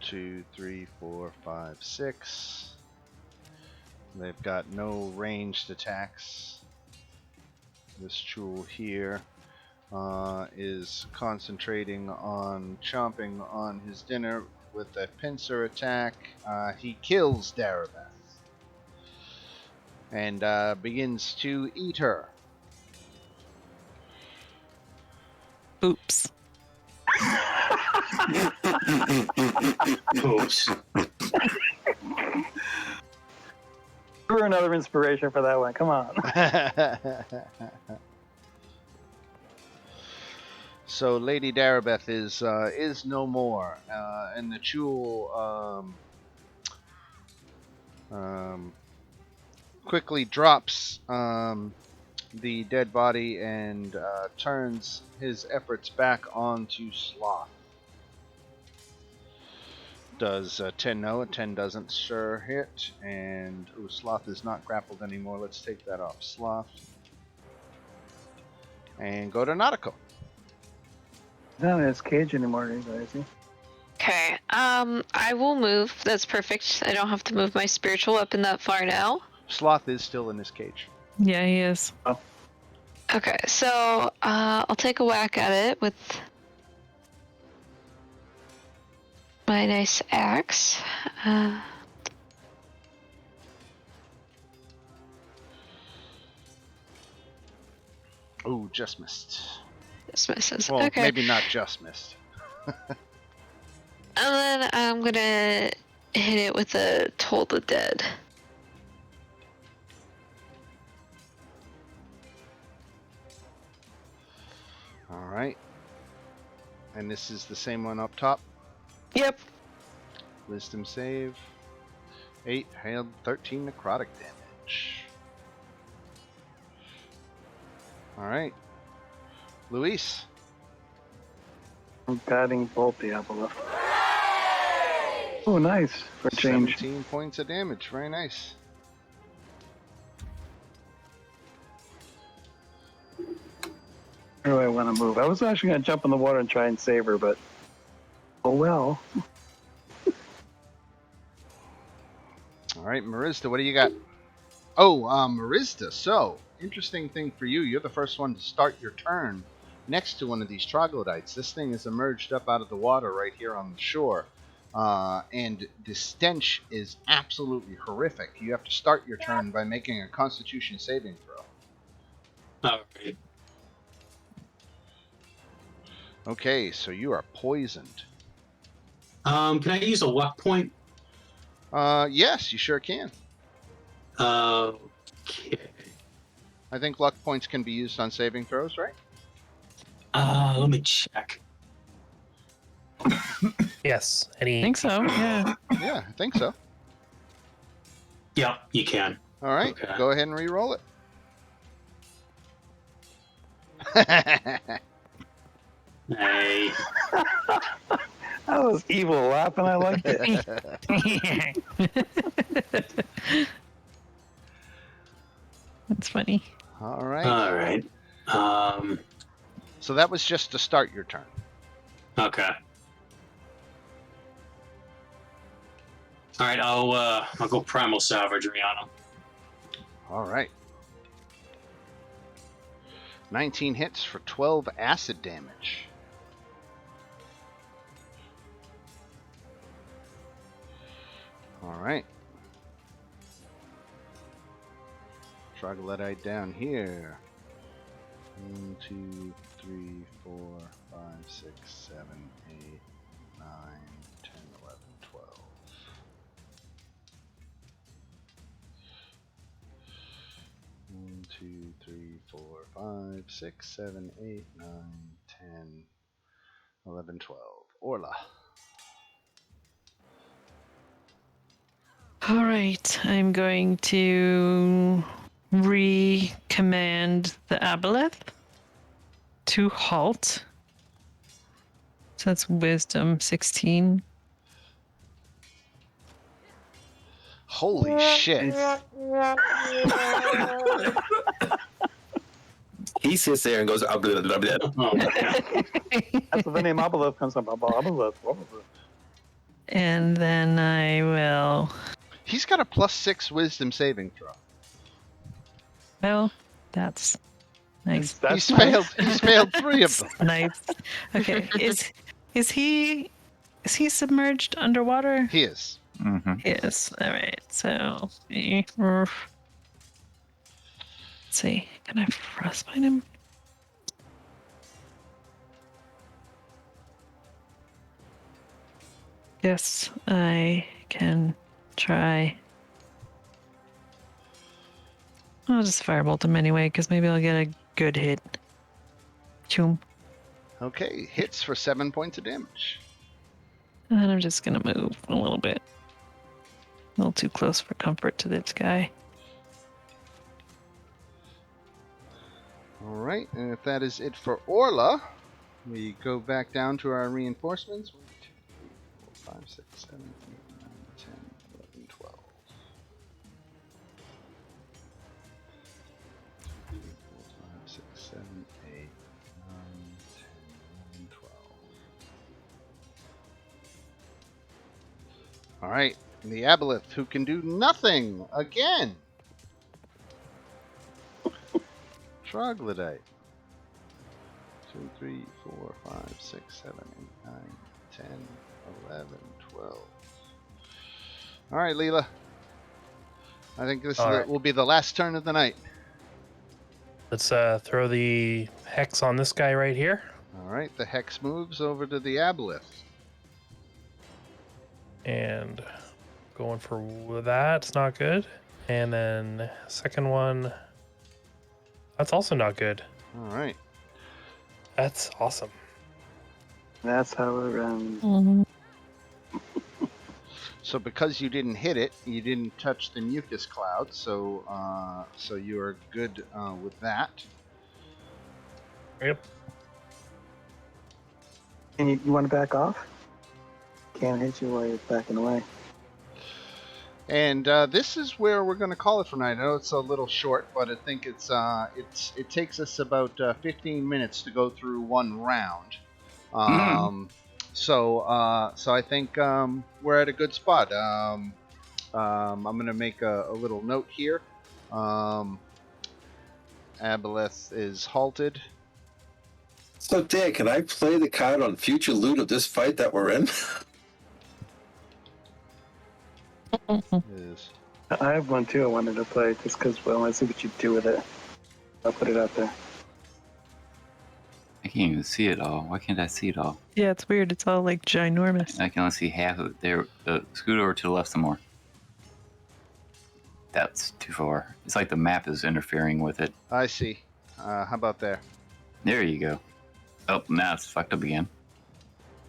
2, 3, 4, 5, 6. They've got no ranged attacks. This Chul here is concentrating on chomping on his dinner with a pincer attack. He kills Darabeth and begins to eat her. Oops. Oops. Threw another inspiration for that one. Come on. So Lady Darabeth is no more, and the Chul quickly drops the dead body and turns his efforts back onto Sloth. Does 10 no? 10 doesn't sure hit, and Sloth is not grappled anymore. Let's take that off Sloth. And go to Nautico. Not in his cage anymore, is he? Okay. I will move. That's perfect. I don't have to move my spiritual weapon that far now. Sloth is still in his cage. Yeah, he is. Okay, so I'll take a whack at it with my nice axe. Oh, just missed. This misses. Well, Okay. maybe not just missed. And then I'm gonna hit it with a Toll the Dead. All right. And this is the same one up top. Yep. Wisdom save. 8, hailed 13 necrotic damage. All right. Luis. I'm guiding bolt Diablo. Oh, nice. For a change. 17 points of damage. Very nice. Where do I want to move? I was actually going to jump in the water and try and save her, but oh well. All right, Marista, what do you got? Oh, Marista. So, interesting thing for you. You're the first one to start your turn next to one of these troglodytes. This thing has emerged up out of the water right here on the shore. And the stench is absolutely horrific. You have to start your turn by making a Constitution saving throw. All right. Okay, so you are poisoned. Can I use a luck point? Yes, you sure can. Okay. I think luck points can be used on saving throws, right? Let me check. Yes. I think so, yeah. Yeah, I think so. Yeah, you can. All right, Okay. go ahead and re-roll it. Hey. That was evil laughing. I liked it. That's funny. All right. All right. So that was just to start your turn. Okay. All right. I'll go primal savagery on him. All right. 19 hits for 12 acid damage. All right. Troglodyte down here. 1, 2, 3, 4, 5, 6, 7, 8, 9, 10, 11, 12. One, 2, 3, 4, 5, 6, 7, 8, 9, 10, 11, 12. Orla. All right, I'm going to recommand the aboleth to halt. So that's wisdom 16. Holy shit. He sits there and goes, "Ah, blah, blah, blah." Oh, yeah. That's where the name Aboleth comes from. Aboleth. And then I will. He's got a +6 wisdom saving throw. Well, that's nice. That's He's nice. failed. He's failed 3 of them. Nice. Okay. Is he submerged underwater? He is. Mm-hmm. Yes. All right. So, let's see. Can I frostbite him? Yes, I can try. I'll just firebolt him anyway, because maybe I'll get a good hit. Choom. Okay, hits for 7 points of damage. And then I'm just gonna move a little bit. A little too close for comfort to this guy. All right, and if that is it for Orla, we go back down to our reinforcements. 1, 2, 3, 4, 5, 6, 7, 8, 9, 10, 11, 12. 2, 3, 4, 5, 6, 7, 8, 9, 10, 11, 12. All right, the Aboleth, who can do nothing again. Troglodyte. 2, 3, 4, 5, 6, 7, 8, 9, 10, 11, 12. All right, Leela. I think this will be the last turn of the night. Let's throw the hex on this guy right here. All right, the Hex moves over to the Aboleth. And going for that. It's not good. And then second one. That's also not good. All right. That's awesome. That's how it runs. Mm-hmm. So because you didn't hit it, you didn't touch the mucus cloud, so you are good with that. Yep. And you want to back off? Can't hit you while you're backing away. And this is where we're going to call it for tonight. I know it's a little short, but I think it takes us about 15 minutes to go through one round. So I think we're at a good spot. I'm going to make a little note here. Aboleth is halted. So, Dan, can I play the card on future loot of this fight that we're in? Is I have one too I wanted to play just because I want to see what you do with it. I'll put it out there. I can't even see it all. Why can't I see it all? Yeah, it's weird. It's all like ginormous. I can only see half of it. There, scoot over to the left some more. That's too far. It's like the map is interfering with it. I see. How about there? There you go. Oh, now it's fucked up again.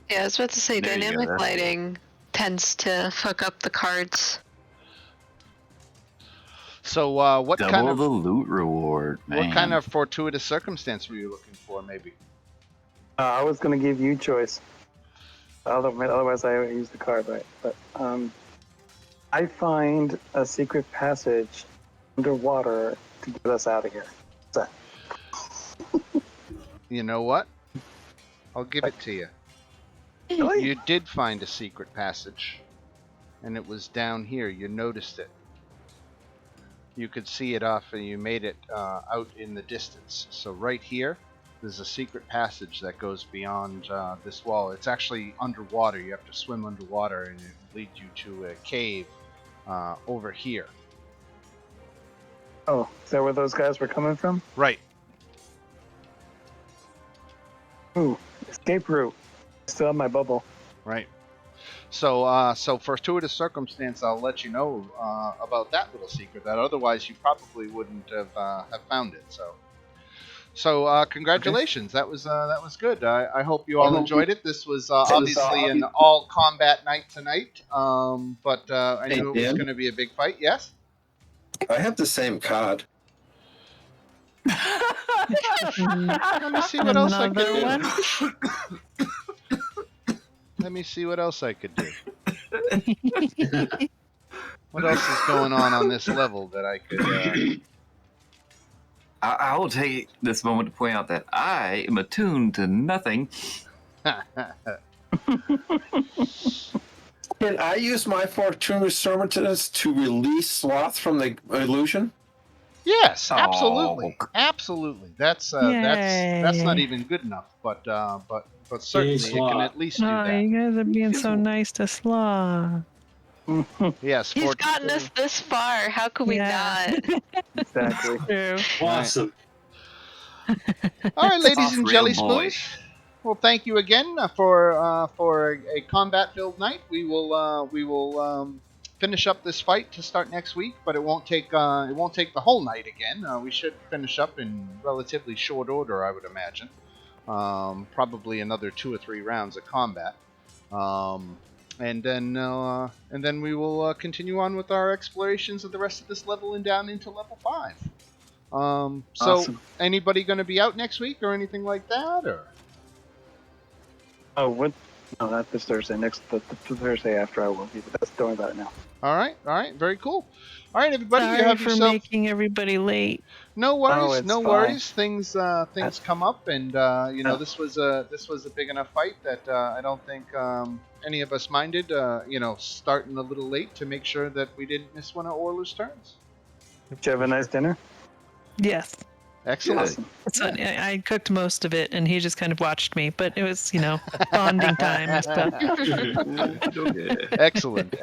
Yeah, I was about to say, There you go, dynamic that's it. lighting tends to fuck up the cards. So what Double kind of the loot reward, man. what kind of fortuitous circumstance were you looking for? Maybe. I was going to give you choice. Otherwise, I would use the card, right? But I find a secret passage underwater to get us out of here. What's that? You know what? I'll give it to you. Really? You did find a secret passage, and it was down here. You noticed it. You could see it off, and you made it out in the distance. So right here, there's a secret passage that goes beyond this wall. It's actually underwater. You have to swim underwater, and it leads you to a cave over here. Oh, is that where those guys were coming from? Right. Ooh, escape route. Still have my bubble. Right. So, fortuitous circumstance, I'll let you know about that little secret. That otherwise you probably wouldn't have found it. So, congratulations. Okay. That was good. I hope you all enjoyed it. This was obviously an all combat night tonight. But I knew it was going to be a big fight. Yes. I have the same card. Let me see what else I could do. One? Let me see what else I could do. What else is going on this level that I could... I will take this moment to point out that I am attuned to nothing. Can I use my Fortuna Sermontus to release Sloth from the illusion? Yes, Oh. absolutely, absolutely. That's not Yay. even good enough, but certainly it can Sloth. at least do Oh, that. you guys are being so nice to Slaw. Yes, He's Fort- gotten us this far. How could we Yeah. not? Exactly. True. Awesome. All right, ladies Off and real jelly boy. spoons. Well, thank you again for a combat-filled night. We will finish up this fight to start next week, but it won't take the whole night again. We should finish up in relatively short order, I would imagine. Probably another 2 or 3 rounds of combat, and then we will continue on with our explorations of the rest of this level and down into level 5. So, Awesome. anybody going to be out next week or anything like that, or? Oh, what? No, not this Thursday. The Thursday after I will be, but don't worry about it now. All right, very cool. All right, everybody, you Sorry have for yourself. making everybody late. No worries, it's no fine. worries. Things come up, and this was a big enough fight that I don't think any of us minded. Starting a little late to make sure that we didn't miss one of Orla's turns. Did you have a nice dinner? Yes. Excellent. Awesome. So I cooked most of it, and he just kind of watched me. But it was, bonding time and stuff. Excellent.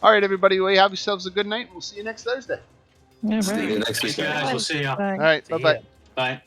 All right, everybody, well, you have yourselves a good night. We'll see you next Thursday. Yeah, See you right. next Thanks, week. guys. We'll see ya. Bye. All right, See bye-bye. ya. Bye.